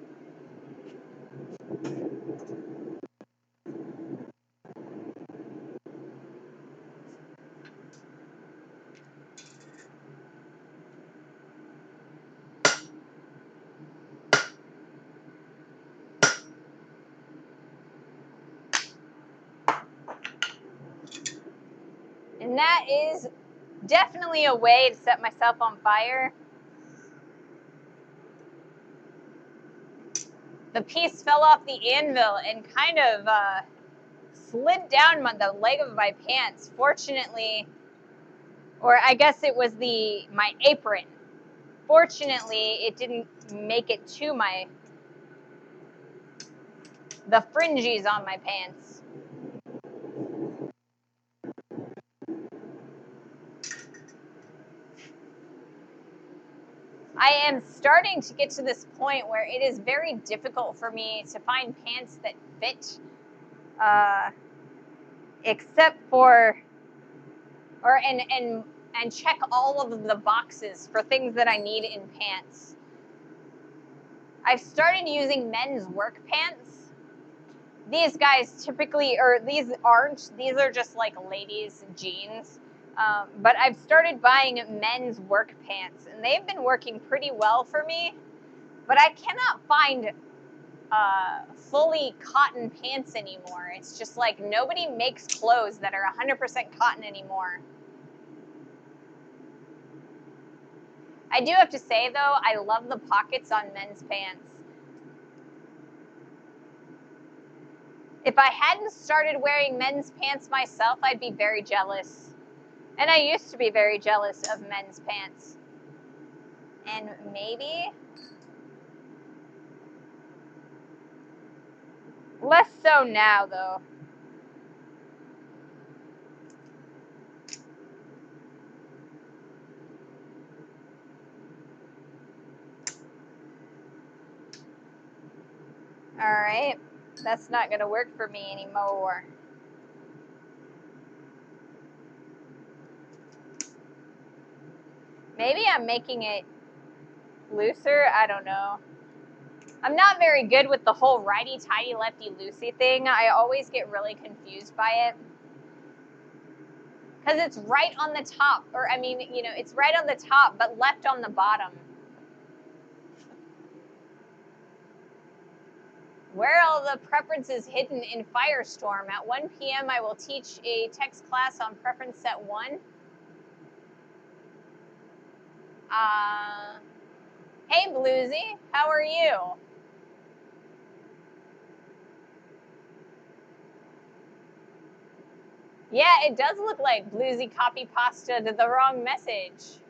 And that is definitely a way to set myself on fire. The piece fell off the anvil and kind of slid down the leg of my pants. Fortunately, or I guess it was my apron. Fortunately, it didn't make it to the fringes on my pants. I am starting to get to this point where it is very difficult for me to find pants that fit, except for, and check all of the boxes for things that I need in pants. I've started using men's work pants. These guys typically, or these aren't, these are just like ladies' jeans. But I've started buying men's work pants, and they've been working pretty well for me. But I cannot find fully cotton pants anymore. It's just like nobody makes clothes that are 100% cotton anymore. I do have to say, though, I love the pockets on men's pants. If I hadn't started wearing men's pants myself, I'd be very jealous. And I used to be very jealous of men's pants. And maybe less so now, though. All right. That's not going to work for me anymore. Maybe I'm making it looser. I don't know. I'm not very good with the whole righty-tighty, lefty-loosey thing. I always get really confused by it. Because it's right on the top. Or, I mean, you know, it's right on the top, but left on the bottom. Where are all the preferences hidden in Firestorm? At 1 p.m. I will teach a text class on preference set 1. Hey, Bluesy, how are you? Yeah, it does look like Bluesy copy pasta to the wrong message.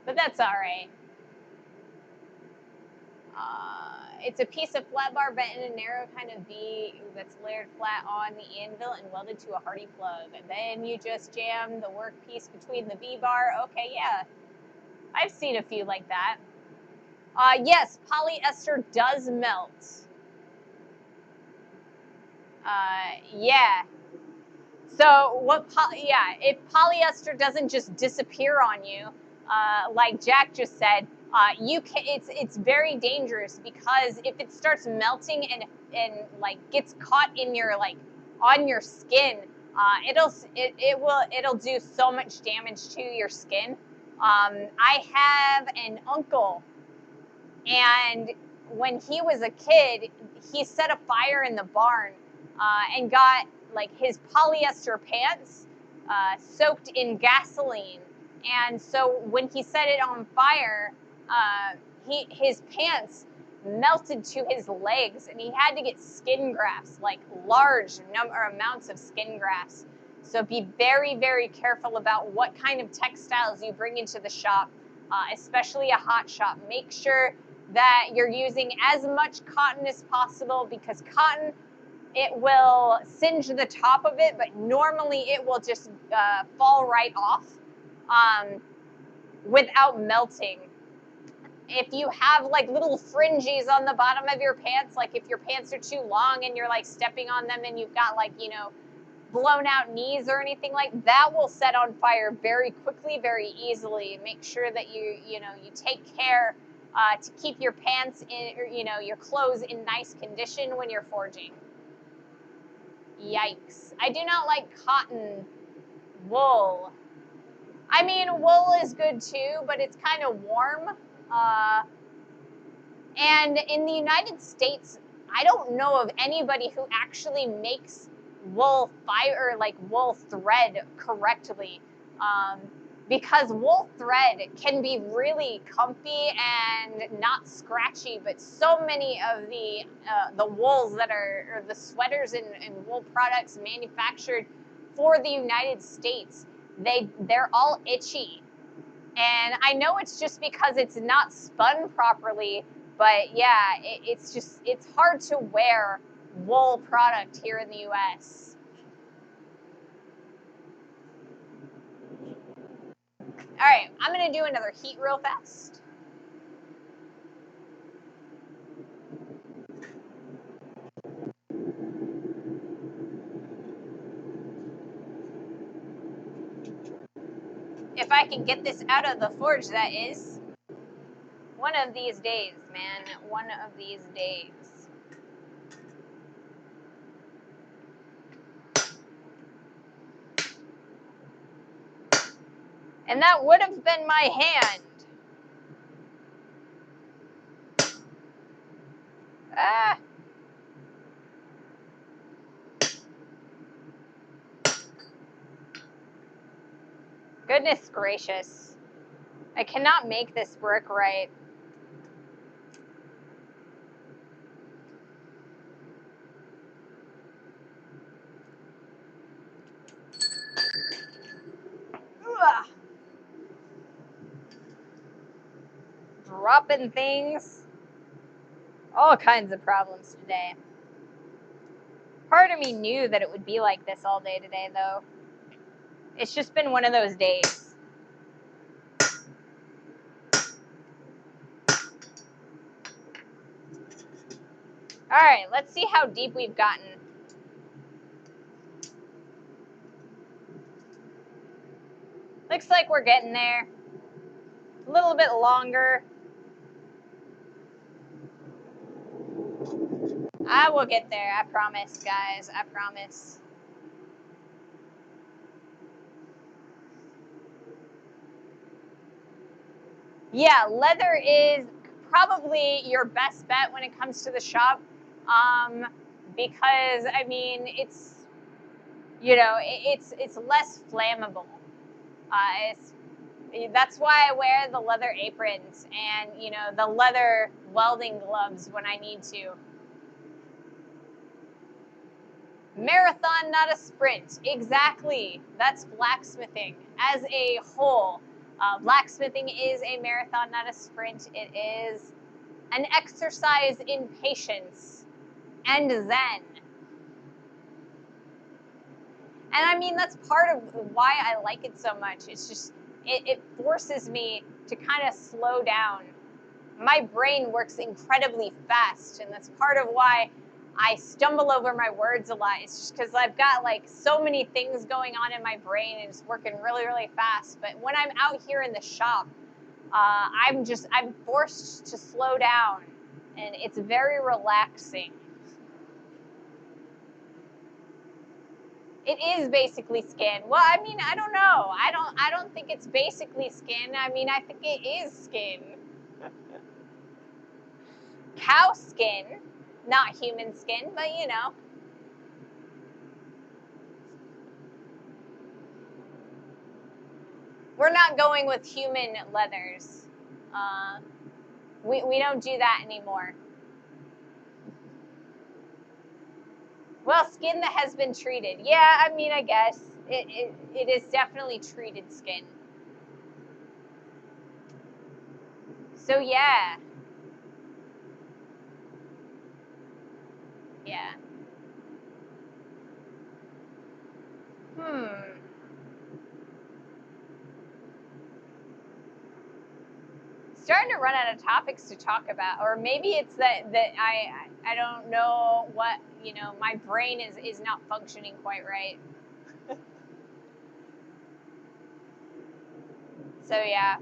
But that's all right. It's a piece of flat bar bent in a narrow kind of V that's layered flat on the anvil and welded to a hardy plug. And then you just jam the work piece between the V bar. Okay, yeah. I've seen a few like that. Yes, polyester does melt. Yeah. So if polyester doesn't just disappear on you, like Jack just said, it's very dangerous, because if it starts melting and like gets caught in your on your skin, it'll do so much damage to your skin. I have an uncle, and when he was a kid, he set a fire in the barn and got like his polyester pants soaked in gasoline. And so when he set it on fire, his pants melted to his legs, and he had to get skin grafts, like large amounts of skin grafts. So be very, very careful about what kind of textiles you bring into the shop, especially a hot shop. Make sure that you're using as much cotton as possible, because cotton, it will singe the top of it, but normally it will just fall right off without melting. If you have like little fringes on the bottom of your pants, like if your pants are too long and you're like stepping on them and you've got like, you know, blown out knees or anything like that, will set on fire very quickly, very easily. Make sure that you take care to keep your pants in, or, you know, your clothes in nice condition when you're forging. Yikes. I do not like cotton. Wool. I mean, wool is good too, but it's kind of warm. And in the United States, I don't know of anybody who actually makes wool fiber, like wool thread, correctly. because wool thread can be really comfy and not scratchy, but so many of the wools that are, or the sweaters and wool products manufactured for the United States, they're all itchy. And I know it's just because it's not spun properly, but yeah, it's hard to wear wool product here in the US. All right, I'm gonna do another heat real fast. If I can get this out of the forge, that is. One of these days, man. One of these days. And that would have been my hand. Ah. Goodness gracious. I cannot make this work right. Ugh. Dropping things. All kinds of problems today. Part of me knew that it would be like this all day today, though. It's just been one of those days. All right, let's see how deep we've gotten. Looks like we're getting there. A little bit longer. I will get there, I promise, guys. I promise. Yeah, leather is probably your best bet when it comes to the shop, because I mean it's, you know, it's less flammable. That's why I wear the leather aprons and, you know, the leather welding gloves when I need to. Marathon, not a sprint. Exactly. That's blacksmithing as a whole. Blacksmithing is a marathon, not a sprint. It is an exercise in patience and zen. And I mean, that's part of why I like it so much. It's just, it forces me to kind of slow down. My brain works incredibly fast, and that's part of why I stumble over my words a lot. It's just because I've got like so many things going on in my brain and it's working really, really fast. But when I'm out here in the shop, I'm forced to slow down, and it's very relaxing. It is basically skin. Well, I mean, I don't know. I don't think it's basically skin. I mean, I think it is skin. Cow skin, not human skin, but you know. We're not going with human leathers. We don't do that anymore. Well, skin that has been treated. Yeah, I mean, I guess it is definitely treated skin. So yeah. Yeah. Starting to run out of topics to talk about, or maybe it's that I don't know what, you know, my brain is not functioning quite right. So yeah.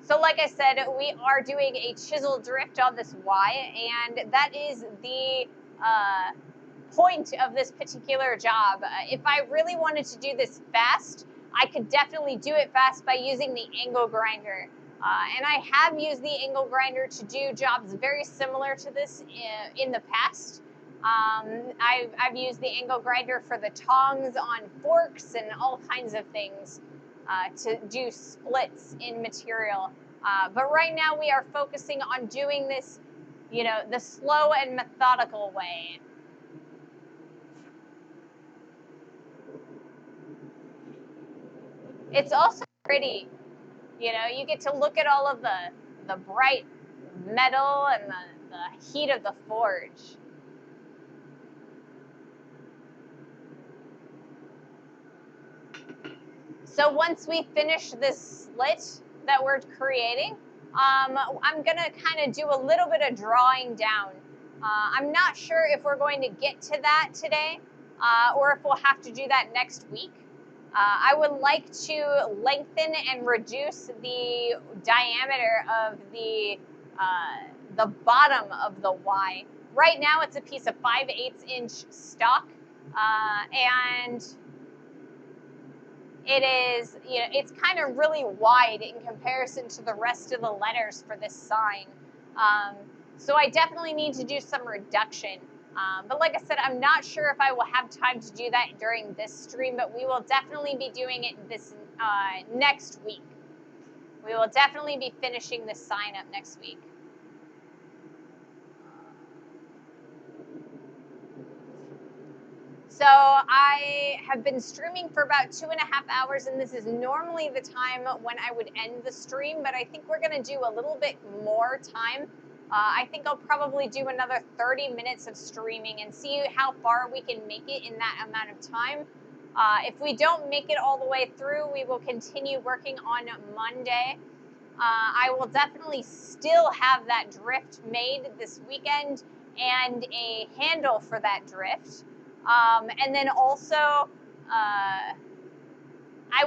So like I said, we are doing a chisel drift on this Y, and that is the point of this particular job. If I really wanted to do this fast, I could definitely do it fast by using the angle grinder. And I have used the angle grinder to do jobs very similar to this in the past. I've used the angle grinder for the tongs on forks and all kinds of things to do splits in material. But right now we are focusing on doing this, you know, the slow and methodical way. It's also pretty, you know, you get to look at all of the bright metal and the heat of the forge. So once we finish this slit that we're creating, I'm gonna kind of do a little bit of drawing down. I'm not sure if we're going to get to that today or if we'll have to do that next week. I would like to lengthen and reduce the diameter of the bottom of the Y. Right now it's a piece of 5/8 inch stock, and it is, you know, it's kind of really wide in comparison to the rest of the letters for this sign. So I definitely need to do some reduction. But like I said, I'm not sure if I will have time to do that during this stream, but we will definitely be doing it this next week. We will definitely be finishing this sign up next week. So I have been streaming for about 2.5 hours, and this is normally the time when I would end the stream, but I think we're gonna do a little bit more time. I think I'll probably do another 30 minutes of streaming and see how far we can make it in that amount of time. If we don't make it all the way through, we will continue working on Monday. I will definitely still have that drift made this weekend and a handle for that drift. And then also, I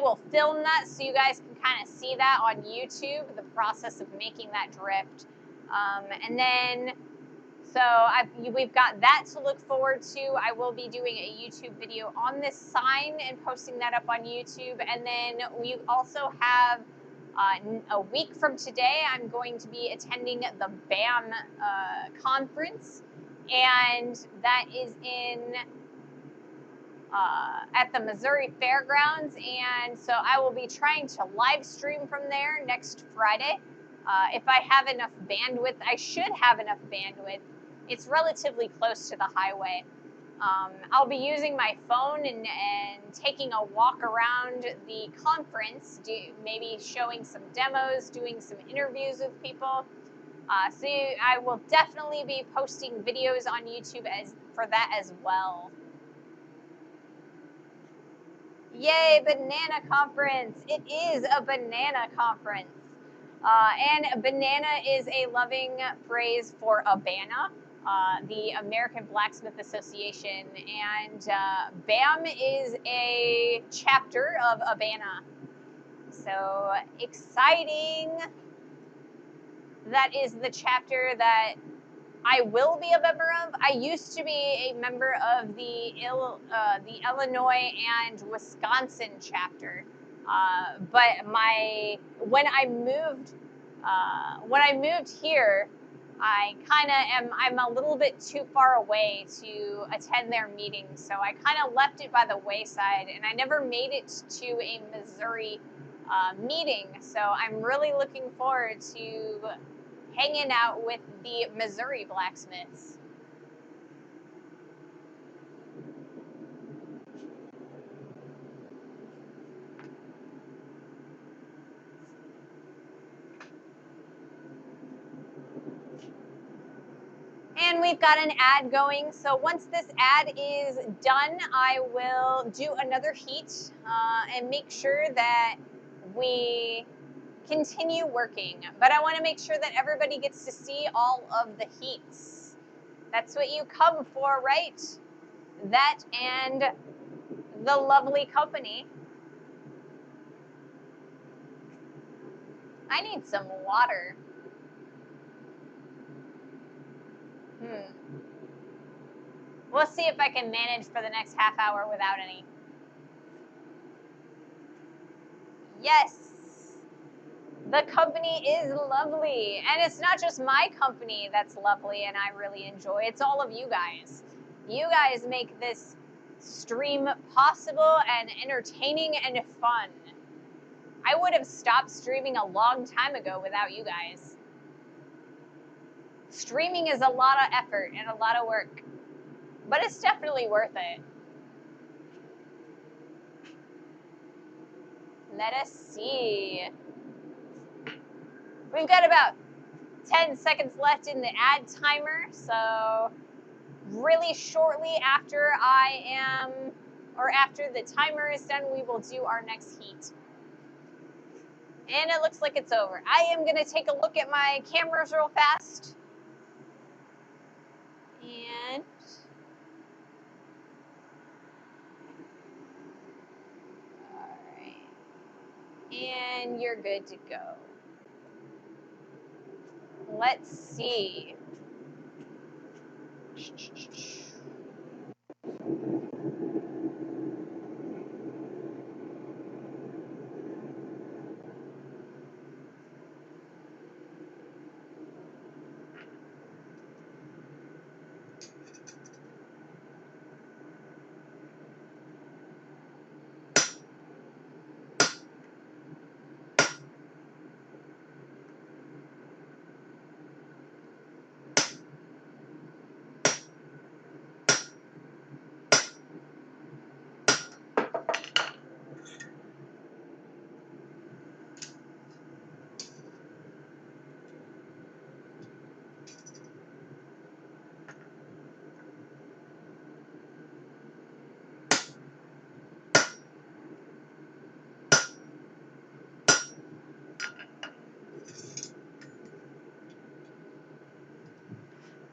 will film that so you guys can kind of see that on YouTube, the process of making that drift. And then, so we've got that to look forward to. I will be doing a YouTube video on this sign and posting that up on YouTube. And then we also have a week from today, I'm going to be attending the BAM conference, and that is in at the Missouri Fairgrounds, and so I will be trying to live stream from there next Friday. If I have enough bandwidth, I should have enough bandwidth. It's relatively close to the highway. I'll be using my phone and taking a walk around the conference, maybe showing some demos, doing some interviews with people. So I will definitely be posting videos on YouTube for that as well. Yay, banana conference. It is a banana conference. And banana is a loving phrase for Abana, the American Blacksmith Association. And BAM is a chapter of Abana. So exciting. That is the chapter that I will be a member of. I used to be a member of the Illinois and Wisconsin chapter, but when I moved here, I'm a little bit too far away to attend their meetings, so I kind of left it by the wayside, and I never made it to a Missouri meeting. So I'm really looking forward to hanging out with the Missouri blacksmiths. And we've got an ad going. So once this ad is done, I will do another heat and make sure that we continue working. But I want to make sure that everybody gets to see all of the heats. That's what you come for, right? That and the lovely company. I need some water. We'll see if I can manage for the next half hour without any. Yes, the company is lovely. And it's not just my company that's lovely and I really enjoy. It's all of you guys. You guys make this stream possible and entertaining and fun. I would have stopped streaming a long time ago without you guys. Streaming is a lot of effort and a lot of work, but it's definitely worth it. Let us see. We've got about 10 seconds left in the ad timer, so really shortly after after the timer is done, we will do our next heat. And it looks like it's over. I am gonna take a look at my cameras real fast. And all right. And you're good to go. Let's see.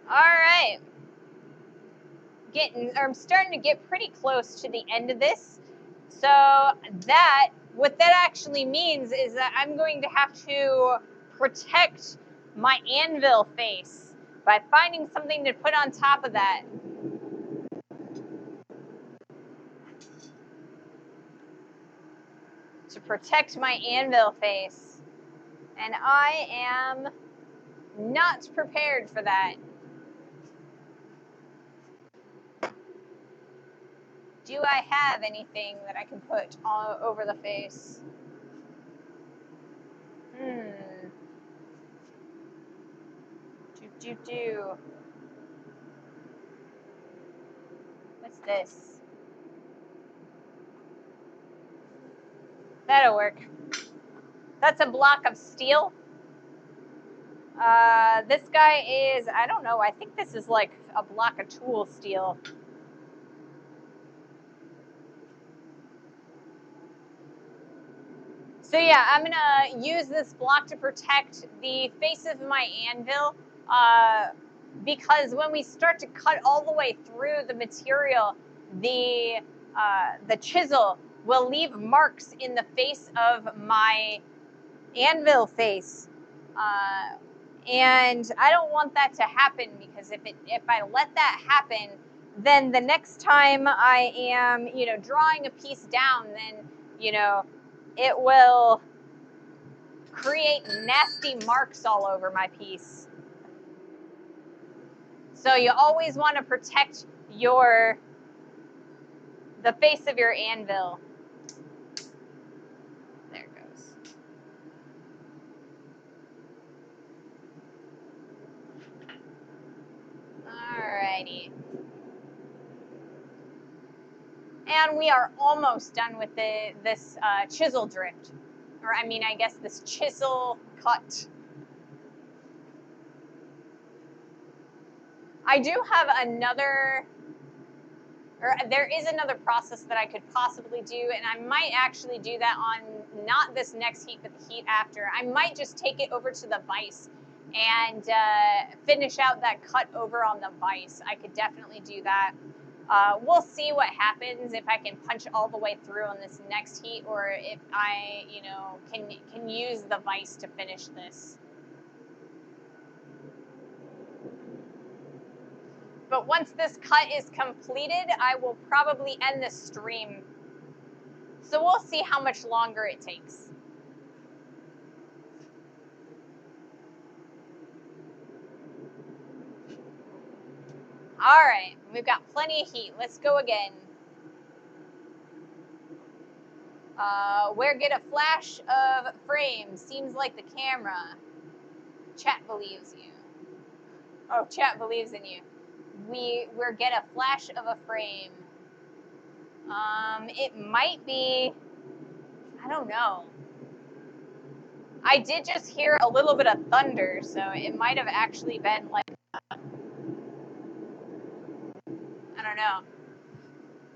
All right. I'm starting to get pretty close to the end of this. So what that actually means is that I'm going to have to protect my anvil face by finding something to put on top of that. To protect my anvil face. And I am not prepared for that. Do I have anything that I can put all over the face? Do. What's this? That'll work. That's a block of steel. This guy is, I don't know, I think this is like a block of tool steel. So yeah, I'm gonna use this block to protect the face of my anvil, because when we start to cut all the way through the material, the chisel will leave marks in the face of my anvil face. And I don't want that to happen, because if I let that happen, then the next time I am, drawing a piece down, then, it will create nasty marks all over my piece. So you always want to protect the face of your anvil. There it goes. Alrighty. And we are almost done with this chisel drift. Or I mean, I guess this chisel cut. I do have there is another process that I could possibly do, and I might actually do that on not this next heat, but the heat after. I might just take it over to the vise and finish out that cut over on the vise. I could definitely do that. We'll see what happens if I can punch all the way through on this next heat, or if I, can use the vise to finish this. But once this cut is completed, I will probably end the stream. So we'll see how much longer it takes. All right, we've got plenty of heat. Let's go again. Where get a flash of frame? Seems like the camera. Chat believes you. Oh, chat believes in you. We're get a flash of a frame. It might be, I don't know. I did just hear a little bit of thunder, so it might have actually been like, I don't know.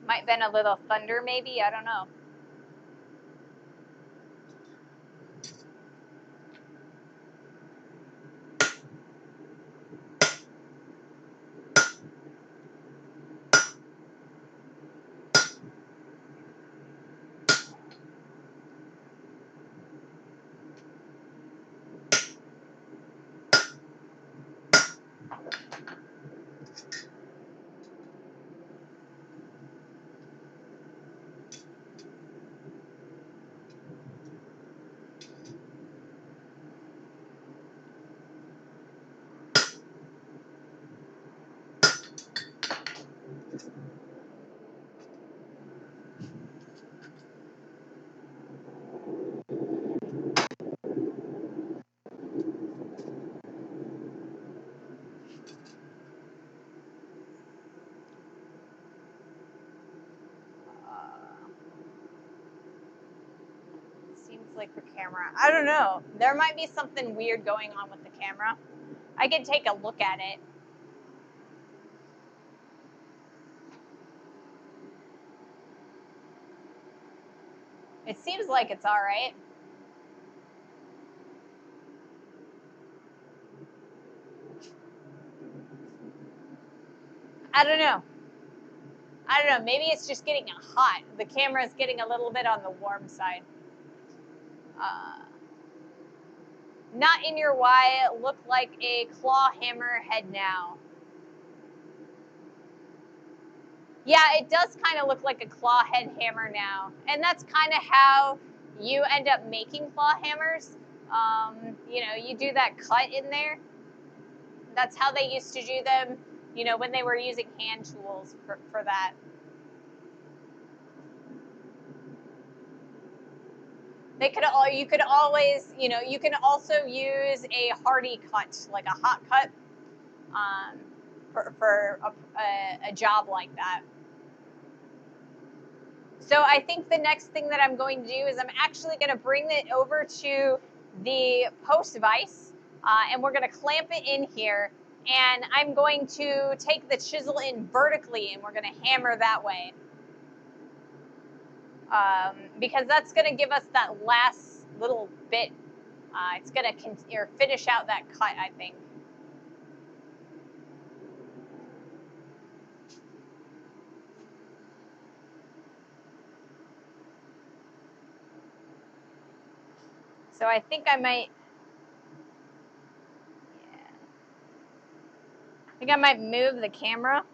Might have been a little thunder maybe, I don't know. Seems like the camera, I don't know. There might be something weird going on with the camera. I could take a look at it. It seems like it's all right. I don't know. I don't know. Maybe it's just getting hot. The camera is getting a little bit on the warm side. Not in your Y. Look like a claw hammer head now. Yeah, it does kind of look like a claw head hammer now. And that's kind of how you end up making claw hammers. You know, you do that cut in there. That's how they used to do them, you know, when they were using hand tools for that. You could always, you know, you can also use a hardy cut, like a hot cut, for a job like that. So I think the next thing that I'm going to do is I'm actually going to bring it over to the post vise, and we're going to clamp it in here, and I'm going to take the chisel in vertically, and we're going to hammer that way. Because that's going to give us that last little bit. It's going to finish out that cut, I think. So I think I might, yeah. I think I might move the camera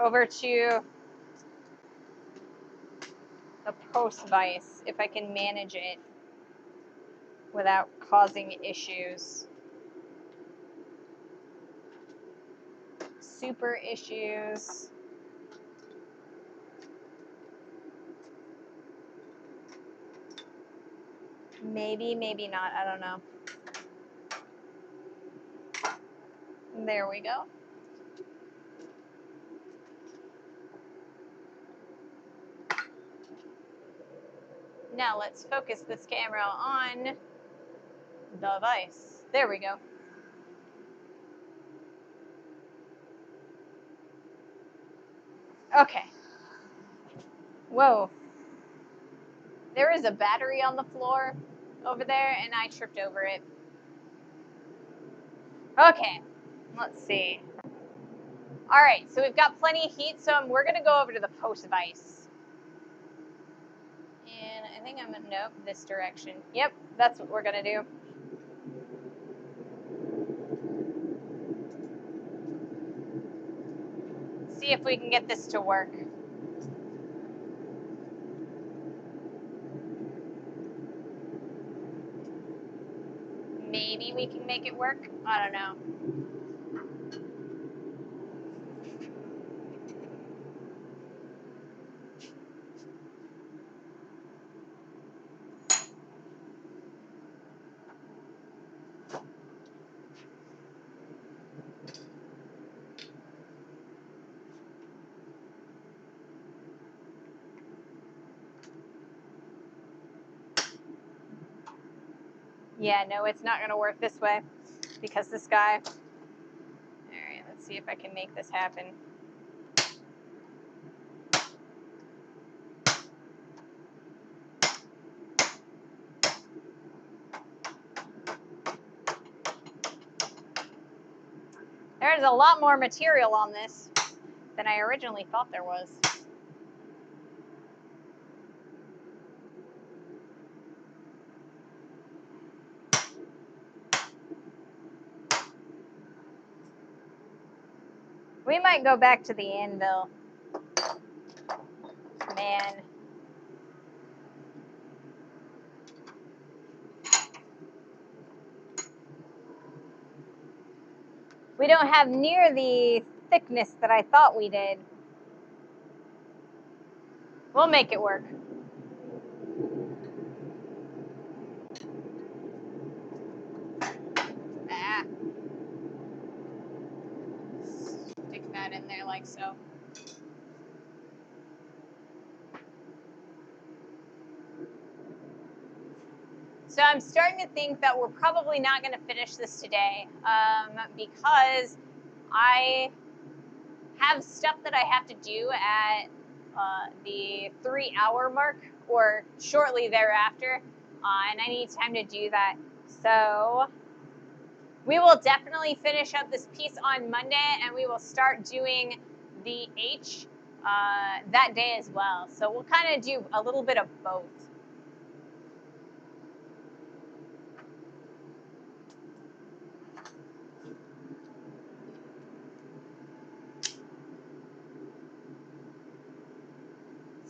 over to the post vise if I can manage it without causing issues. Super issues. Maybe, maybe not. I don't know. There we go. Now let's focus this camera on the vise. There we go. Okay. Whoa. There is a battery on the floor over there, and I tripped over it. Okay. Let's see. All right, so we've got plenty of heat, so we're going to go over to the post vise. And I think I'm going to, nope, this direction. Yep, that's what we're going to do. See if we can get this to work. Maybe we can make it work. I don't know. Yeah, no, it's not gonna work this way because this guy. All right, let's see if I can make this happen. There's a lot more material on this than I originally thought there was. We might go back to the anvil. Man. We don't have near the thickness that I thought we did. We'll make it work. Ah. Stick that in there like so. So I'm starting to think that we're probably not going to finish this today because I have stuff that I have to do at the 3-hour mark or shortly thereafter, and I need time to do that. So we will definitely finish up this piece on Monday, and we will start doing the H that day as well. So we'll kind of do a little bit of both.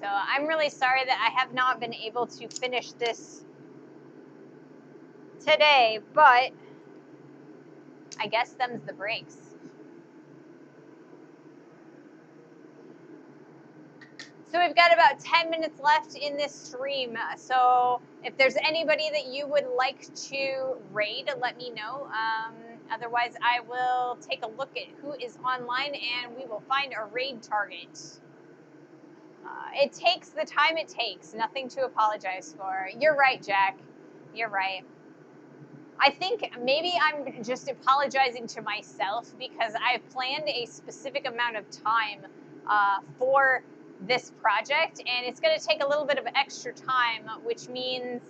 So I'm really sorry that I have not been able to finish this today, but I guess them's the breaks. So we've got about 10 minutes left in this stream. So if there's anybody that you would like to raid, let me know. Otherwise, I will take a look at who is online and we will find a raid target. It takes the time it takes. Nothing to apologize for. You're right, Jack. You're right. I think maybe I'm just apologizing to myself because I've planned a specific amount of time for this project, and it's going to take a little bit of extra time, which means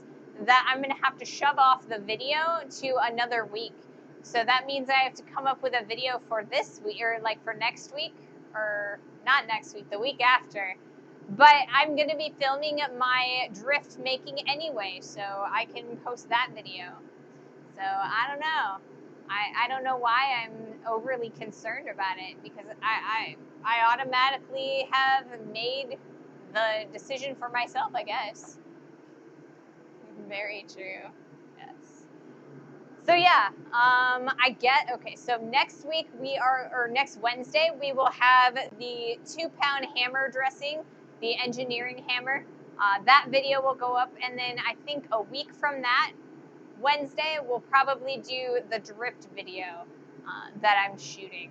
that I'm going to have to shove off the video to another week. So that means I have to come up with a video for this week, or like for next week, or not next week, the week after. But I'm going to be filming my drift making anyway, so I can post that video. So I don't know. I don't know why I'm overly concerned about it because I automatically have made the decision for myself, I guess. Very true. Yes. So yeah, okay, so next week or next Wednesday, we will have the 2-pound hammer dressing, the engineering hammer. That video will go up, and then I think a week from that, Wednesday, we'll probably do the drift video that I'm shooting.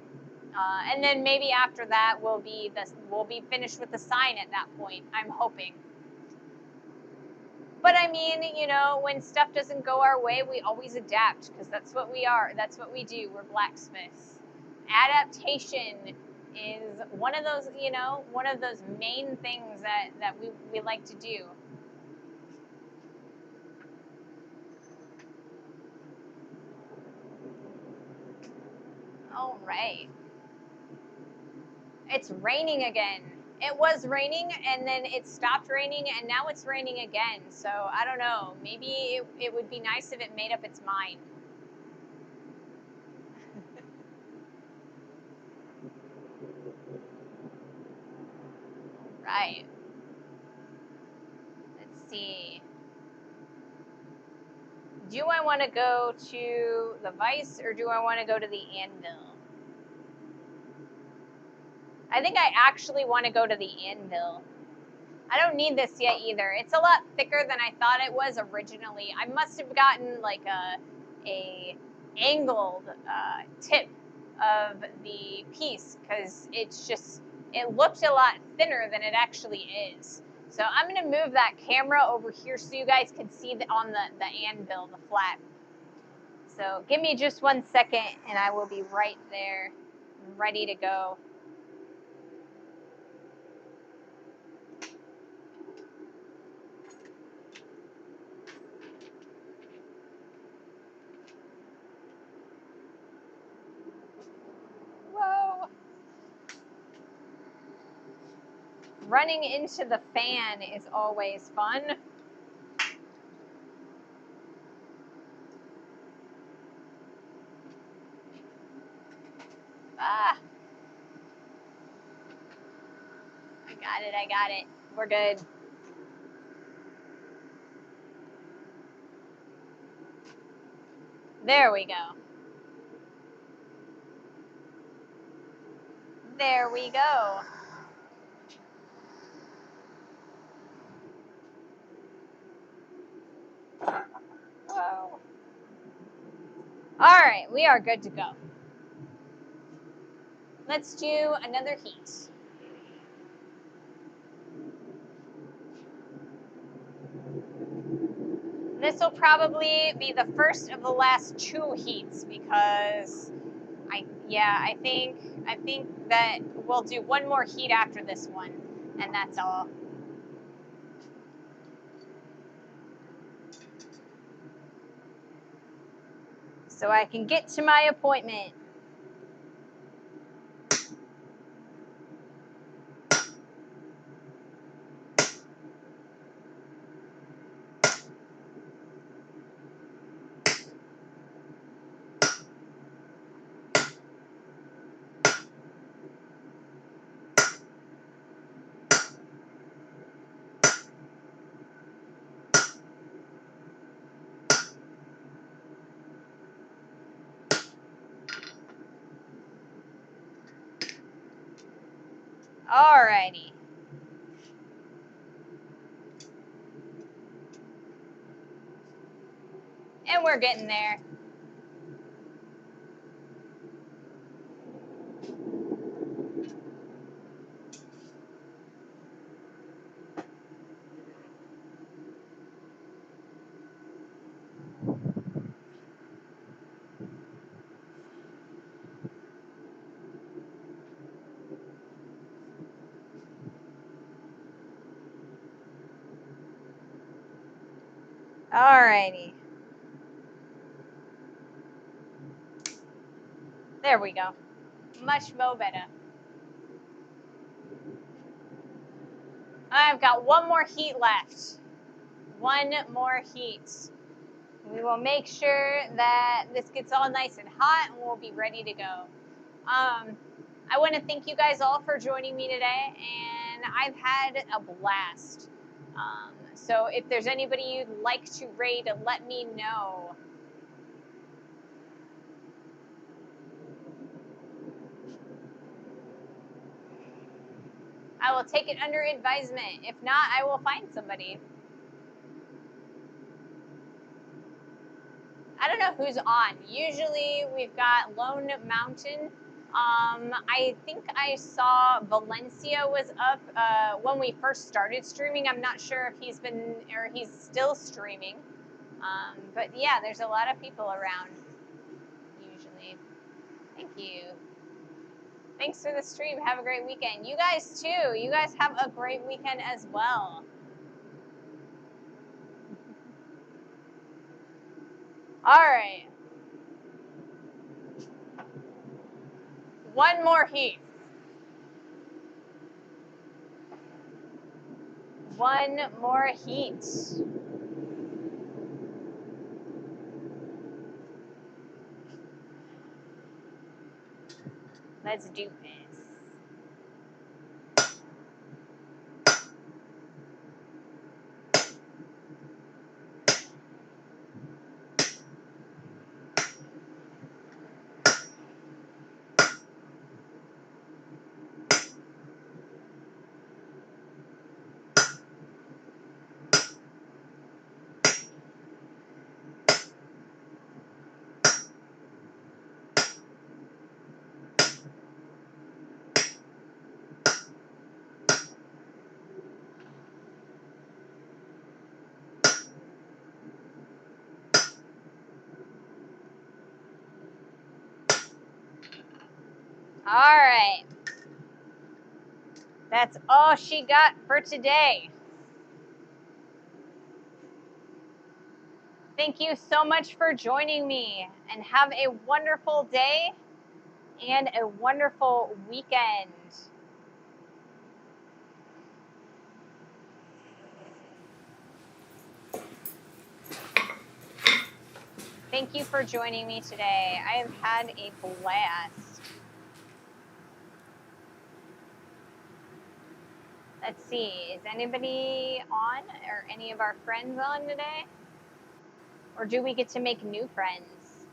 And then maybe after that, we'll be finished with the sign at that point, I'm hoping. But I mean, you know, when stuff doesn't go our way, we always adapt because that's what we are. That's what we do. We're blacksmiths. Adaptation is one of those, you know, one of those main things that we like to do. All right. It's raining again. It was raining and then it stopped raining and now it's raining again. So I don't know. Maybe it would be nice if it made up its mind. Right. Let's see. Do I want to go to the vise or do I want to go to the anvil? I think I actually want to go to the anvil. I don't need this yet either. It's a lot thicker than I thought it was originally. I must have gotten like a angled tip of the piece because it looked a lot thinner than it actually is. So I'm going to move that camera over here so you guys can see on the anvil, the flat. So give me just 1 second and I will be right there, ready to go. Whoa. Running into the fan is always fun. Ah. I got it. We're good. There we go. There we go. Whoa. All right, we are good to go. Let's do another heat. This will probably be the first of the last 2 heats because I think that we'll do 1 more heat after this one, and that's all. So I can get to my appointment. Alrighty. And we're getting there. Alrighty. There we go. Much better. I've got 1 more heat left. 1 more heat. We will make sure that this gets all nice and hot and we'll be ready to go. I want to thank you guys all for joining me today, and I've had a blast. So if there's anybody you'd like to raid, let me know. I will take it under advisement. If not, I will find somebody. I don't know who's on. Usually we've got Lone Mountain. I think I saw Valencia was up when we first started streaming. I'm not sure if he's still streaming. But yeah, there's a lot of people around usually. Thank you. Thanks for the stream. Have a great weekend. You guys too. You guys have a great weekend as well. All right. 1 more heat. 1 more heat. Let's do this. All right. That's all she got for today. Thank you so much for joining me, and have a wonderful day and a wonderful weekend. Thank you for joining me today. I have had a blast. Let's see, is anybody on, or any of our friends on today? Or do we get to make new friends?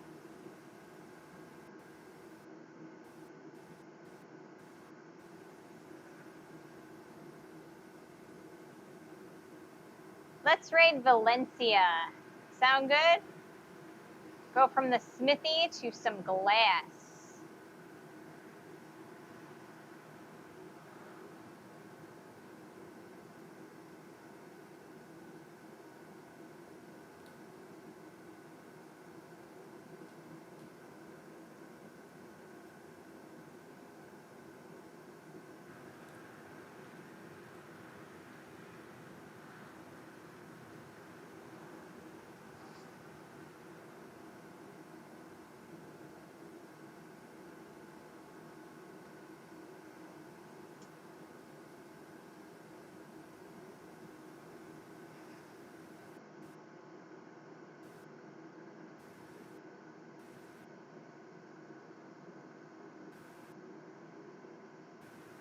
Let's raid Valencia. Sound good? Go from the smithy to some glass.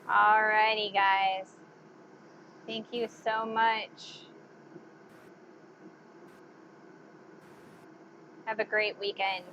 Alrighty, guys. Thank you so much. Have a great weekend.